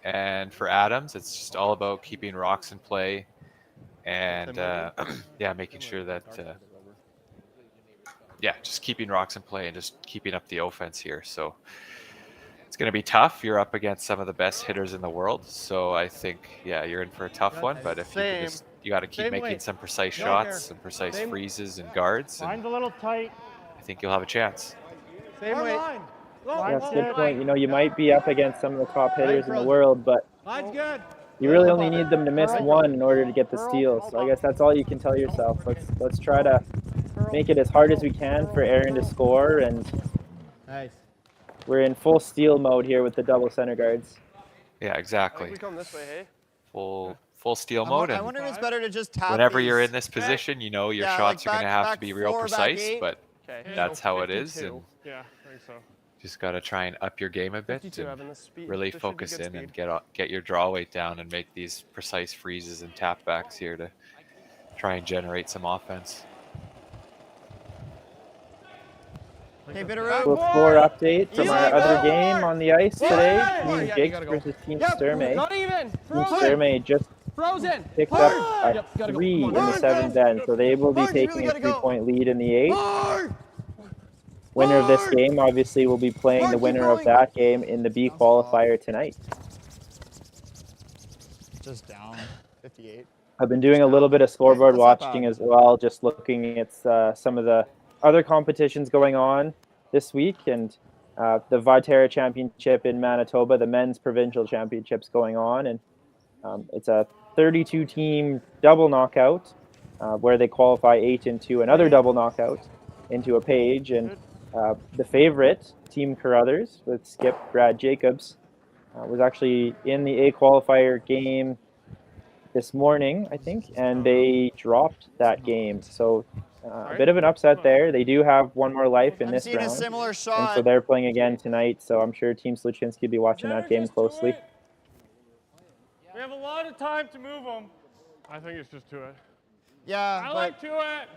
L: And for Adams, it's just all about keeping rocks in play and yeah, making sure that just keeping rocks in play and just keeping up the offense here. So it's going to be tough. You're up against some of the best hitters in the world. So I think, yeah, you're in for a tough one. But if you got to keep making some precise shots, some precise freezes and guards,
O: Line's a little tight.
L: I think you'll have a chance.
O: Same way.
K: That's a good point. You know, you might be up against some of the top hitters in the world, but you really only need them to miss one in order to get the steal. So I guess that's all you can tell yourself. Let's try to make it as hard as we can for Aaron to score, and we're in full steal mode here with the double center guards.
L: Yeah, exactly.
S: We come this way, hey?
L: Full steal mode.
M: I wonder if it's better to just tap
L: whenever
M: these.
L: you're in this position, you know your shots are going to have to be real precise, but that's how it is. And
S: yeah, I think so.
L: just got to try and up your game a bit
S: 52, Evan,
L: and
S: this speed.
L: really
S: This should be
L: focus
S: good
L: in
S: speed.
L: and get your draw weight down and make these precise freezes and tap backs here to try and generate some offense.
M: Hey, Bitterroot.
K: We'll score update from our other game on the ice today. Team Jakes versus Team Sturmey.
N: Not even.
K: Team Sturmey just
N: Frozen.
K: picked up a 3 in the 7th end, so they will be taking a 3-point lead in the 8th. winner of this game obviously will be playing the winner of that game in the B qualifier tonight.
M: Just down 58.
K: I've been doing a little bit of scoreboard watching as well, just looking at some of the other competitions going on this week, and the Viterra Championship in Manitoba, the men's provincial championships going on, and it's a 32-team double knockout where they qualify 8 into another double knockout into a page, and the favorite, Team Carruthers, with skip Brad Jacobs, was actually in the A qualifier game this morning, I think, and they dropped that game. So a bit of an upset there. They do have one more life in this round.
M: A similar
K: And
M: shot.
K: so they're playing again tonight, so I'm sure Team Sluchinski will be watching that game closely.
N: We have a lot of time to move them. I think it's just to it.
M: Yeah,
N: I like to it.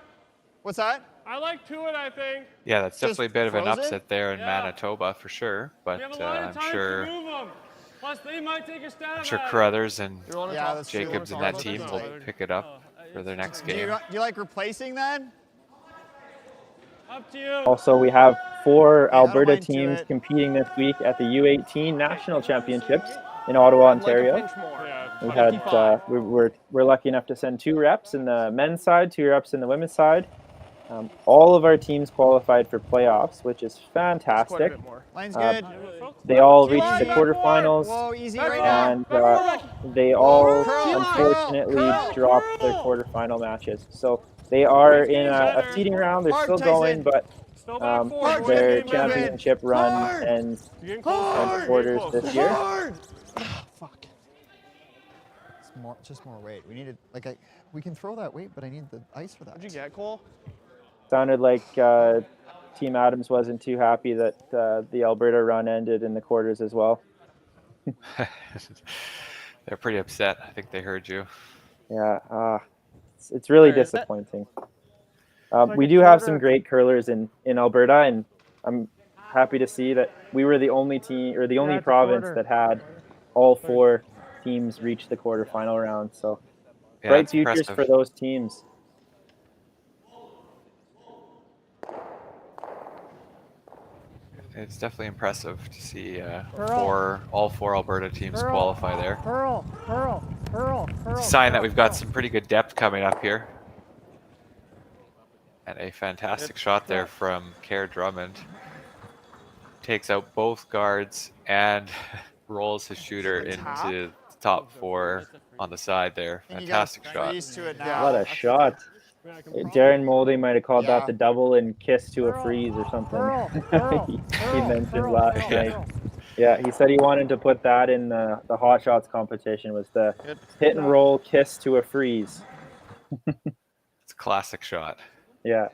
M: What's that?
N: I like to it, I think.
L: Yeah, that's definitely a bit of an
N: frozen?
L: upset there in Manitoba for sure. But
N: We have a lot of
L: I'm
N: time
L: sure
N: to move them. Plus, they might take a stab at it.
L: Carruthers and
M: Yeah, that's true.
L: Jacobs and that team will pick it up for their next
M: Do
L: game.
M: you like replacing then?
N: Up to you.
K: Also, we have 4
M: I don't
K: Alberta
M: mind to
K: teams
M: it.
K: competing this week at the U18 National Championships in Ottawa, Ontario. We had we're lucky enough to send 2 reps in the men's side, 2 reps in the women's side. All of our teams qualified for playoffs, which is fantastic.
M: Line's good.
K: They all reached the quarterfinals,
M: Whoa, easy right now.
K: and they all unfortunately dropped their quarterfinal matches. So they are in a seeding round. They're still going, but their championship run ends in quarters this year.
M: Fuck. It's just more weight. We needed we can throw that weight, but I need the ice for that.
S: What'd you get, Cole?
K: Sounded like Team Adams wasn't too happy that the Alberta run ended in the quarters as well.
L: They're pretty upset. I think they heard you.
K: Yeah, it's really disappointing. We do have some great curlers in Alberta, and I'm happy to see that we were the only team or the only province that had all 4 teams reach the quarterfinal round. So bright futures
L: impressive
K: for those teams.
L: It's definitely impressive to see all 4 Alberta teams qualify there. It's a sign that we've got some pretty good depth coming up here. And a fantastic shot there from Kerr Drummond. Takes out both guards and rolls his shooter into the top 4 on the side there. Fantastic shot.
K: What a shot. Darren Moldy might have called that the double and kiss to a freeze or something. he mentioned last night. Yeah, he said he wanted to put that in the hot shots competition, was the hit and roll kiss to a freeze.
L: It's a classic shot.
K: Yeah.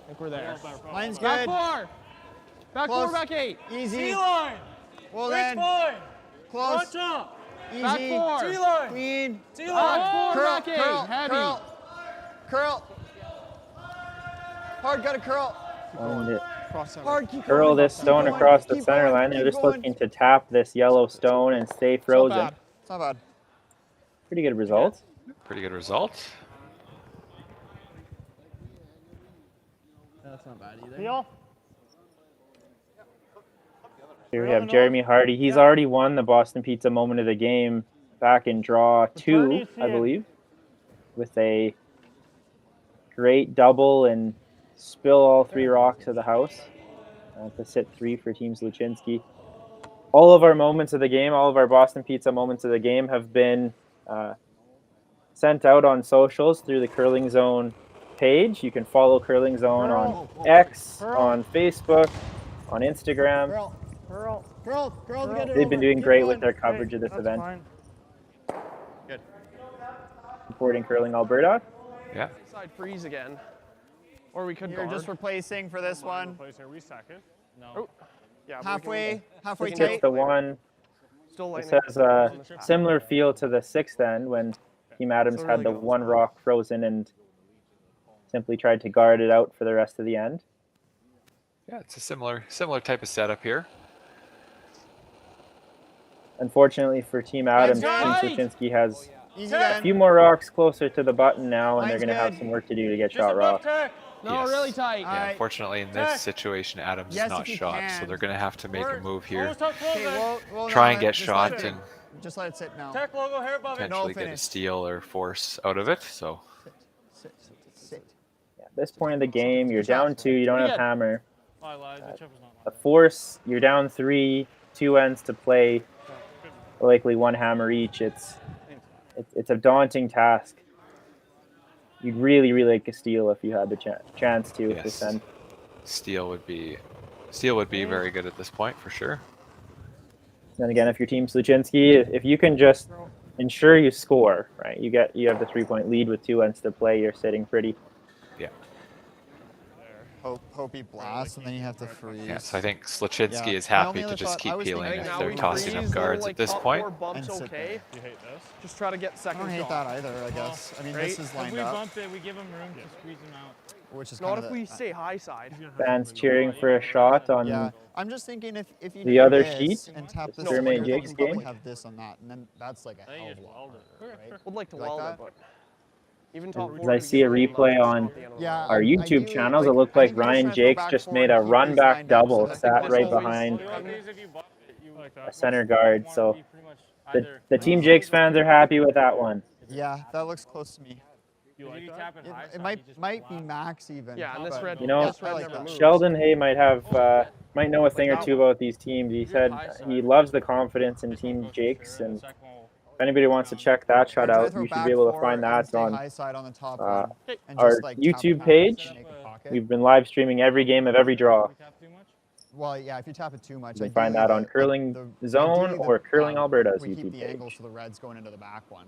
S: I think we're there.
M: Line's good.
S: Back 4. Back
M: Close.
S: 4, back 8.
M: Easy.
N: T-line.
M: Well
N: Break
M: then.
N: fine.
M: Close.
N: Watch up.
M: Easy.
S: Back 4.
N: T-line.
M: Clean.
N: T-line.
S: Back 4,
M: Curl,
S: back 8.
M: curl,
S: Heavy.
M: curl. Curl. Hard, gotta curl. Hard, keep
K: Curl
M: going.
K: this stone
M: Keep
K: across
M: going,
K: the center
M: keep
K: line. They're
M: going,
K: just
M: keep
K: looking to tap this yellow stone and stay frozen.
M: It's not bad.
K: Pretty good result.
L: Pretty good result.
S: That's not bad either.
O: Feel?
K: Here we have Jeremy Hardy. He's already won the Boston Pizza Moment of the Game back in draw 2, I believe, with a great double and spill all 3 rocks of the house to sit 3 for Team Sluchinski. All of our moments of the game, all of our Boston Pizza Moments of the Game have been sent out on socials through the Curling Zone page. You can follow Curling Zone on X, on Facebook, on Instagram. They've been doing great with their coverage of this event.
S: Good.
K: Supporting Curling Alberta.
L: Yeah.
S: Side freeze again. Or we could
M: You're
S: guard.
M: just replacing for this one.
N: Replacing. Are we second? No.
S: Oh. Yeah,
M: Halfway
K: This gets
M: tight.
K: the one.
S: Still
K: This
S: lightning.
K: has a similar feel to the 6th end when Team Adams had the 1 rock frozen and simply tried to guard it out for the rest of the end.
L: Yeah, it's a similar type of setup here.
K: Unfortunately for Team Adams, Team Sluchinski has
M: Easy
K: A
M: then.
K: few more rocks closer to the button now, and they're
M: Line's
K: going to have
M: good.
K: some work to do to get shot rock.
N: No, really tight.
L: Yeah, unfortunately, in this situation, Adams
M: Yes,
L: is not
M: if you
L: shot, so
M: can.
L: they're going to have to make a move here.
N: Almost up close,
M: Okay,
N: then.
M: well,
L: Try
M: no,
L: and get
M: just
L: shot
M: let it-
L: and
M: Just let it sit now.
N: Tech logo hair above it.
L: potentially get a
M: finished.
L: steal or force out of it. So
M: Sit.
K: At this point in the game, you're down 2, you don't have hammer.
N: My lies, the chip was not
K: A force, you're down 3, 2 ends to play, likely 1 hammer each. It's a daunting task. You'd really, really like a steal if you had the chance to
L: yes,
K: this end.
L: steal would be very good at this point for sure.
K: Then again, if your team's Sluchinski, if you can just ensure you score, right? You have the 3-point lead with 2 ends to play. You're sitting pretty.
L: Yeah.
M: Hope he blasts, and then you have to freeze.
L: Yes, I think Sluchinski
M: Yeah.
L: is
M: The
L: happy
M: only
L: to
M: other
L: just
M: thought I
L: keep
M: was
L: healing
M: thinking
L: if
M: now
L: they're
M: we
L: tossing up
M: freeze,
L: guards at this point.
S: Bumps
M: And sit
S: okay.
N: You hate this?
S: Just try to get
M: I
S: second
M: don't hate
S: shot.
M: that either, I guess. I mean,
S: Right?
M: this is
N: If
M: lined
N: we
M: up,
N: bump it, we give him room to squeeze him out.
M: which is
S: Not
M: kind
S: if
M: of
S: we stay high side.
K: Fans cheering for a shot on
M: Yeah, I'm just thinking if you
K: the
M: do
K: other
M: this
K: sheet,
M: and tap
K: the
M: this
K: Jermaine
M: over,
K: Jakes
M: you probably
K: game.
M: have this on that, and then that's like a hell of a lot harder, right?
S: Would like to
M: You like
S: weld
M: that?
S: it, but even top
K: As
S: four,
K: I
S: we
K: see a
S: get really
K: replay
S: lucky
K: on
S: at the end of the
M: Yeah,
S: round.
K: our YouTube
M: ideally,
K: channels, it
M: like,
K: looked
M: I
K: like
M: think we're
K: Ryan
M: trying to throw
K: Jakes
M: back
K: just
M: four
K: made
M: and
K: a
M: keep these
K: run back
M: lined up,
K: double,
M: so that
K: sat
M: this
K: right
M: always-
K: behind
N: If you bump it, you like that.
K: a center guard. So
N: Either
K: the Team Jakes fans are happy with that one.
M: Yeah, that looks close to me.
N: you like tap it high
M: It
N: side,
M: might
N: you just
M: might be max even.
S: Yeah, and this
M: but-
S: red,
K: You know,
S: this red
M: I like
S: never
M: that.
S: moves.
K: Sheldon Hay might know a thing or two about these teams. He said he loves the confidence in Team Jakes, and if anybody wants to check that shot
M: Try to
K: out,
M: throw
K: you should
M: back
K: be able to
M: four
K: find
M: and
K: that
M: stay
K: on
M: high side on the top
K: uh,
M: one, and
K: our
M: just, like, tap
K: YouTube
M: it
K: page.
M: to make a pocket.
K: We've been live streaming every game of every draw.
M: Well, yeah, if you tap it too much,
K: You can find
M: ideally
K: that on
M: the-
K: Curling
M: the-
K: Zone
M: ideally the-
K: or Curling Alberta's
M: we keep
K: YouTube
M: the
K: page.
M: angle so the red's going into the back one.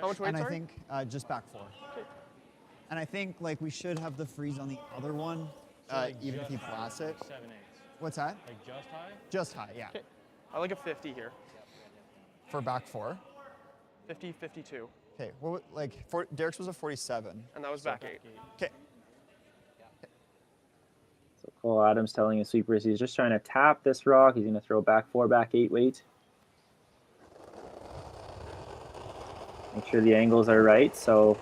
S: How much weight,
M: And I
S: sorry?
M: think just back 4. And I think like we should have the freeze on the other one, even if he blasts it.
N: 7/8.
M: What's that?
N: Like just high?
M: Just high, yeah.
S: I like a 50 here.
M: For back 4.
S: 50, 52.
M: Okay, well, like Derek's was a 47.
S: And that was back 8.
M: Okay.
K: So Cole Adams telling his sweepers he's just trying to tap this rock. He's going to throw back 4, back 8 weight. Make sure the angles are right. So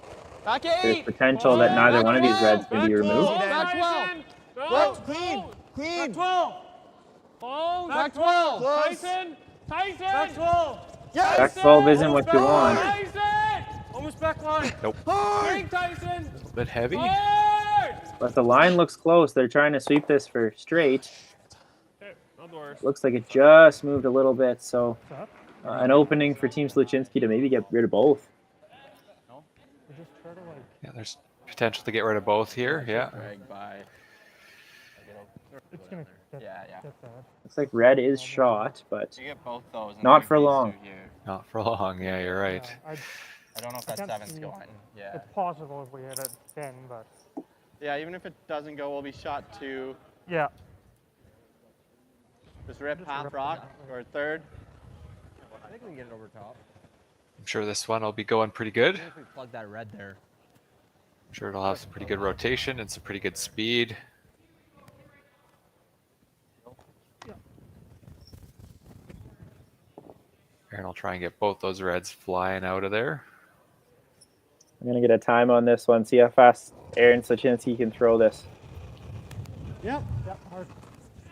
S: Back
K: there's
S: 8!
K: potential that neither one of these reds can be removed.
S: Back 12!
M: Whoa, clean! Clean!
N: Back 12! Oh,
S: Back 12!
M: Close.
N: Tyson! Tyson! Back 12!
M: Yes!
K: Back 12 isn't what you want.
N: Tyson! Almost back line.
L: Nope.
N: Big Tyson!
L: A little bit heavy.
N: Hard!
K: But the line looks close. They're trying to sweep this for straight.
N: Okay, not the worst.
K: Looks like it just moved a little bit. So an opening for Team Sluchinski to maybe get rid of both.
L: Yeah, there's potential to get rid of both here. Yeah.
C: It's gonna get,
H: Yeah.
C: get that.
K: Looks like red is shot, but
H: You get both those. and
K: not
H: leave
K: for
H: these
K: long.
H: two here.
L: Not for long. Yeah, you're right.
C: Yeah,
H: I don't know if
C: I
H: that
C: can't
H: 7's
C: see-
H: going. Yeah.
C: It's possible if we hit it thin, but
P: Yeah, even if it doesn't go, we'll be shot 2.
C: yeah.
P: Just rip
C: Just
P: half
C: rip
P: rock
C: it.
P: or third.
H: I think we can get it over top.
L: I'm sure this one will be going pretty good.
H: Even if we plug that red there.
L: I'm sure it'll have some pretty good rotation and some pretty good speed. Aaron will try and get both those reds flying out of there.
K: I'm going to get a time on this one. See how fast Aaron Sluchinski can throw this.
C: Yep. Yep. Hard.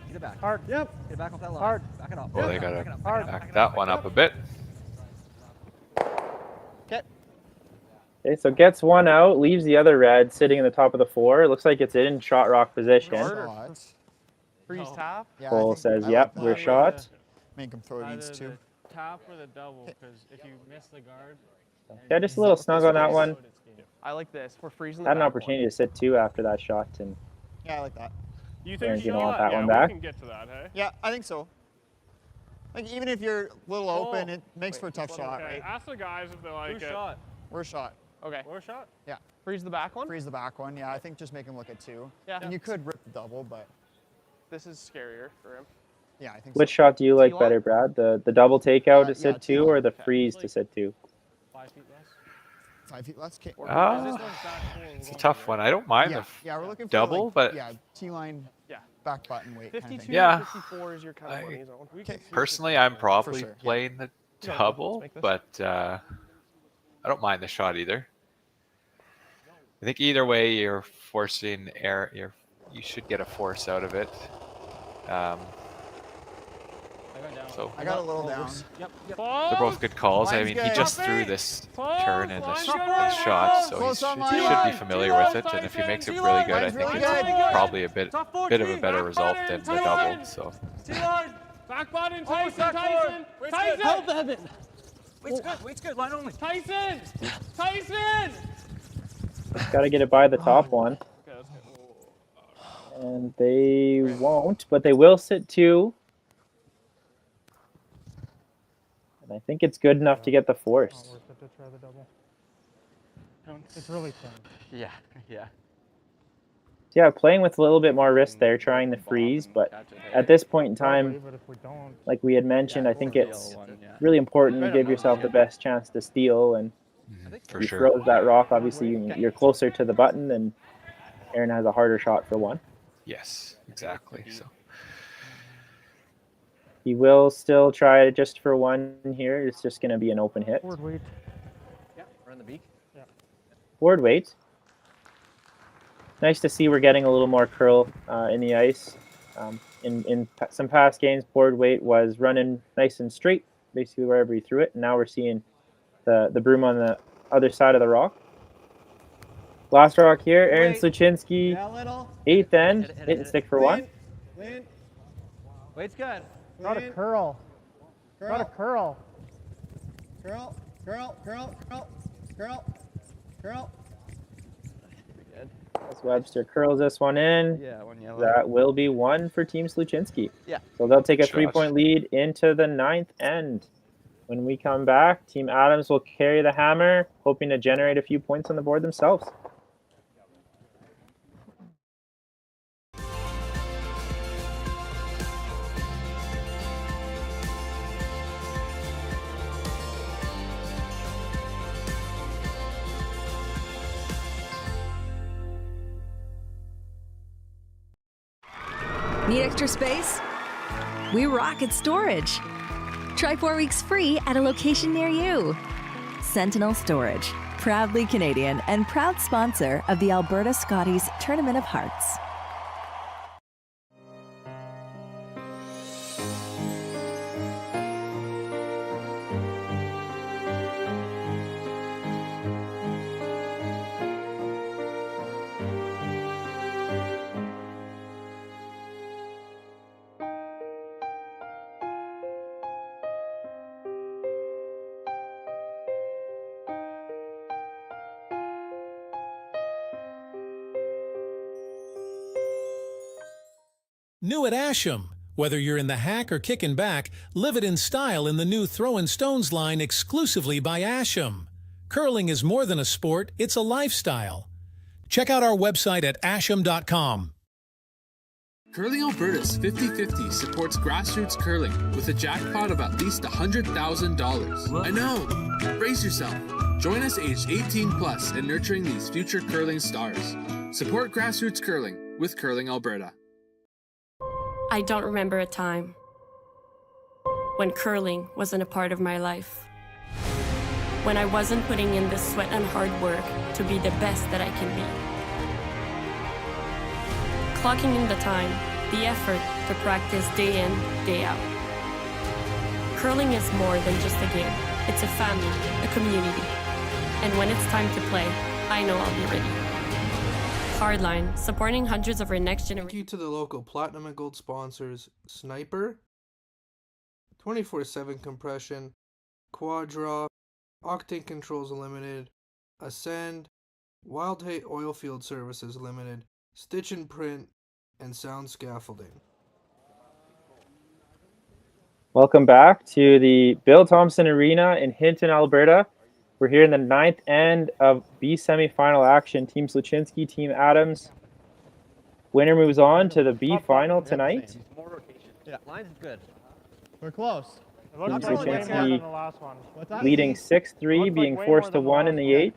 H: Get it back.
C: Hard.
H: Yep. Get it back off that line.
C: Hard.
H: Back it up.
L: Oh, they
H: Back it
L: got
H: up,
L: to
H: back it up,
C: Hard.
L: back that one up a bit.
K: Okay, so gets one out, leaves the other red sitting in the top of the 4. It looks like it's in shot rock position.
M: Shot.
S: Freeze tap?
M: Yeah, I
K: Cole
M: think-
K: says,
M: I like
K: yep,
M: that.
K: we're shot.
M: Make him throw it
N: Either
M: needs to.
N: the tap or the double, because if you miss the guard.
K: Yeah, just a little snug on that one.
S: I like this. We're freezing the
K: Had an
S: back
K: opportunity to sit 2 after that shot, and
M: Yeah, I like that.
N: You
K: Aaron's
N: think
K: gonna want that
N: yeah,
K: one
N: we
K: back.
N: can get to that, hey?
M: Yeah, I think so. Like even if you're a little open, it makes for a tough shot,
N: Okay,
M: right?
N: ask the guys if they like
S: Who's
N: it.
S: shot?
M: We're shot.
S: Okay.
N: We're shot?
M: Yeah.
S: Freeze the back one?
M: Freeze the back one. Yeah, I think just make him look at 2.
S: Yeah.
M: And you could rip the double, but
S: This is scarier for him.
M: yeah, I think
K: which
M: so.
K: shot do you like
S: T-line?
K: better, Brad? The double takeout to
M: Yeah,
K: sit 2
M: T-line.
K: or the
S: Okay.
K: freeze to sit 2?
N: 5 feet less.
M: 5 feet less. Okay.
L: Ah,
N: This one's back full, we're
L: it's a
N: going
L: tough
N: for it.
L: one. I don't mind
M: Yeah,
L: the
M: yeah, we're looking for
L: double,
M: like,
L: but
M: yeah, T-line,
S: Yeah.
M: back button weight.
S: 52
M: Kind of thing.
L: Yeah.
S: 54 is your kind of
L: I-
S: money zone.
N: We can see
L: personally, I'm probably
M: sure, yeah.
L: playing the
S: Yeah, let's
L: double,
S: make this.
L: but I don't mind the shot either. I think either way, you're forcing air. You should get a force out of it. So
M: I got a little down.
N: Yep.
L: they're both good calls. I mean, he just threw this turn and this shot, so he should be familiar with it. And if he makes it really good, I think it's probably a bit of a better result than the double. So.
N: T-line. Back button, Tyson. Tyson.
H: Help, Evan. Wait's good. Line only.
N: Tyson.
K: Got to get it by the top one. And they won't, but they will sit 2. And I think it's good enough to get the force.
C: Not worth it to try the double. It's really thin.
H: Yeah.
K: Yeah, playing with a little bit more risk there, trying the freeze, but at this point in time, like we had mentioned, I think it's really important to give yourself the best chance to steal, and
L: For
K: he
L: sure.
K: throws that rock, obviously you're closer to the button, and Aaron has a harder shot for 1.
L: Yes, exactly. So
K: he will still try just for 1 here. It's just going to be an open hit.
C: Forward weight.
H: Yeah, run the beak.
C: Yeah.
K: Forward weight. Nice to see we're getting a little more curl in the ice. In some past games, board weight was running nice and straight, basically wherever he threw it. And now we're seeing the broom on the other side of the rock. Last rock here, Aaron Sluchinski, 8th end, hit and stick for 1.
H: Wait's good.
C: Got a curl. Got a curl.
M: Curl.
K: As Webster curls this one in,
P: Yeah, 1 yellow.
K: that will be 1 for Team Sluchinski.
H: Yeah.
K: So they'll take a
L: Shot.
K: 3-point lead into the 9th end. When we come back, Team Adams will carry the hammer, hoping to generate a few points on the board themselves.
G: Need extra space? We rock at storage. Try 4 weeks free at a location near you. Sentinel Storage, proudly Canadian and proud sponsor of the Alberta Scotties Tournament of Hearts.
I: New at Asham. Whether you're in the hack or kicking back, live it in style in the new Throwin' Stones line exclusively by Asham. Curling is more than a sport, it's a lifestyle. Check out our website at asham.com.
E: Curling Alberta's 50-50 supports grassroots curling with a jackpot of at least $100,000. I know! Brace yourself. Join us aged 18 plus in nurturing these future curling stars. Support grassroots curling with Curling Alberta.
T: I don't remember a time when curling wasn't a part of my life. When I wasn't putting in the sweat and hard work to be the best that I can be. Clocking in the time, the effort to practice day in, day out. Curling is more than just a game. It's a family, a community. And when it's time to play, I know I'll be ready. Hardline, supporting hundreds of our next generation.
R: Thank you to the local Platinum and Gold sponsors, Sniper, 24/7 Compression, Quadra, Octane Controls Limited, Ascend, Wild Hate Oilfield Services Limited, Stitch and Print, and Sound Scaffolding.
K: Welcome back to the Bill Thomson Arena in Hinton, Alberta. We're here in the 9th end of B semifinal action. Team Sluchinski, Team Adams. Winner moves on to the B final tonight.
H: More rotation. Yeah, lines is good.
M: We're close.
C: It looks
K: Team
C: like way more than
K: Sluchinski
C: the last one.
K: leading 6-3, being
C: way
K: forced
C: more
K: to
C: than the
K: 1 in the
C: last
K: 8th.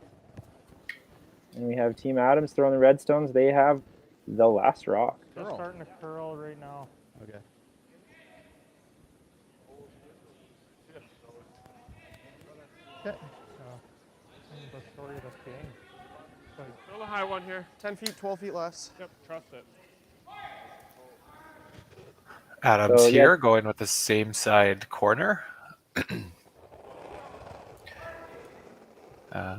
K: And we have Team Adams throwing the Redstones. They have the last rock.
C: They're starting to curl right now.
P: Okay.
C: So, the story of this game.
N: Throw the high one here.
M: 10 feet, 12 feet less.
N: Yep, trust it.
L: Adam's
K: So, yeah.
L: here, going with the same side corner.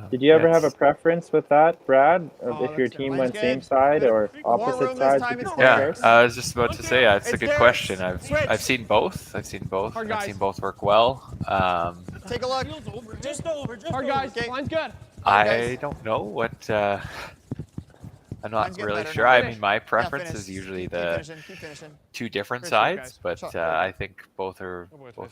K: Did you ever have a
L: yes.
K: preference with that, Brad? Or
M: Oh,
K: if your
M: that's
K: team
M: good.
K: went
M: Mine's
K: same
M: good.
K: side or
M: More
K: opposite
M: room this
K: sides?
M: time,
K: with
M: it's
K: the
L: Yeah,
K: players?
L: I was just about to say, yeah, it's a
M: It's
L: good
M: theirs.
L: question.
M: Switch.
L: I've seen both. I've seen both.
N: Hard
L: I've
N: guys.
L: seen both work well.
M: Take a look.
N: Just over. Hard guys.
M: Okay.
N: Line's good.
L: I don't know what. I'm not
M: Mine's getting
L: really
M: better.
L: sure. I
N: Finish.
L: mean, my preference
M: finish.
L: is usually
M: Keep
L: the
M: finishing.
L: two different
N: Finish,
L: sides,
N: guys.
L: but I think both are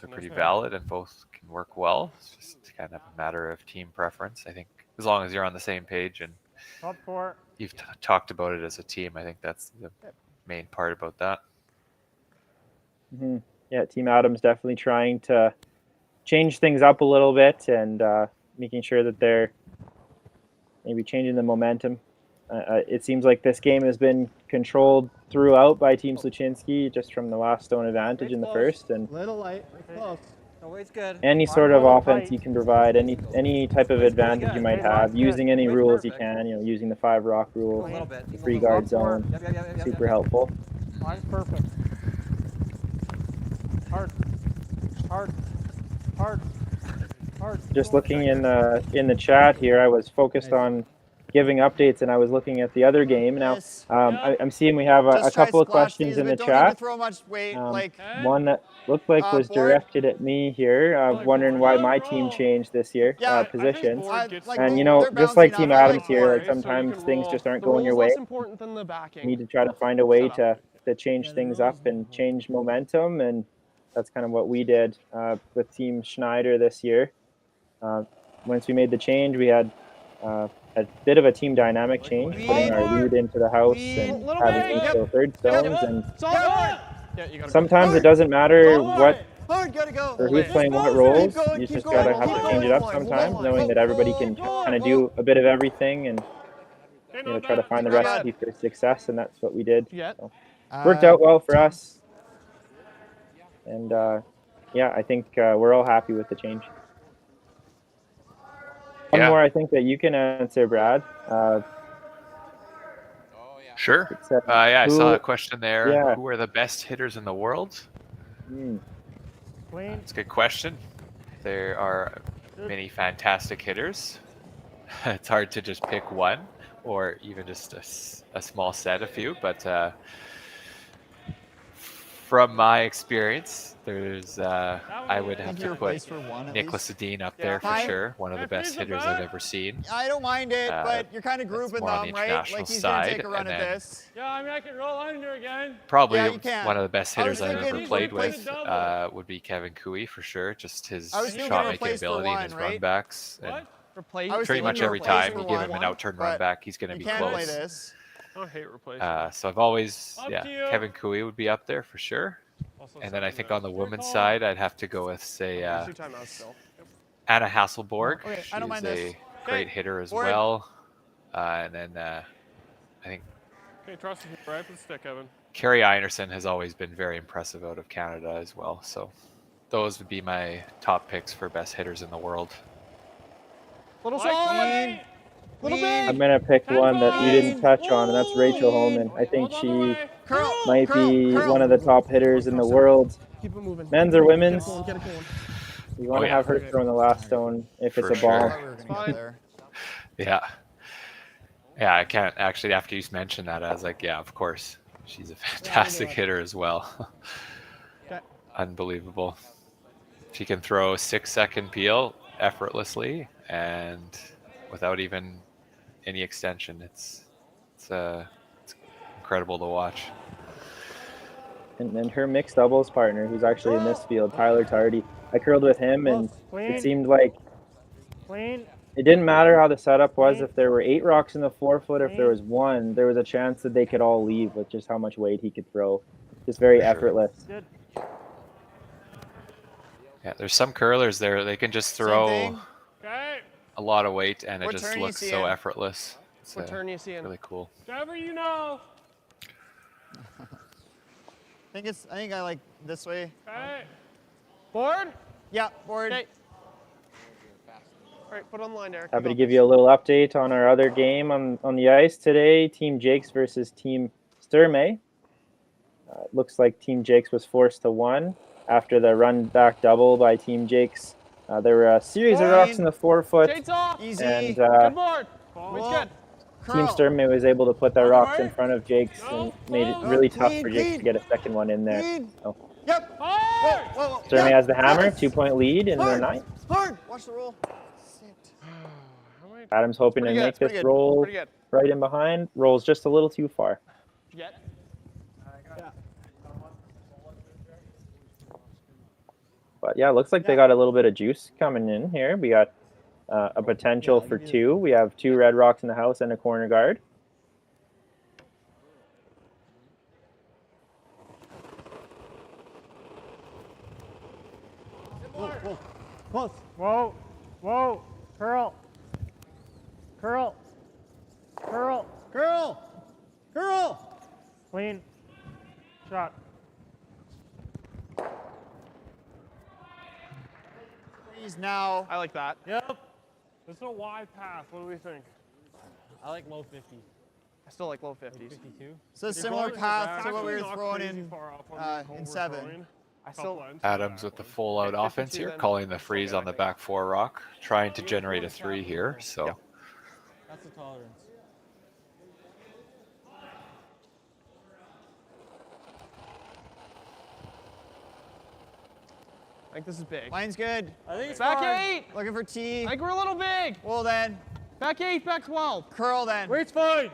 L: pretty valid and both can work well. It's just kind of a matter of team preference. I think as long as you're on the same page and
C: Top 4.
L: you've talked about it as a team, I think that's the main part about that.
K: Mm-hmm. Yeah, Team Adam's definitely trying to change things up a little bit and making sure that they're maybe changing the momentum. It seems like this game has been controlled throughout by Team Sluchinski, just from the last stone advantage in the first, and
O: Little light. Close.
H: Always good.
K: any sort of offense you can provide, any type of advantage you might have, using any rules you can, using the 5 rock rule,
H: A little bit.
K: the free guard zone, super helpful.
C: Line's perfect. Hard. Just
K: looking in the chat here, I was focused on giving updates, and I was looking at the other game. Now, I'm seeing we have a couple of questions in the
M: don't
K: chat.
M: Need to throw much weight,
K: One that looked like was
M: board.
K: directed at me here, wondering why my team changed this year, positions. And just like Team Adams here, like sometimes things just aren't going your way.
N: Less important than the backing.
K: You need to try to find a way to change things up and change momentum, and that's kind of what we did with Team Schneider this year. Once we made the change, we had a bit of a team dynamic change, putting our lead into the house and having equal third stones. And sometimes it doesn't matter what or who's playing what roles. You just gotta have to change it up sometimes, knowing that everybody can kind of do a bit of everything and try to find the recipe for success. And that's what we did. So, worked out well for us. And I think we're all happy with the change. One more, I think, that you can answer, Brad.
L: Sure. I saw a question there.
K: Yeah.
L: Who are the best hitters in the world? It's a good question. There are many fantastic hitters. It's hard to just pick one or even just a small set, a few, but from my experience, there's I would have to put Nicholas Sedin up there for sure. One of the best hitters I've ever seen.
M: I don't mind it, but you're kind of grouping them, right? Like he's going to take a run at this.
N: Yeah, I mean, I can roll under again.
L: Probably one of the best hitters I've ever played with would be Kevin Cooey for sure. Just his shot-making ability and his runbacks. And pretty much every time you give him an out-turn run back, he's going to be close.
N: I hate replacement.
L: So I've always, Kevin Cooey would be up there for sure. And then I think on the women's side, I'd have to go with, say, Anna Hasselborg. She's a great hitter as well. And then I think
N: trust me, right? Let's stick, Evan.
L: Carrie Einerson has always been very impressive out of Canada as well. So those would be my top picks for best hitters in the world.
N: Little solid.
K: I'm going to pick one that you didn't touch on, and that's Rachel Holman. I think she might be one of the top hitters in the world. Men's or women's. You want to have her throwing the last stone if it's a ball.
L: Yeah, I can't actually, after you mentioned that, I was like, yeah, of course. She's a fantastic hitter as well. Unbelievable. She can throw a 6-second peel effortlessly and without even any extension. It's incredible to watch.
K: And her mixed doubles partner, who's actually in this field, Tyler Tardy, I curled with him, and it seemed like it didn't matter how the setup was. If there were 8 rocks in the 4-foot, if there was 1, there was a chance that they could all leave with just how much weight he could throw. Just very effortless.
L: Yeah, there's some curlers there. They can just throw a lot of weight, and it just looks so effortless. It's
N: what turn you see in?
L: Really cool.
N: Whatever you know.
M: I think I like this way.
N: Okay. Board?
M: Yeah, board.
N: Okay.
S: right, put on the line, Derek.
K: Happy to give you a little update on our other game on the ice today. Team Jakes versus Team Sturmey. It looks like Team Jakes was forced to one after the run back double by Team Jakes. There were a series of rocks in the forefoot,
N: Easy.
K: and
N: Good board. Good.
K: Team Sturmey was able to put their rocks in front of Jakes and made it really tough for Jakes to get a second one in there. So,
M: Yep.
K: Sturmey has the hammer, 2-point lead in the ninth.
M: Hard. Watch the roll.
K: Adams hoping to make this roll right in behind. Rolls just a little too far. But yeah, it looks like they got a little bit of juice coming in here. We got a potential for two. We have 2 red rocks in the house and a corner guard.
O: Close. Whoa. Whoa. Curl. Curl. Curl. Curl. Curl. Clean. Shot.
M: Freeze now.
S: I like that.
N: Yep. This is a wide pass. What do we think?
H: I like low 50s.
S: I still like low 50s.
O: 52.
M: So a similar path to what we were throwing in 7.
S: I still
L: Adams with the full out offense here, calling the freeze on the back 4 rock, trying to generate a 3 here. So
H: That's the tolerance.
S: I think this is big.
M: Line's good.
H: I think it's
S: Back
H: fine.
S: 8.
M: Looking for T.
S: I think we're a little big.
M: Well then.
S: Back 8, back 12.
M: Curl then.
N: Weight's fine.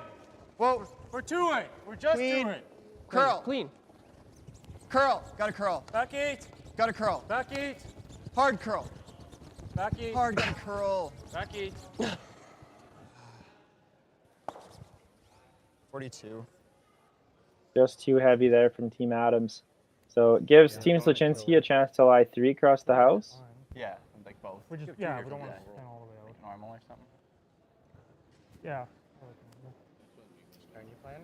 M: Whoa.
N: We're 2-8. We're just
M: Clean.
N: 2-8.
M: Curl.
S: Clean.
M: Curl. Got a curl.
N: Back 8.
M: Got a curl.
N: Back 8.
M: Hard curl.
N: Back 8.
M: Hard got a curl.
N: Back 8.
M: 42.
K: Just too heavy there from Team Adams. So it gives Team Sluchinski a chance to lie 3 across the house.
H: Yeah, like both.
O: We just, yeah, we don't want to spin all the way out.
H: Like normal or something.
O: Yeah.
H: Are you playing?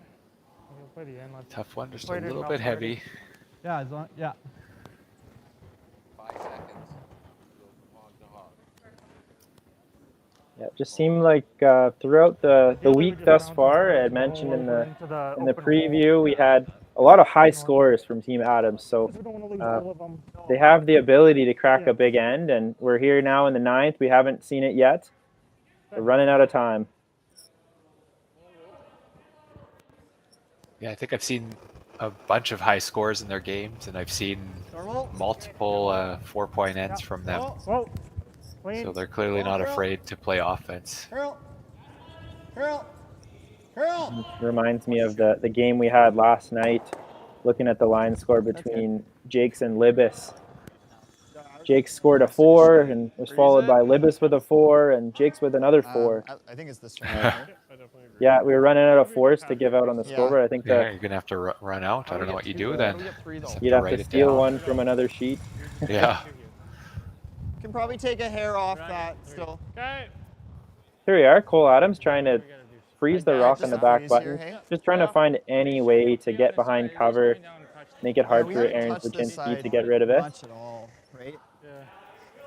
O: We'll play the end. Let's
L: tough one, just a
O: play it
L: little
O: enough
L: bit
O: already.
L: heavy.
O: Yeah, as long, yeah.
H: 5 seconds.
K: Yeah, it just seemed like throughout the week thus far, I had mentioned in the preview, we had a lot of high scores from Team Adams. So they have the ability to crack a big end, and we're here now in the 9th. We haven't seen it yet. We're running out of time.
L: Yeah, I think I've seen a bunch of high scores in their games, and I've seen multiple 4-point ends from them. So they're clearly not afraid to play offense.
K: Reminds me of the game we had last night, looking at the line score between Jakes and Libis. Jakes scored a 4 and was followed by Libis with a 4 and Jakes with another 4.
M: I think it's this one.
K: Yeah, we were running out of 4s to give out on the scoreboard. I think
L: you're gonna have to run out. I don't know what you do then.
K: You'd have to steal one from another sheet.
L: Yeah.
M: Can probably take a hair off that still.
N: Okay.
K: Here we are, Cole Adams trying to freeze the rock on the back button. Just trying to find any way to get behind cover, make it hard for Aaron Sluchinski to get rid of it.
M: Much at all, right?
N: Yeah.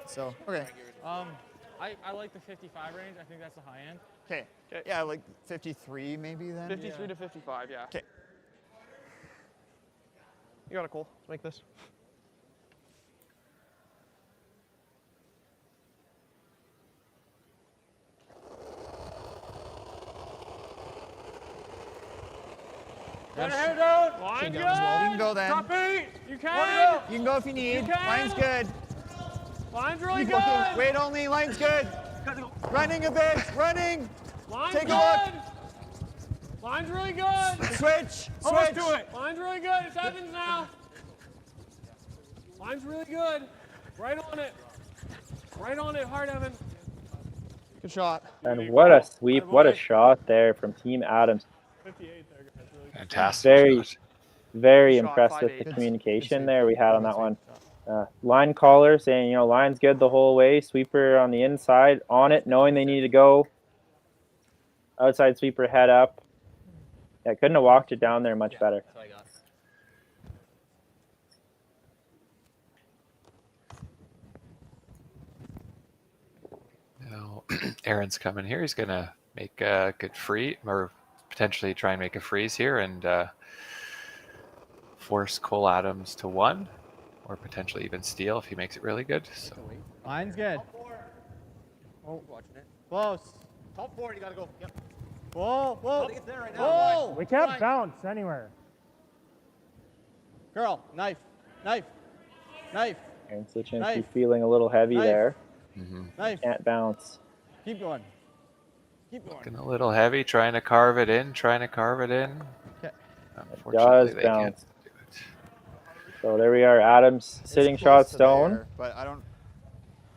M: So, okay.
H: I like the 55 range. I think that's the high end.
M: Okay. Yeah, like 53 maybe then?
S: 53 to 55, yeah.
M: Okay.
S: You got it, Cole. Let's make this.
N: Got your head down. Line good.
M: You can go then.
N: Top 8. You can.
M: You can go if you need. Line's good.
N: Line's really
M: Keep
N: good.
M: looking. Wait only. Line's good. Running a bit. Running.
N: Line's
M: Take
N: good.
M: a
N: Line's really good.
M: look. Switch.
N: Almost
M: Switch.
N: to it. Line's really good. It's Evans now. Line's really good. Right on it. Right on it. Hard, Evan.
S: Good shot.
K: And what a sweep, what a shot there from Team Adams.
N: 58 there, guys. Really
L: Fantastic.
K: Very impressed with the communication there we had on that one. Line caller saying, line's good the whole way. Sweeper on the inside, on it, knowing they need to go. Outside sweeper head up. Yeah, couldn't have walked it down there much better.
H: That's what I got.
L: Now, Aaron's coming here. He's going to make a good free, or potentially try and make a freeze here and force Cole Adams to 1, or potentially even steal if he makes it really good. So.
O: Line's good.
H: Oh, watching it.
O: Close.
H: Top 4, you gotta go. Yep.
O: Whoa,
H: I
O: whoa.
H: think it's there right now.
O: Whoa.
C: We can't bounce anywhere.
O: Girl, knife, knife, knife.
K: And Sluchinski
O: Knife.
K: feeling a little heavy
O: Knife.
K: there.
O: Knife.
K: Can't bounce.
O: Keep going. Keep going.
L: Looking a little heavy, trying to carve it in,
O: Okay.
K: Does
L: they
K: bounce. So there we are. Adams sitting shot stone.
M: There, but I don't.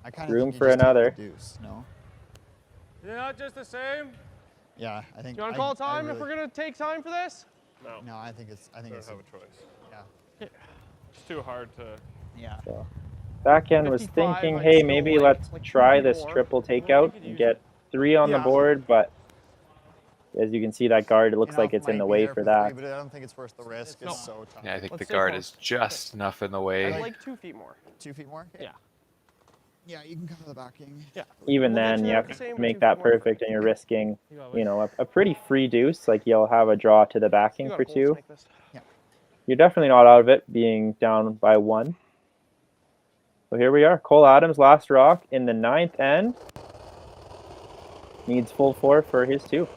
M: I kind of
K: Room
M: think you
K: for
M: just take
K: another.
M: the deuce, no?
N: They're not just the same.
M: Yeah, I think.
N: Do you want to call time if we're gonna take time for this? No.
M: No, I think it's. I think
N: Don't
M: it's
N: have a choice.
M: Yeah.
N: It's too hard to.
M: Yeah.
K: So backhand was
N: 55,
K: thinking,
N: like,
K: hey,
N: still
K: maybe
N: like
K: let's try
N: 2
K: this
N: more.
K: triple takeout and get 3 on the board, but as you can see, that guard, it looks like it's in the way for that.
M: But I don't think it's worth the risk. It's so tough.
L: Yeah, I think
N: Let's
L: the
N: stay
L: guard
N: close.
L: is just enough in the way.
N: Like 2 feet more.
M: 2 feet more?
N: Yeah.
M: Yeah, you can cover the backing.
N: Yeah.
K: Even
N: We'll get
K: then,
N: to
K: you
N: it
K: have
N: the
K: to
N: same
K: make
N: 2
K: that
N: feet more.
K: perfect, and you're risking,
N: You got it.
K: you know, a pretty free deuce. Like you'll have a draw to the backing
N: You
K: for
N: gotta hold
K: 2.
N: like this.
M: Yeah.
K: You're definitely not out of it, being down by 1. So here we are. Cole Adams, last rock in the 9th end. Needs full 4 for his 2.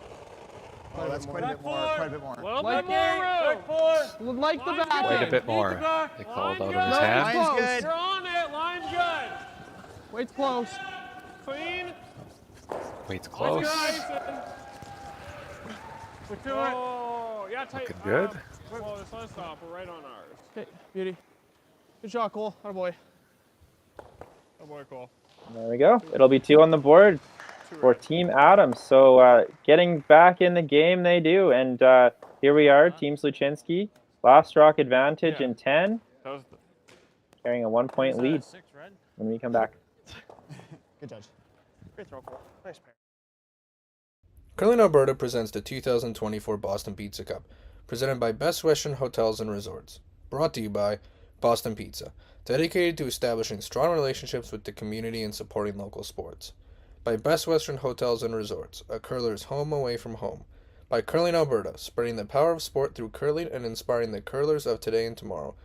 M: Oh, that's quite a bit more. Quite a bit more.
N: Little bit more room. Like the back.
L: Quite a bit more. They called out of his hand.
M: Line's good.
N: You're on it. Line's good. Weight's close. Clean.
L: Wait's
N: Let's
L: close.
N: go, Tyson. We're to it. Oh, yeah, tight.
L: Looking good.
N: Well, this one stop. We're right on ours. Okay, beauty. Good shot, Cole. Attaboy. Attaboy, Cole.
K: There we go. It'll be 2 on the board for Team Adams. So getting back in the game, they do. And here we are, Team Sluchinski. Last rock advantage in 10.
N: That was
K: Carrying a 1-point lead when we come back.
M: Good judge.
N: great throw, Cole. Nice pair.
R: Curling Alberta presents the 2024 Boston Pizza Cup, presented by Best Western Hotels and Resorts. Brought to you by Boston Pizza, dedicated to establishing strong relationships with the community and supporting local sports. By Best Western Hotels and Resorts, a curler's home away from home. By Curling Alberta, spreading the power of sport through curling and inspiring the curlers of today and tomorrow.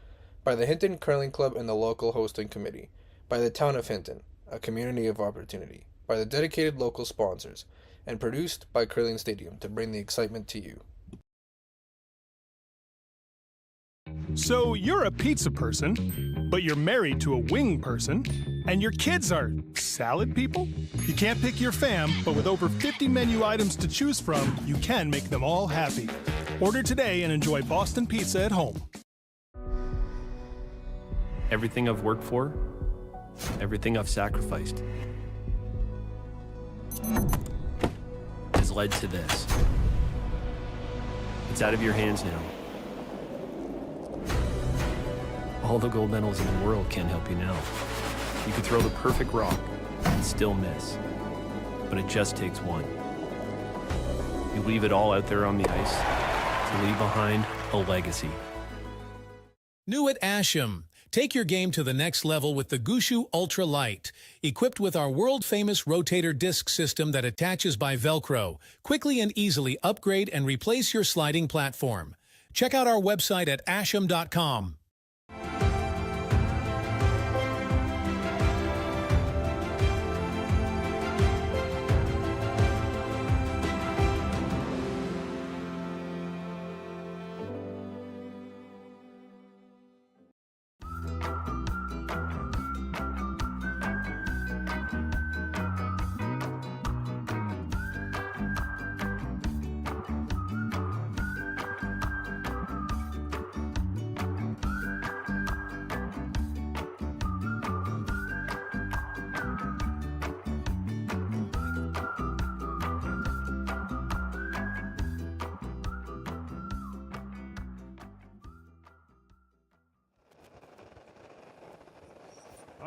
R: By the Hinton Curling Club and the local hosting committee. By the town of Hinton, a community of opportunity. By the dedicated local sponsors. And produced by Curling Stadium to bring the excitement to you.
D: So you're a pizza person, but you're married to a wing person, and your kids are salad people? You can't pick your fam, but with over 50 menu items to choose from, you can make them all happy. Order today and enjoy Boston Pizza at home.
F: Everything I've worked for, everything I've sacrificed, has led to this. It's out of your hands now. All the gold medals in the world can't help you now. You could throw the perfect rock and still miss, but it just takes one. You leave it all out there on the ice to leave behind a legacy.
I: New at Asham. Take your game to the next level with the Gushu Ultra Light. Equipped with our world-famous rotator disc system that attaches by Velcro, quickly and easily upgrade and replace your sliding platform. Check out our website at asham.com.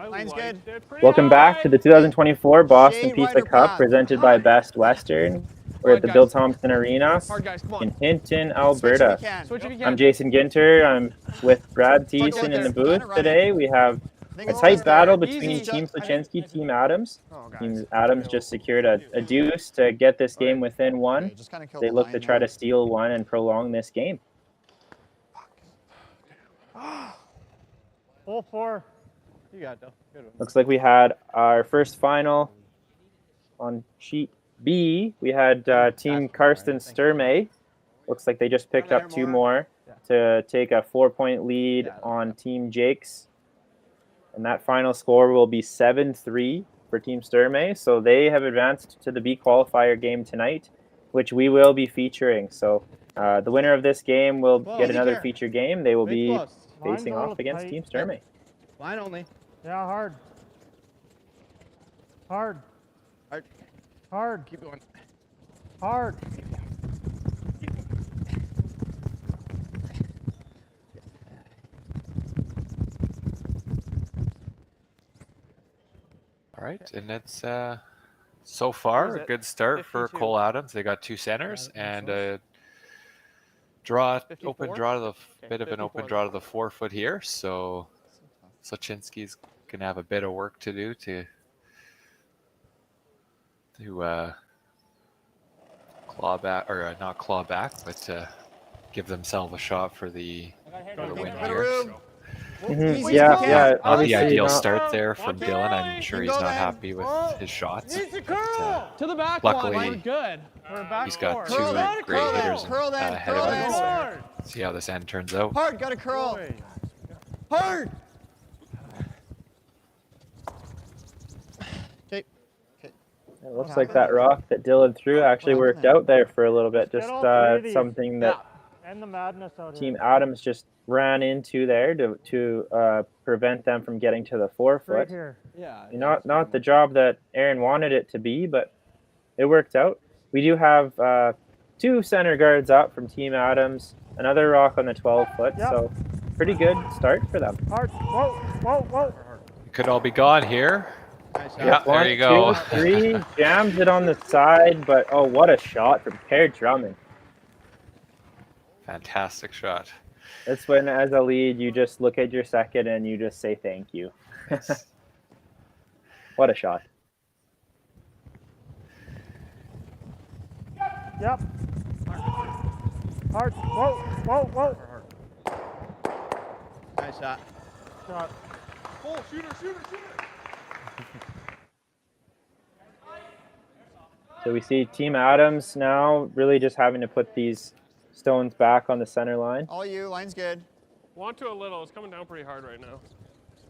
M: Line's good.
K: Welcome back to the 2024 Boston Pizza Cup presented by Best Western. We're at the Bill Thomson Arena in Hinton, Alberta. I'm Jason Ginter. I'm with Brad Thiessen in the booth today. We have A tight battle between Team Sluchinski, Team Adams. Team Adams just secured a deuce to get this game within one. They look to try to steal one and prolong this game.
O: Hole 4.
P: You got it, though. Good one.
K: Looks like we had our first final on sheet B. We had Team Karsten Sturmey. Looks like they just picked up 2 more to take a 4-point lead on Team Jakes. And that final score will be 7-3 for Team Sturmey. So they have advanced to the B qualifier game tonight, which we will be featuring. So the winner of this game will get another feature game. They will be facing off against Team Sturmey.
P: Line only.
O: Yeah, hard. Hard.
P: Hard.
O: Hard.
P: Keep going.
O: Hard.
L: All right, and it's so far a good start for Cole Adams. They got 2 centers and a open draw to the bit of an open draw to the 4-foot here. So Sluchinski's gonna have a bit of work to do to claw back, or not claw back, but give themselves a shot for the win here. So.
K: Yeah,
L: the ideal start there from Dylan. I'm sure he's not happy with his shots. But,
N: To the back
L: luckily,
N: one. We're good. We're back
L: he's got 2
N: forward.
L: great hitters ahead of him. So see how this end turns out.
M: Hard, got to curl. Hard. Okay.
K: It looks like that rock that Dylan threw actually worked out there for a little bit. Just something that
O: And the madness out
K: Team Adams just ran into there to prevent them from getting to the 4-foot.
O: Right here.
P: Yeah.
K: Not the job that Aaron wanted it to be, but it worked out. We do have 2 center guards up from Team Adams, another rock on the 12-foot, so pretty good start for them.
O: Hard. Whoa, whoa, whoa.
L: It could all be gone here.
K: Yeah,
L: there you go.
K: 1, 2, 3, jams it on the side, but oh, what a shot from Per Drummond.
L: Fantastic shot.
K: That's when, as a lead, you just look at your second and you just say thank you. What a shot.
O: Yep. Hard. Whoa, whoa, whoa.
M: Nice shot.
O: Shot.
N: Oh, shooter.
K: So we see Team Adams now really just having to put these stones back on the center line.
M: All you. Line's good.
N: Want to a little. It's coming down pretty hard right now.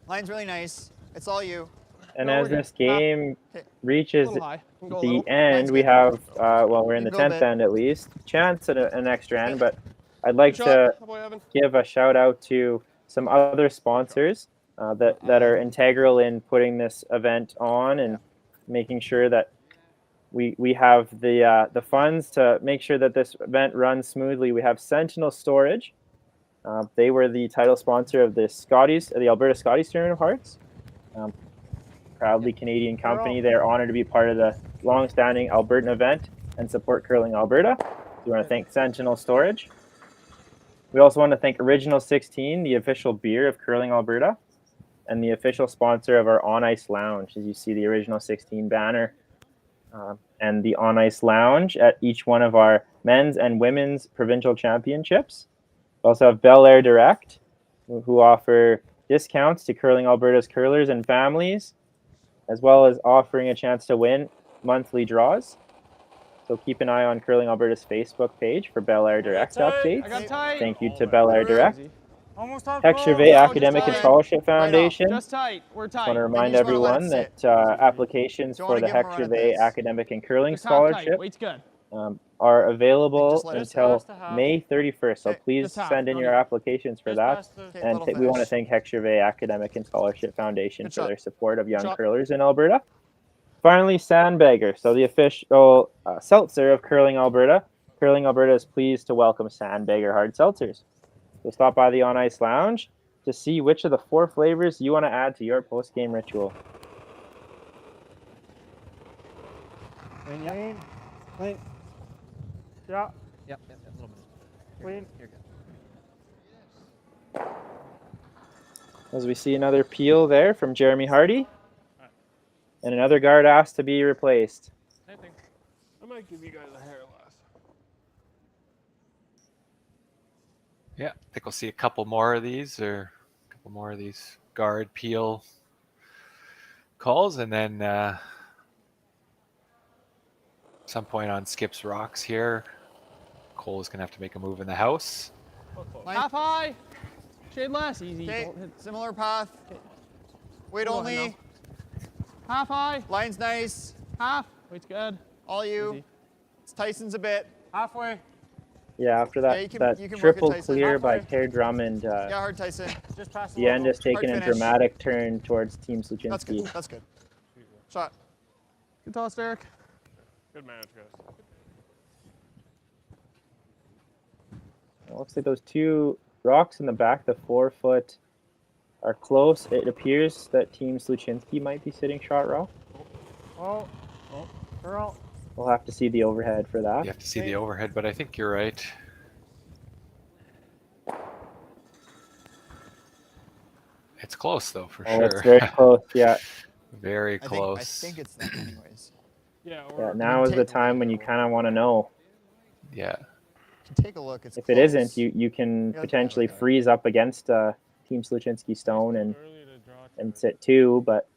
M: Line's really nice. It's all you.
K: And as this game reaches
N: Go
K: the end, we have, well, we're in the 10th end at least, chance at an extra end, but I'd like to give a shout out to some other sponsors that are integral in putting this event on and making sure that we have the funds to make sure that this event runs smoothly. We have Sentinel Storage. They were the title sponsor of the Alberta Scotties Tournament of Hearts. Proudly Canadian company. They're honored to be part of the long-standing Albertan event and support Curling Alberta. We want to thank Sentinel Storage. We also want to thank Original 16, the official beer of Curling Alberta, and the official sponsor of our On Ice Lounge. As you see the Original 16 banner and the On Ice Lounge at each one of our men's and women's provincial championships. We also have Bel Air Direct, who offer discounts to Curling Alberta's curlers and families, as well as offering a chance to win monthly draws. So keep an eye on Curling Alberta's Facebook page for Bel Air Direct updates. Thank you to Bel Air Direct. Heck Gervais Academic and Scholarship Foundation.
N: Just tight. We're tight.
K: I want to remind everyone that applications for the Heck Gervais Academic and Curling Scholarship are available until May 31st. So please send in your applications for that. And we want to thank Heck Gervais Academic and Scholarship Foundation for their support of young curlers in Alberta. Finally, Sandbagger. So the official seltzer of Curling Alberta. Curling Alberta is pleased to welcome Sandbagger hard seltzers. So stop by the On Ice Lounge to see which of the 4 flavors you want to add to your post-game ritual.
O: Clean. Yeah.
P: Yep, a little bit.
O: Clean.
P: You're good.
K: As we see another peel there from Jeremy Hardy. And another guard asked to be replaced.
N: I think I might give you guys a hair less.
L: Yeah, I think we'll see a couple more of these, or a couple more of these guard peel calls, and then some point on Skip's rocks here, Cole is going to have to make a move in the house.
N: Half high. Shade less. Easy.
M: Okay,
N: Don't hit.
M: similar path. Weight
N: Go ahead
M: only.
N: now. Half high.
M: Line's nice.
N: Half. Weight's good.
M: All you.
N: Easy.
M: It's Tyson's a bit.
N: Halfway.
K: Yeah, after that,
M: you can
K: that
M: work it,
K: triple
M: Tyson.
K: clear by
M: Halfway.
K: Kerr Drummond,
M: Yeah, hard Tyson.
N: Just pass
K: the end has taken
M: Hard
K: a
M: finish.
K: dramatic turn towards Team
M: That's good.
K: Sluchinski.
M: That's good. Shot.
N: Good toss, Derek. Good manage, guys.
K: It looks like those two rocks in the back, the 4-foot, are close. It appears that Team Sluchinski might be sitting shot rock.
N: Oh, girl.
K: We'll have to see the overhead for that.
L: You have to see the overhead, but I think you're right. It's close, though, for
K: Oh,
L: sure.
K: it's very close, yeah.
L: Very close.
M: I think it's them anyways.
N: Yeah.
K: Yeah, now is the time when you kind of want to know.
L: Yeah.
M: You can take a look. It's
K: If
M: close.
K: it isn't, you can
M: Yeah,
K: potentially
M: okay.
K: freeze up against Team Sluchinski stone and sit two, but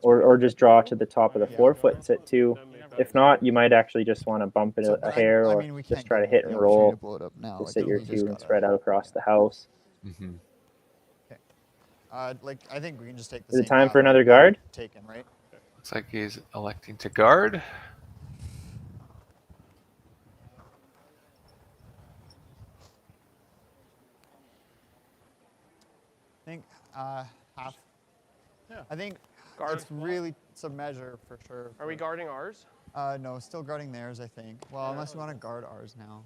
K: or just draw to the top of the 4-foot and sit two. If not, you might actually just want to bump it a hair, or
M: we
K: just
M: can't
K: try to
M: give
K: hit
M: them
K: and
M: the opportunity
K: roll
M: to blow it up now.
K: to
M: Like,
K: sit your
M: we just
K: two and
M: gotta-
K: spread out across the house.
L: Mm-hmm.
M: Like I think we can just take the
K: Is it
M: same
K: time
M: path
K: for another
M: we've
K: guard?
M: Taken, right?
L: Looks like he's electing to guard.
M: I think half.
N: Yeah.
M: I think
N: Guard.
M: it's really it's a measure for sure.
N: Are we guarding ours?
M: No, still guarding theirs. I think. Well, unless you want to guard ours now.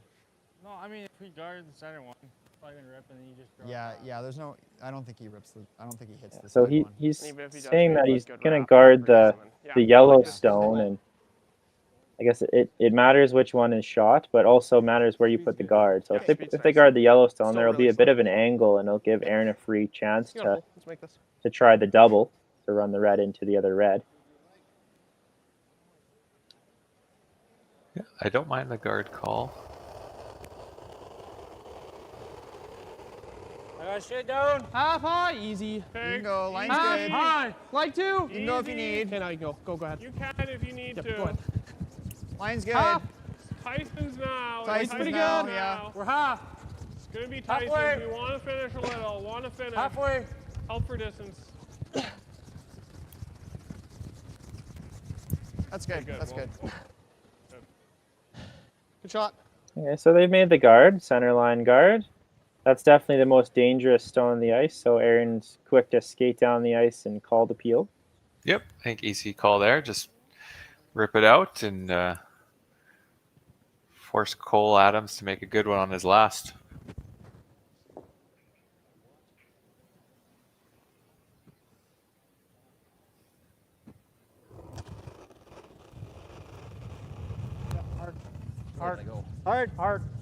O: No, I mean, if we guard the center one, probably gonna rip and then you just draw.
M: Yeah. There's no. I don't think he rips the. I don't think he hits the.
K: So
M: side one.
K: he's
N: Even if he does,
K: saying that
N: maybe
K: he's
N: like good
K: going to
N: wrap
K: guard
N: or
K: the
N: something. Yeah,
K: the
N: like
K: yellow
N: this.
K: stone, and I guess it matters which one is shot, but also matters where you put the guard. So if they guard the yellow stone, there will be a bit of an angle, and it'll give Aaron a free chance to
N: Let's make this.
K: try the double, to run the red into the other red.
L: Yeah, I don't mind the guard call.
O: I got shit down.
N: Half high. Easy.
M: You can go. Line's
N: Half
M: good.
N: high. Like two.
M: You can go if you need.
N: Okay, now you go. Go ahead.
S: You can if you need
N: Yep,
S: to.
N: go ahead.
M: Line's good.
N: Half.
S: Tyson's now.
M: Tyson's
S: Tyson's
M: now,
S: now.
M: yeah.
N: We're half.
S: It's gonna be Tyson.
O: Halfway.
S: We want to finish a little. Want to finish.
O: Halfway.
S: Help for distance.
M: That's good.
S: Good.
M: That's good.
N: Good shot.
K: Okay, so they've made the guard, center line guard. That's definitely the most dangerous stone on the ice, so Aaron's quick to skate down the ice and call the peel.
L: Yep, I think easy call there. Just rip it out and force Cole Adams to make a good one on his last.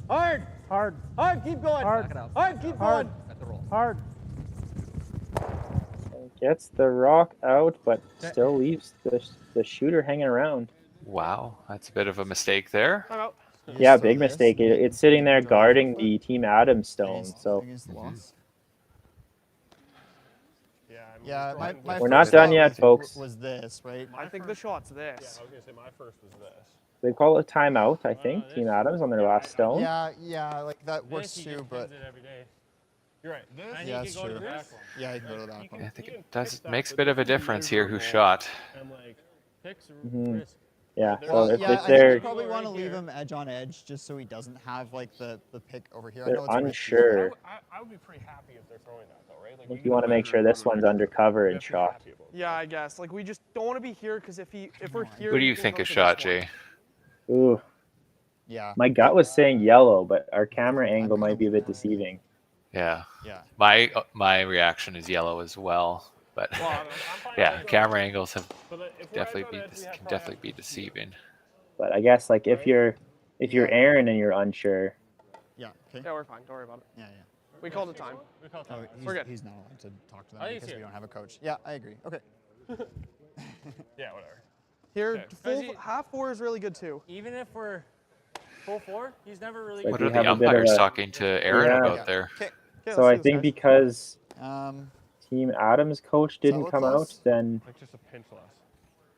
O: Hard, keep going. Hard, keep going. Hard.
K: Gets the rock out, but still leaves the shooter hanging around.
L: Wow, that's a bit of a mistake there.
K: Yeah, big mistake. It's sitting there guarding the Team Adams stone. So
M: Yeah, my
K: We're not
M: first
K: done
M: thought
K: yet,
M: was-
K: folks.
M: Was this right?
N: I think the shot's this.
S: Yeah, I was gonna say my first was this.
K: they call it a timeout, I think. Team Adams on their last stone.
M: Yeah, like that works too, but
S: You're right. This.
M: yeah, it's true. Yeah, you can go to the back
L: I
M: one.
L: think it does makes a bit of a difference here who shot.
S: And like
O: Picks
K: Mhm. Yeah, so
M: Well,
K: if
M: yeah, I think
K: they're
M: you probably want to leave him edge on edge just so he doesn't have like the pick over here. I
K: They're
M: know it's risky.
K: unsure.
S: I would be pretty happy if they're throwing that though, right? Like
K: I think you want to make sure this one's undercover and shot.
N: Yeah, I guess. Like we just don't want to be here because if we're here.
L: Who do you
N: he's
L: think
N: going
L: is
N: for
L: shot,
N: this one.
L: Jay?
K: Ooh,
M: Yeah.
K: my gut was saying yellow, but our camera angle might be a bit deceiving.
L: Yeah.
M: Yeah.
L: My reaction is yellow as well, but yeah, camera angles have can definitely be deceiving.
K: But I guess like if you're Aaron and you're unsure,
M: Yeah. Okay.
N: Yeah, we're fine. Don't worry about it.
M: Yeah.
N: We called a time.
M: Oh,
N: We're good.
M: he's not allowed to talk to them
N: I think
M: because
N: so.
M: we don't have a coach. Yeah, I agree. Okay.
N: Yeah, whatever. Here, half 4 is really good too.
O: Even if we're full 4, he's never really.
L: What are the umpires talking to Aaron about there?
K: So I think because
M: Um,
K: Team Adams coach didn't come out, then
N: Like just a pinch less.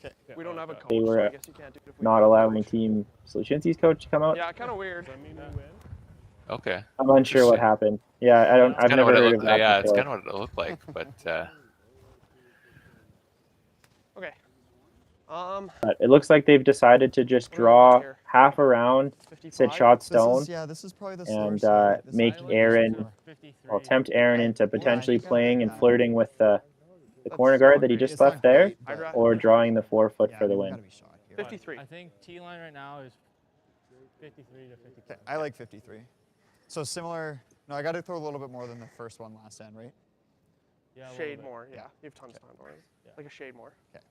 N: Okay. We don't have a coach,
K: they
N: so I
K: were
N: guess you can't do it if we
K: not
N: don't have a
K: allowing
N: coach.
K: Team Sluchinski's coach to come out.
N: Yeah, kind of weird.
L: Okay.
K: I'm unsure what happened. Yeah, I've
L: Kinda
K: never
L: what it
K: heard
L: looked
K: of that
L: Yeah, it's
K: before.
L: kind of what it looked like, but
N: Okay.
K: But it looks like they've decided to just draw half around, sit shot stone,
M: this is probably the
K: and
M: slower side.
K: make Aaron, well, tempt Aaron into potentially playing and flirting with the corner guard that he just left there, or drawing the 4-foot for the win.
N: 53.
O: I think T line right now is 53 to 50.
M: Okay, I like 53. So similar. No, I got to throw a little bit more than the first one last end, right?
O: Yeah, a
N: Shade
O: little bit.
N: more. Yeah, you have tons of time already. Like a shade more.
M: Okay.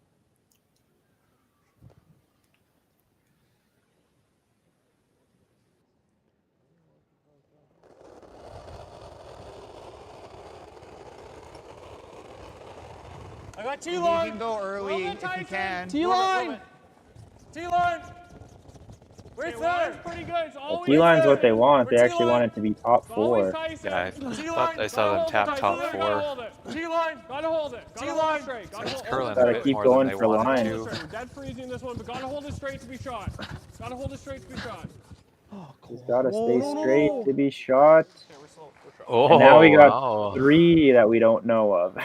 O: I got T
M: You
O: line.
M: can go early if you can.
O: T line. T line. Where's
N: line's
O: there?
N: pretty good. It's
K: Well,
N: always
K: T-line's
N: there.
K: what they want. They
N: We're
K: actually want it to be top 4.
L: yeah, I thought I saw them tap top 4.
N: T-line, gotta hold it. Gotta hold it straight.
L: So it's curling a
K: Gotta
L: bit
K: keep
L: more
K: going
L: than they
K: for
L: wanted
K: line.
L: to.
N: We're dead freezing this one, but gotta hold it straight to be shot. Gotta hold it straight to be shot.
K: He's got to stay straight to be shot.
L: Oh,
K: And now we got
L: wow.
K: 3 that we don't know of.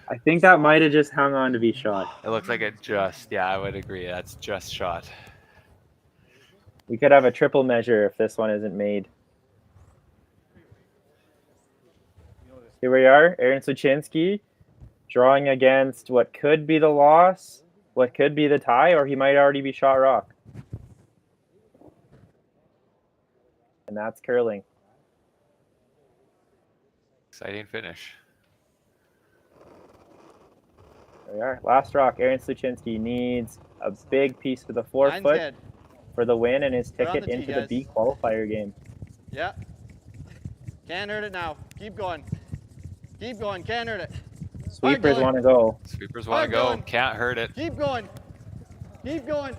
K: I think that might have just hung on to be shot.
L: It looks like it just, yeah, I would agree. That's just shot.
K: We could have a triple measure if this one isn't made. Here we are, Aaron Sluchinski drawing against what could be the loss, what could be the tie, or he might already be shot rock. And that's curling.
L: Exciting finish.
K: There we are. Last rock, Aaron Sluchinski needs a big piece of the 4-foot for the win and his
H: They're on
K: ticket
H: the tee,
K: into the
H: guys.
K: B qualifier game.
H: Yeah. Can't hurt it now. Keep going. Keep going. Can't hurt it.
K: Sweepers want to go.
L: Sweepers want to go. Can't hurt it.
H: Keep going. Keep going.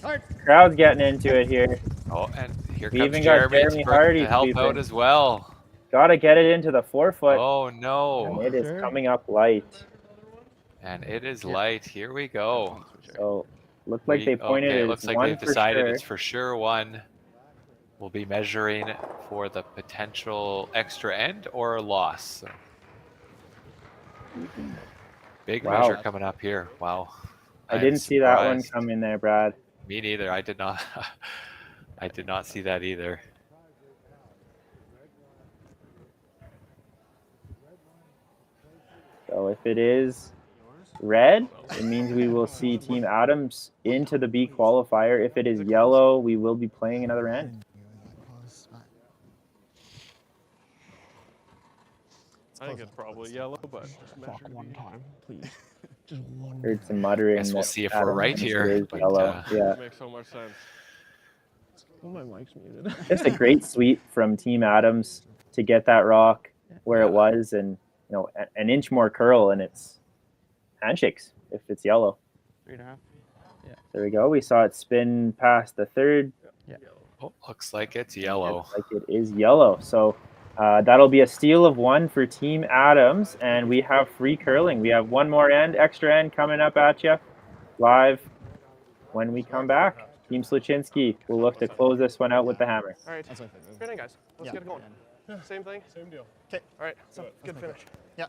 H: Hard.
K: Crowd's getting into it here.
L: Oh, and here
K: We
L: comes
K: even got Jeremy Hardy
L: to help out
K: sweeping.
L: as well.
K: Got to get it into the 4-foot.
L: Oh, no.
K: And it is coming up light.
L: And it is light. Here we go.
K: So, looked like they pointed
L: okay,
K: it
L: looks
K: as
L: like
K: one
L: they've
K: for
L: decided
K: sure.
L: it's for sure one. We'll be measuring for the potential extra end or loss. So, big
K: Wow.
L: measure coming up here. Wow.
K: I
L: am
K: didn't see that one
L: surprised.
K: come in there, Brad.
L: Me neither. I did not. I did not see that either.
K: So if it is red, it means we will see Team Adams into the B qualifier. If it is yellow, we will be playing another end.
N: I think it's probably yellow, but just measure one time, please. Just one.
K: Heard some muttering.
L: Guess we'll
K: that
L: see if we're
K: Adams
L: right
K: thinks it
L: here,
K: is
L: but,
K: yellow. Yeah.
N: That makes so much sense. Oh, my mic's muted.
K: Just a great sweep from Team Adams to get that rock where it was, and an inch more curl, and it's handshakes if it's yellow.
H: 3.5. Yeah.
K: There we go. We saw it spin past the third.
H: Yeah.
L: Oh, looks like it's yellow.
K: Looks like it is yellow. So that'll be a steal of 1 for Team Adams, and we have free curling. We have one more end, extra end coming up at you live when we come back. Team Sluchinski will look to close this one out with the hammer.
N: All right. Good night, guys. Let's get it going. Same thing? Same deal. Okay. All right. So, good finish.
M: Yeah.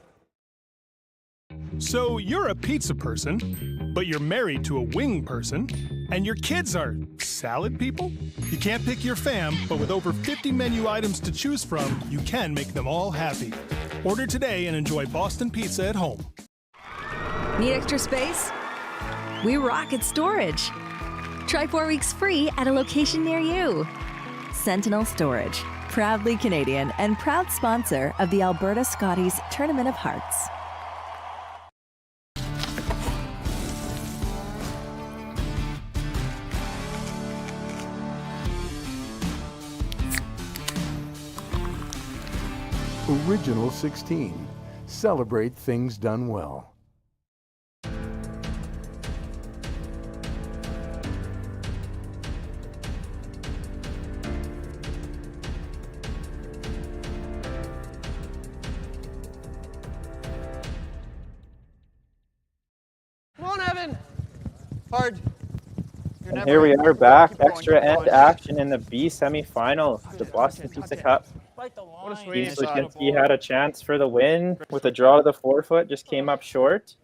D: So you're a pizza person, but you're married to a wing person, and your kids are salad people? You can't pick your fam, but with over 50 menu items to choose from, you can make them all happy. Order today and enjoy Boston pizza at home.
G: Need extra space? We rock at storage. Try 4 weeks free at a location near you. Sentinel Storage, proudly Canadian and proud sponsor of the Alberta Scotties Tournament of Hearts.
A: Original 16. Celebrate things done well.
N: Come on, Evan. Hard.
K: And here we are back, extra end action in the B semifinal, the Boston Pizza Cup. Team Sluchinski had a chance for the win with a draw to the forefoot, just came up short.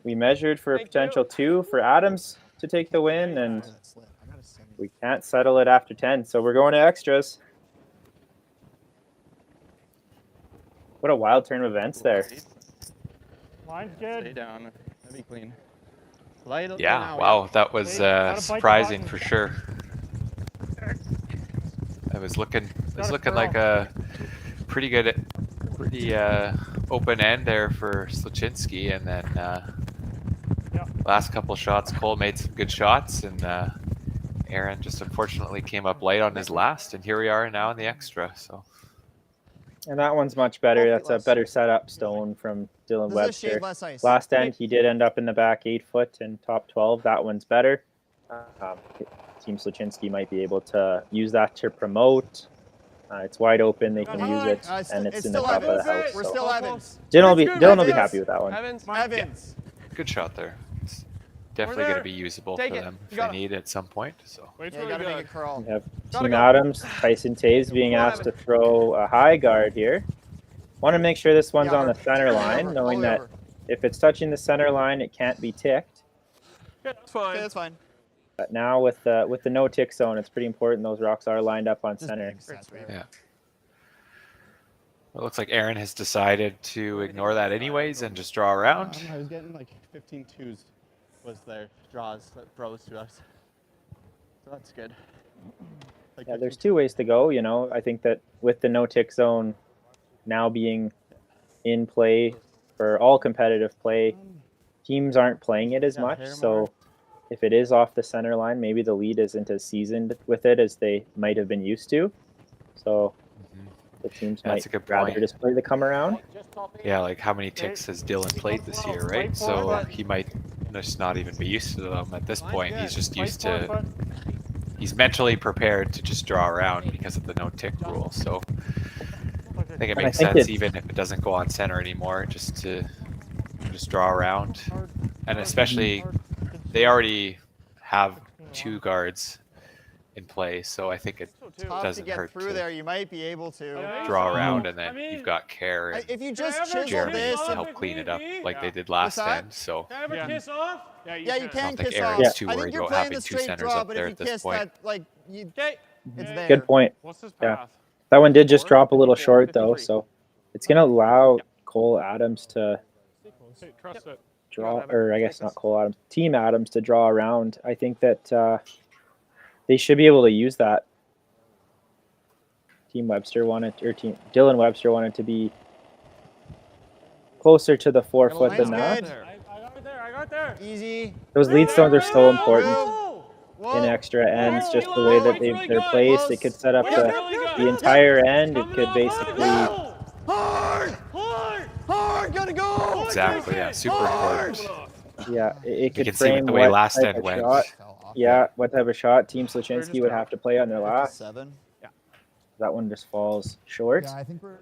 K: We measured for a potential 2 for Adams to take the win, and we can't settle it after 10, so we're going to extras. What a wild turn of events there.
O: Line's good.
P: Stay down. That'd be clean.
L: Yeah, wow, that was surprising for sure. It was looking like a pretty open end there for Sluchinski, and then last couple shots, Cole made some good shots, and Aaron just unfortunately came up light on his last, and here we are now in the extra. So.
K: And that one's much better. That's a better setup stone from Dylan Webster. Last end, he did end up in the back 8 foot and top 12. That one's better. Team Sluchinski might be able to use that to promote. It's wide open. They can use it, and it's in the top of the house.
M: We're still Evans.
K: Dylan will be happy with that one.
N: Evans.
L: Yeah. Good shot there. It's definitely going to be usable for them if they need it at some point. So.
N: Wait
M: Yeah, you gotta make it curl.
K: We have Team Adams, Tyson Taves being asked to throw a high guard here. Want to make sure this one's on the center line, knowing that if it's touching the center line, it can't be ticked.
N: That's fine.
M: Okay, that's fine.
K: But now with the no tick zone, it's pretty important those rocks are lined up on center.
L: Yeah. It looks like Aaron has decided to ignore that anyways and just draw around.
P: I was getting like 15 twos was their draws that throws to us. So that's good. Like
K: Yeah, there's 2 ways to go, you know. I think that with the no tick zone now being in play for all competitive play, teams aren't playing it as much. So if it is off the center line, maybe the lead isn't as seasoned with it as they might have been used to. So the teams might rather just play the come around.
L: Yeah, like how many ticks has Dylan played this year, right? So he might just not even be used to them at this point. He's just used to, he's mentally prepared to just draw around because of the no tick rule. So I think it makes sense even if it doesn't go on center anymore, just to just draw around. And especially they already have 2 guards in play, so I think it doesn't hurt
M: through there. You might be able to
L: draw around, and then you've got Care and
M: if you just chisel
L: Jeremy
M: this
L: to help clean it up like they did last end. So
N: Can I have a kiss off?
M: Yeah, you can
L: think
M: kiss
L: Aaron's
M: off.
L: too
M: I
L: worried
M: think you're
L: about
M: playing
L: having
M: the
L: 2
M: straight
L: centers
M: draw,
L: up
M: but
L: there
M: if
L: at
M: you
L: this
M: kiss
L: point.
M: that, like, it's there.
K: Good point.
N: What's his
K: Yeah,
N: path?
K: that one did just drop a little short though, so it's gonna allow Cole Adams to
N: Trust it.
K: draw, or I guess not Cole Adams, Team Adams to draw around. I think that they should be able to use that. Team Webster wanted, or Dylan Webster wanted to be closer to the 4 foot than that.
N: I got there.
M: Easy.
K: Those lead stones are so important in extra ends, just the way that they're placed. It could set up the entire end. It could basically.
M: Hard, gotta go.
L: Exactly, yeah, super important.
K: Yeah, it could
L: You can see
K: frame
L: the way
K: what
L: last
K: type
L: end
K: of
L: went.
K: shot. Yeah, what type of shot Team Sluchinski would have to play on their last.
M: 7.
K: That one just falls short.
M: Yeah, I think we're.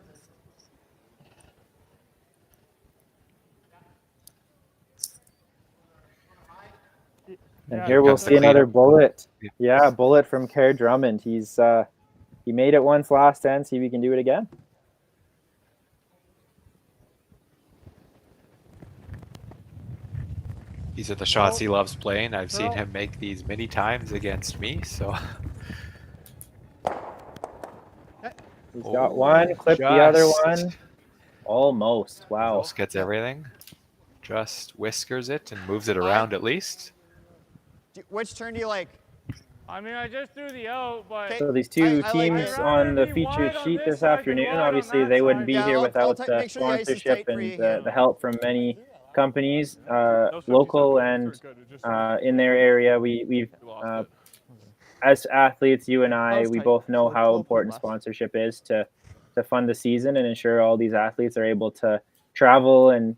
K: And here we'll see another bullet. Yeah, bullet from Kerr Drummond. He made it once last end. See if he can do it again.
L: These are the shots he loves playing. I've seen him make these many times against me, so.
K: He's got one, clipped the other one. Almost, wow.
L: Almost gets everything. Just whiskers it and moves it around at least.
M: Which turn do you like?
N: I mean, I just threw the out, but...
K: So these 2 teams on the featured sheet this afternoon, obviously they wouldn't be here without the sponsorship and the help from many companies, local and in their area. We've as athletes, you and I, we both know how important sponsorship is to to fund the season and ensure all these athletes are able to travel and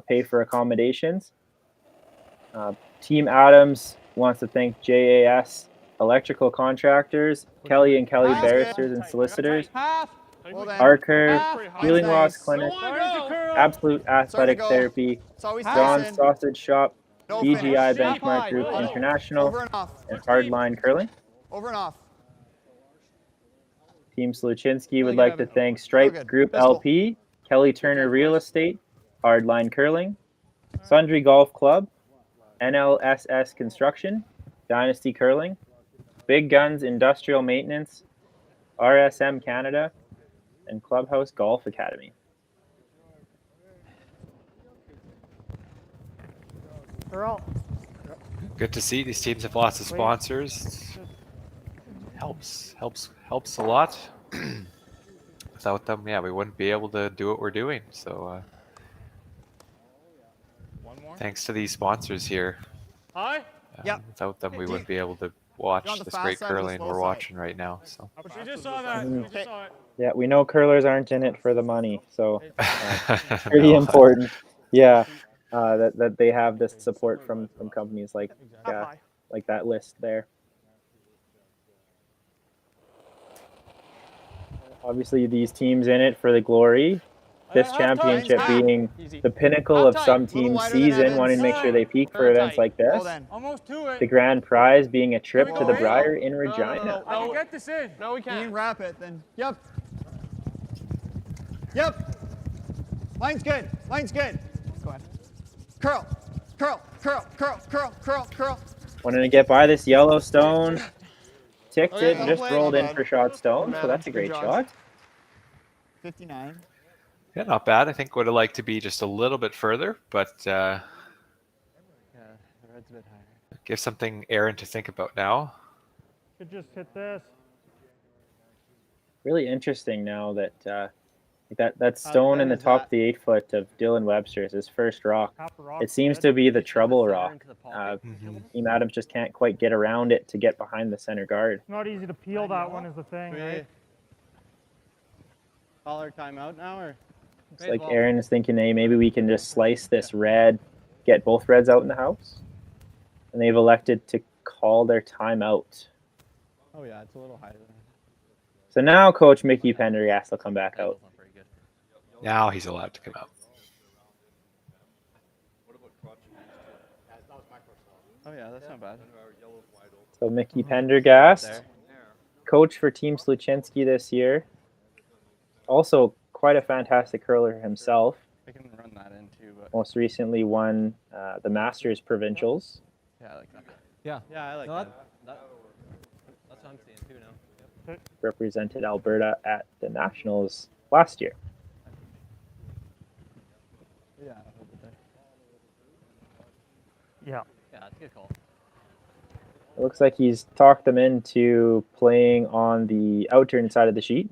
K: pay for accommodations. Team Adams wants to thank JAS Electrical Contractors, Kelly and Kelly Barristers and Solicitors, Archer, Healing Loss Clinic, Absolute Athletic Therapy, John's Sausage Shop, BGI Benchmark Group International, and Hardline Curling.
M: Over and off.
K: Team Sluchinski would like to thank Stripe Group LP, Kelly Turner Real Estate, Hardline Curling, Sundry Golf Club, NLSS Construction, Dynasty Curling, Big Guns Industrial Maintenance, RSM Canada, and Clubhouse Golf Academy.
L: Good to see these teams have lots of sponsors. Helps a lot. Without them, yeah, we wouldn't be able to do what we're doing. So thanks to these sponsors here. Without them, we wouldn't be able to watch this great curling we're watching right now. So
N: We just saw that. We just saw it.
K: Yeah, we know curlers aren't in it for the money, so pretty important. Yeah, that they have this support from companies like that list there. Obviously, these teams in it for the glory. This championship being the pinnacle of some team's season, wanting to make sure they peak for events like this. The grand prize being a trip to the Briar in Regina.
N: I can get this in. No, we can't.
M: You can wrap it then. Yep. Yep. Line's good. Line's good. Go ahead. Curl. Curl. Curl. Curl. Curl. Curl. Curl.
K: Wanting to get by this Yellowstone. Ticked it and just rolled in for shot stone, so that's a great shot.
M: 59.
L: Yeah, not bad. I think would have liked to be just a little bit further, but
P: Yeah, the red's a bit higher.
L: give something Aaron to think about now.
O: Could just hit this.
K: Really interesting now that that stone in the top of the 8 foot of Dylan Webster's, his first rock. It seems to be the trouble rock. Team Adams just can't quite get around it to get behind the center guard.
O: It's not easy to peel that one is the thing, right?
P: Call our timeout now, or?
K: It's like Aaron is thinking, hey, maybe we can just slice this red, get both reds out in the house. And they've elected to call their timeout.
P: Oh yeah, it's a little higher.
K: So now Coach Mickey Pendergast will come back out.
L: Now he's allowed to come out.
P: Oh yeah, that's not bad.
K: So Mickey Pendergast, coach for Team Sluchinski this year. Also quite a fantastic curler himself.
P: I can run that in too, but
K: Most recently won the Masters Provincials.
P: yeah, I like that.
S: Yeah.
P: Yeah, I like that.
S: That's what I'm seeing too now. Yep.
K: Represented Alberta at the Nationals last year.
P: Yeah, I'll hold it there.
O: Yeah.
S: Yeah, that's a good call.
K: It looks like he's talked them into playing on the outturn side of the sheet,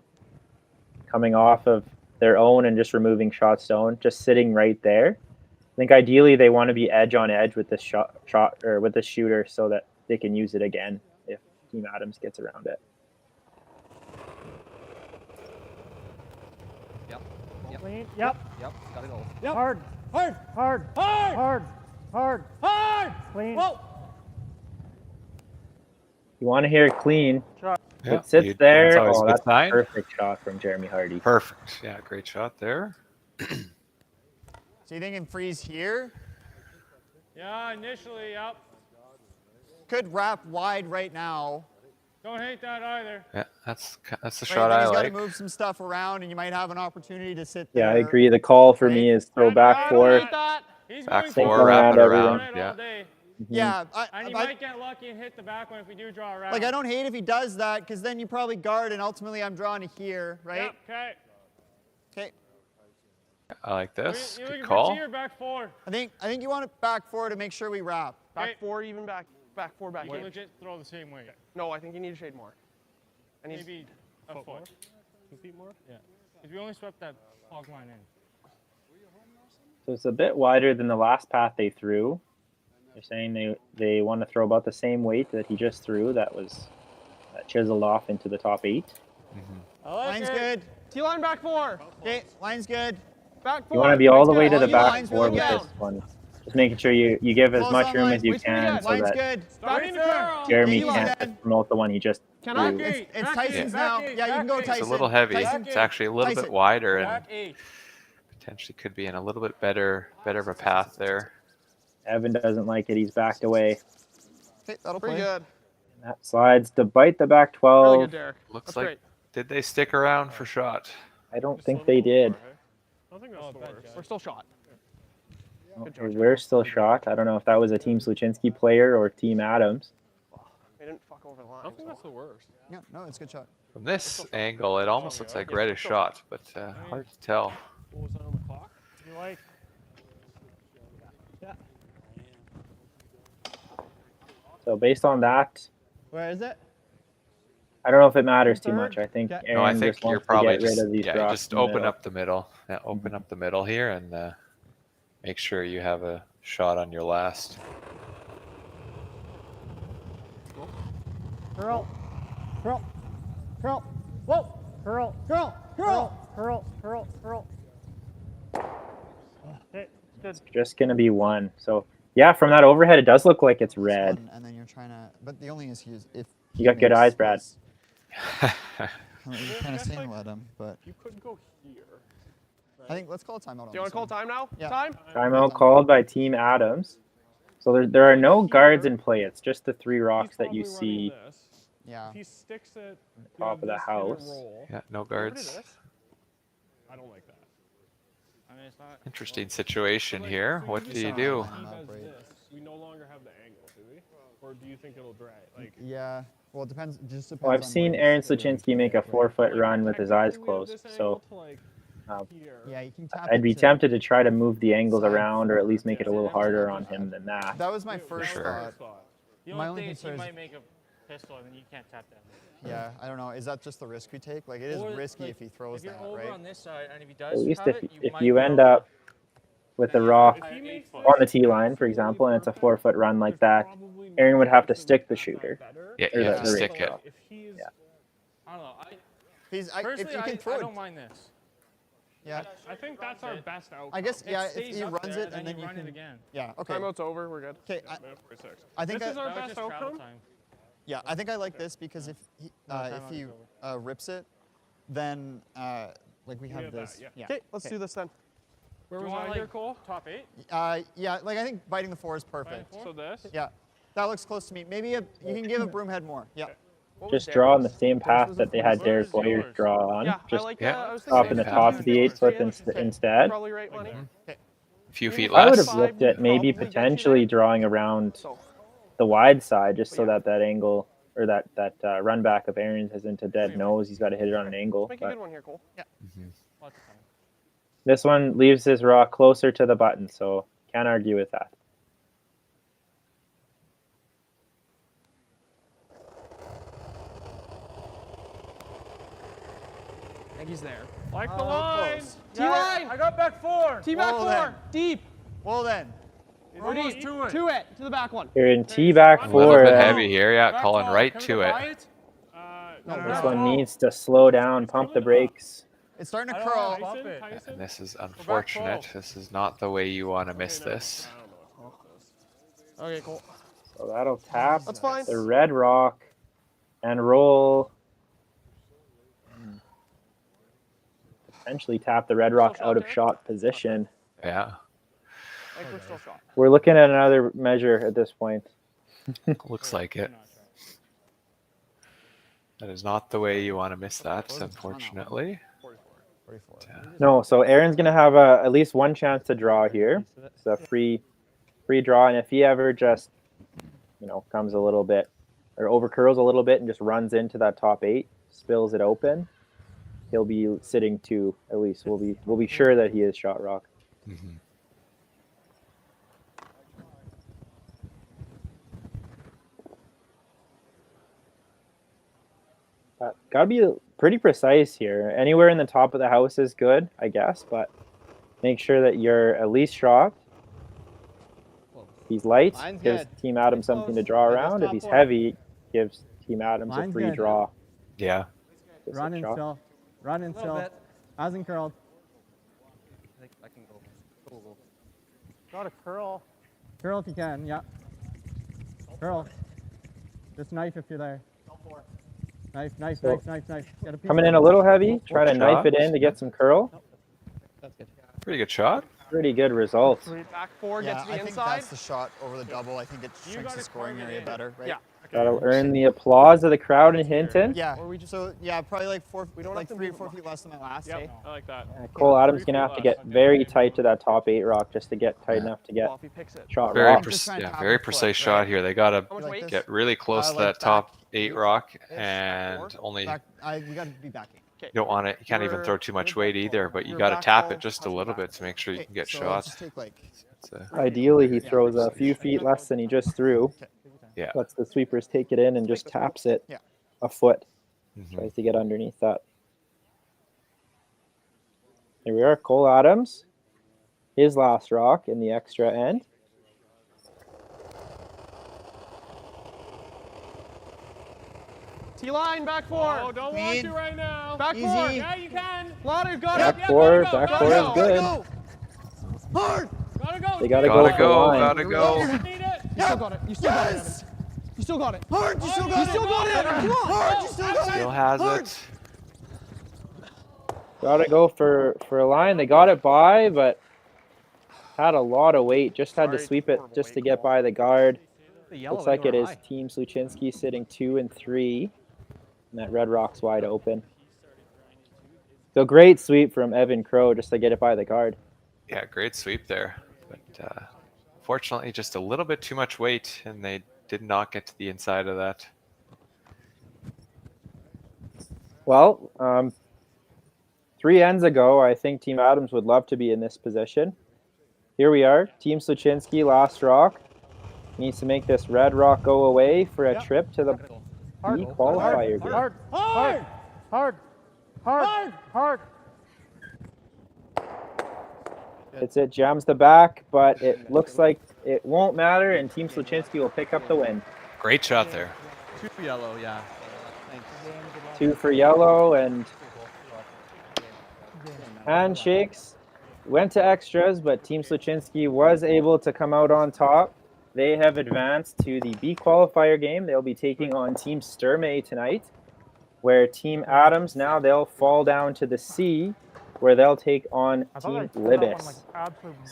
K: coming off of their own and just removing shot stone, just sitting right there. I think ideally they want to be edge on edge with this shot or with the shooter so that they can use it again if Team Adams gets around it.
O: Clean. Yep.
S: Yep. Gotta go.
O: Yep. Hard.
N: Hard.
O: Hard.
N: Hard.
O: Hard. Hard.
N: Hard.
O: Clean.
N: Whoa.
K: You want to hear it clean.
O: Shot.
L: Yeah,
K: It sits there.
L: that's always a
K: Oh,
L: good
K: that's a
L: sign.
K: perfect shot from Jeremy Hardy.
L: Perfect. Yeah, great shot there.
M: So you thinking freeze here?
N: Yeah, initially, yep.
M: Could wrap wide right now.
N: Don't hate that either.
L: Yeah, that's the
M: Right,
L: shot
M: then
L: I
M: he's got to
L: like.
M: move some stuff around, and you might have an opportunity to sit
K: Yeah,
M: there.
K: I agree. The call for me is throw back four.
N: He's
L: Back
N: going
L: four,
N: for
L: wrap it
K: everyone.
L: around. Yeah.
M: Yeah,
N: And he might get lucky and hit the back one if we do draw around.
M: like I don't hate if he does that, because then you probably guard, and ultimately I'm drawing to here, right?
N: Okay.
M: Okay.
L: I like this.
N: You
L: Good
N: looking
L: call.
N: for T or back four?
M: I think you want it back four to make sure we wrap.
N: Okay.
P: Back four, even back four, back
N: You
P: in.
N: legit throw the same way.
P: No, I think you need to shade more. I need
N: Maybe a foot.
O: 2 feet more?
N: Yeah. Because we only swept that hog line in.
K: So it's a bit wider than the last path they threw. They're saying they want to throw about the same weight that he just threw. That was chiseled off into the top 8.
N: I like
M: Line's
N: it.
M: good.
N: T-line back 4.
M: Okay, line's good.
N: Back 4.
K: You want to be all the way to
N: Line's
K: the
N: good.
K: back
M: Line's
K: 4
M: really
K: with
M: good.
K: this one. Just making sure you give as
M: Close
K: much
M: on
K: room
M: line.
K: as you
N: Wait's pretty
K: can
N: good.
K: so
M: Line's
K: that
M: good.
N: Starting to curl.
K: Jeremy
M: D-line
K: can't
M: in.
K: promote the one he just
N: Can I?
K: threw.
M: It's Tyson's now. Yeah, you can go Tyson.
L: It's a little heavy.
M: Tyson.
L: It's actually a little bit
M: Tyson.
L: wider and potentially could be in a little bit better of a path there.
K: Evan doesn't like it. He's backed away.
M: Okay, that'll
N: Pretty
M: play.
N: good.
K: And that slides to bite the back
N: Really
K: 12.
N: good, Derek.
L: Looks
N: That's
L: like
N: great.
L: did they stick around for shot?
K: I don't think they did.
N: I don't think that's the worst. We're still shot.
K: We're still shot. I don't know if that was a Team Sluchinski player or Team Adams.
N: They didn't fuck over the line. I don't think that's the worst.
M: Yeah, no, it's a good shot.
L: From this angle, it almost looks like reddish shot, but hard to tell.
N: What was that on the clock?
O: You like?
N: Yeah.
K: So based on that,
M: Where is it?
K: I don't know if it matters too much. I think Aaron
L: No, I think
K: just
L: you're
K: wants
L: probably
K: to get
L: just
K: rid of these rocks
L: just
K: in the
L: open
K: middle.
L: up the middle. Yeah, open up the middle here and make sure you have a shot on your last.
O: Curl. Curl. Curl. Whoa. Curl. Curl. Curl. Curl. Curl. Curl. Okay, good.
K: It's just going to be one. So, yeah, from that overhead, it does look like it's red.
M: And then you're trying to, but the only issue is if
K: You got good eyes, Brad.
M: I mean, you're kind of saying let him, but
N: You couldn't go here.
M: I think let's call a timeout. On
N: Do you want to call time now?
M: Yeah.
N: Time?
K: Timeout called by Team Adams. So there are no guards in play. It's just the 3 rocks that you see
M: Yeah.
N: If he sticks it
K: on top of the house.
L: Yeah, no guards.
N: I don't like that. I mean, it's not.
L: Interesting situation here. What do you do?
N: We no longer have the angle, do we? Or do you think it'll drag? Like.
M: Yeah. Well, it depends. Just depends.
K: Well, I've
M: on
K: seen
M: what
K: Aaron
M: he's doing.
K: Sluchinski make a 4-foot run with his eyes closed. So
M: Yeah, you can tap
K: I'd be
M: it to-
K: tempted to try to move the angles around or at least make it a little harder on him than that.
M: That was my first thought.
O: The
M: My
O: only
M: only
O: thing is he
M: concern is-
O: might make a pistol and then you can't tap that.
M: Yeah, I don't know. Is that just the risk we take? Like, it is
O: Or,
M: risky
O: like,
M: if he throws
O: if you're
M: that,
O: over
M: right?
O: on this side and if he does
K: At least
O: have
K: if
O: it,
K: if
O: might
K: you
O: be
K: end
O: able-
K: up with the rock on the tee line, for example, and it's a 4-foot run like that, Aaron would have to stick the shooter.
L: Yeah,
K: Or
L: you have
K: the
L: to
K: range
L: stick it.
K: rock.
O: I don't know.
M: If
O: Personally,
M: you can throw
O: I
M: it,
O: don't mind this.
M: yeah.
N: I think that's our best outcome.
M: I guess yeah. If
O: stays
M: he
O: up
M: runs
O: there,
M: it and then you
O: run
M: can.
O: it again.
M: Yeah. Okay.
N: Timeout's over. We're good.
M: Okay.
N: Minute 46.
M: I think
N: this is our
O: That was
N: best
O: just travel
N: outcome.
O: time.
M: Yeah, I think I like this because if he rips it, then like we have this. Yeah.
N: Okay, let's do this then. Where
O: Do
N: was
O: you want,
N: I here,
O: like,
N: Cole?
O: Top 8?
M: Yeah, like I think biting the 4 is perfect.
N: So this?
M: Yeah, that looks close to me. Maybe you can give a broomhead more. Yeah.
K: Just draw on the same path that they had Derek Boyer draw on.
N: Yeah, I
K: Just
N: like
L: Yeah.
N: I was
K: up in the
N: thinking
K: top of the 8-foot instead.
N: Probably right, Lenny.
L: A few feet
K: I would
L: less.
K: have looked at maybe potentially drawing around the wide side just so that angle or that run back of Aaron's isn't a dead nose. He's got to hit it on an angle.
N: Make a
K: But
N: good one here, Cole. Yeah.
O: Lots of time.
K: this one leaves his rock closer to the button, so can't argue with that.
N: I think he's there. Like the line.
M: close.
N: T-line.
O: I got back 4.
N: T-back
M: Well
N: 4.
M: then.
N: Deep.
M: Well then.
N: Or deep. To it. To the back one.
K: You're in T back
L: A little
K: 4.
L: bit heavy here. Yeah, calling right to it.
K: This one needs to slow down, pump the brakes.
M: It's starting to
O: I don't
M: curl.
O: wanna bump it.
L: And this is unfortunate. This is not the way you want to miss this.
N: Okay, cool.
K: So that'll tap
N: That's fine.
K: the red rock and roll. Potentially tap the red rock out of shot position.
L: Yeah.
N: I think we're still shot.
K: We're looking at another measure at this point.
L: Looks like it. That is not the way you want to miss that, unfortunately.
M: 44.
K: No, so Aaron's gonna have at least one chance to draw here. It's a free draw, and if he ever just comes a little bit or overcurls a little bit and just runs into that top 8, spills it open, he'll be sitting 2 at least. We'll be sure that he is shot rock.
L: Mm-hmm.
K: Gotta be pretty precise here. Anywhere in the top of the house is good, I guess, but make sure that you're at least shot. If he's light,
P: Mine's
K: gives
P: good.
K: Team Adams something to draw around. If he's heavy, gives Team Adams a
O: Mine's
K: free
O: good.
K: draw.
L: Yeah.
K: Just
O: Run
K: a
O: and
K: shot.
O: fill. Run and fill.
M: Hasn't curled.
P: I can go. Go.
O: Got a curl.
M: Curl if you can, yeah. Curl. Just knife if you're there. Knife. Gotta peek.
K: Coming in a little heavy, try to knife it in to get some curl.
P: That's good.
L: Pretty good shot.
K: Pretty good results.
N: Back four,
M: Yeah,
N: get to the
M: I think
N: inside.
M: that's the shot over the double. I think it shrinks the scoring area better, right?
N: Yeah.
K: Gotta earn the applause of the crowd in Hinton.
M: Yeah. So yeah, probably like like 3 or 4 feet less than my last.
N: Yep, I like that.
K: Cole Adams gonna have to get very tight to that top 8 rock just to get tight enough to get shot
L: Very,
K: rock.
L: very precise shot here. They gotta
N: How much weight?
L: get really close to that top 8 rock, and only
M: We got to be backing.
L: you don't want it. You can't even throw too much weight either, but you gotta tap it just a little bit to make sure you can get shots.
K: Ideally, he throws a few feet less than he just threw.
L: Yeah.
K: Lets the sweepers take it in and just taps it a foot. Tries to get underneath that. Here we are, Cole Adams. His last rock in the extra end.
N: T-line, back four.
O: Oh, don't want to right now.
N: Back
M: Easy.
N: four.
O: Yeah, you can.
N: Louder, got
K: Back
N: it.
K: four,
N: Yeah,
K: back
N: gotta
K: four
N: go.
K: is good.
N: Hard. Gotta go.
K: They gotta
L: Gotta
K: go for
L: go,
K: line.
L: gotta go.
N: You still got it. You still got it. Evan. You still got it.
M: Hard, you still got it.
N: You still got it. Evan. Come on.
M: Hard, you still got it.
L: Still has it.
K: Gotta go for a line. They got it by, but had a lot of weight. Just had to sweep it just to get by the guard. Looks like it is Team Sluchinski sitting 2 and 3. And that red rock's wide open. So great sweep from Evan Crow just to get it by the guard.
L: Yeah, great sweep there. But fortunately, just a little bit too much weight, and they did not get to the inside of that.
K: Well, 3 ends ago, I think Team Adams would love to be in this position. Here we are, Team Sluchinski, last rock. Needs to make this red rock go away for a trip to the B qualifier game.
O: Hard.
K: It's it, jams the back, but it looks like it won't matter, and Team Sluchinski will pick up the win.
L: Great shot there.
P: 2 for yellow, yeah. Thanks.
K: 2 for yellow, and handshakes. Went to extras, but Team Sluchinski was able to come out on top. They have advanced to the B qualifier game. They'll be taking on Team Sturmey tonight, where Team Adams, now they'll fall down to the C, where they'll take on Team Libis.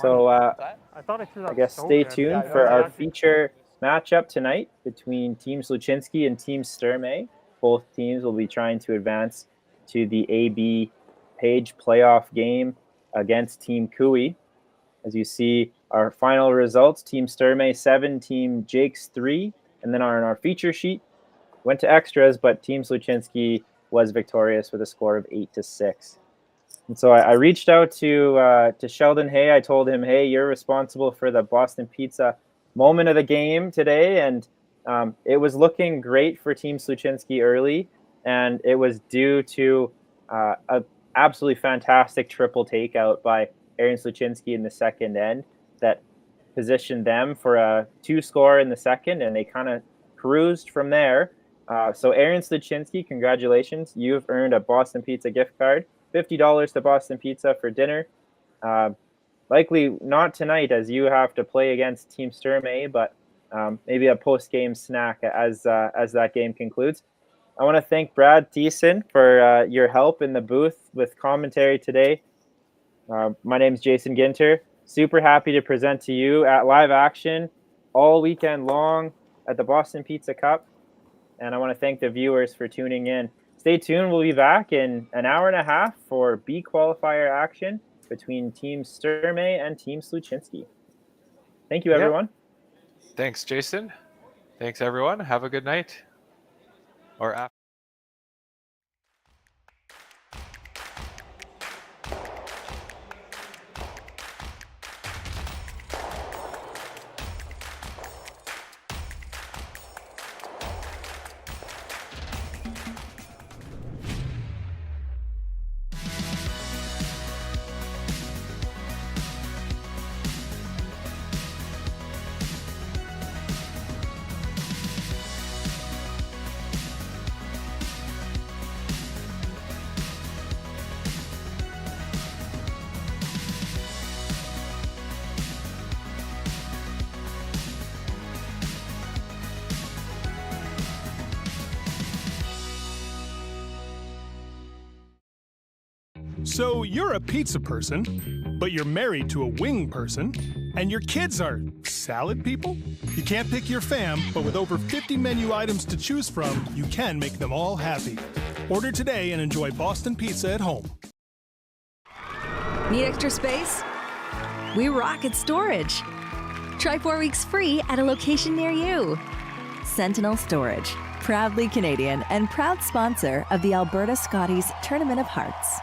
K: So I guess stay tuned for our feature matchup tonight between Team Sluchinski and Team Sturmey. Both teams will be trying to advance to the AB Page playoff game against Team Cooey. As you see, our final results, Team Sturmey 7, Team Jakes 3, and then on our feature sheet, went to extras, but Team Sluchinski was victorious with a score of 8-6. And so I reached out to Sheldon Hay. I told him, hey, you're responsible for the Boston Pizza moment of the game today, and it was looking great for Team Sluchinski early, and it was due to a absolutely fantastic triple takeout by Aaron Sluchinski in the second end that positioned them for a 2 score in the second, and they kind of cruised from there. So Aaron Sluchinski, congratulations. You've earned a Boston Pizza gift card, $50 to Boston Pizza for dinner. Likely not tonight as you have to play against Team Sturmey, but maybe a post-game snack as that game concludes. I want to thank Brad Thiessen for your help in the booth with commentary today. My name is Jason Ginter. Super happy to present to you at live action all weekend long at the Boston Pizza Cup. And I want to thank the viewers for tuning in. Stay tuned. We'll be back in an hour and a half for B qualifier action between Team Sturmey and Team Sluchinski. Thank you, everyone.
L: Thanks, Jason. Thanks, everyone. Have a good night. Or after.
D: So you're a pizza person, but you're married to a wing person, and your kids are salad people? You can't pick your fam, but with over 50 menu items to choose from, you can make them all happy. Order today and enjoy Boston Pizza at home.
G: Need extra space? We rock at storage. Try 4 weeks free at a location near you. Sentinel Storage, proudly Canadian and proud sponsor of the Alberta Scotties Tournament of Hearts.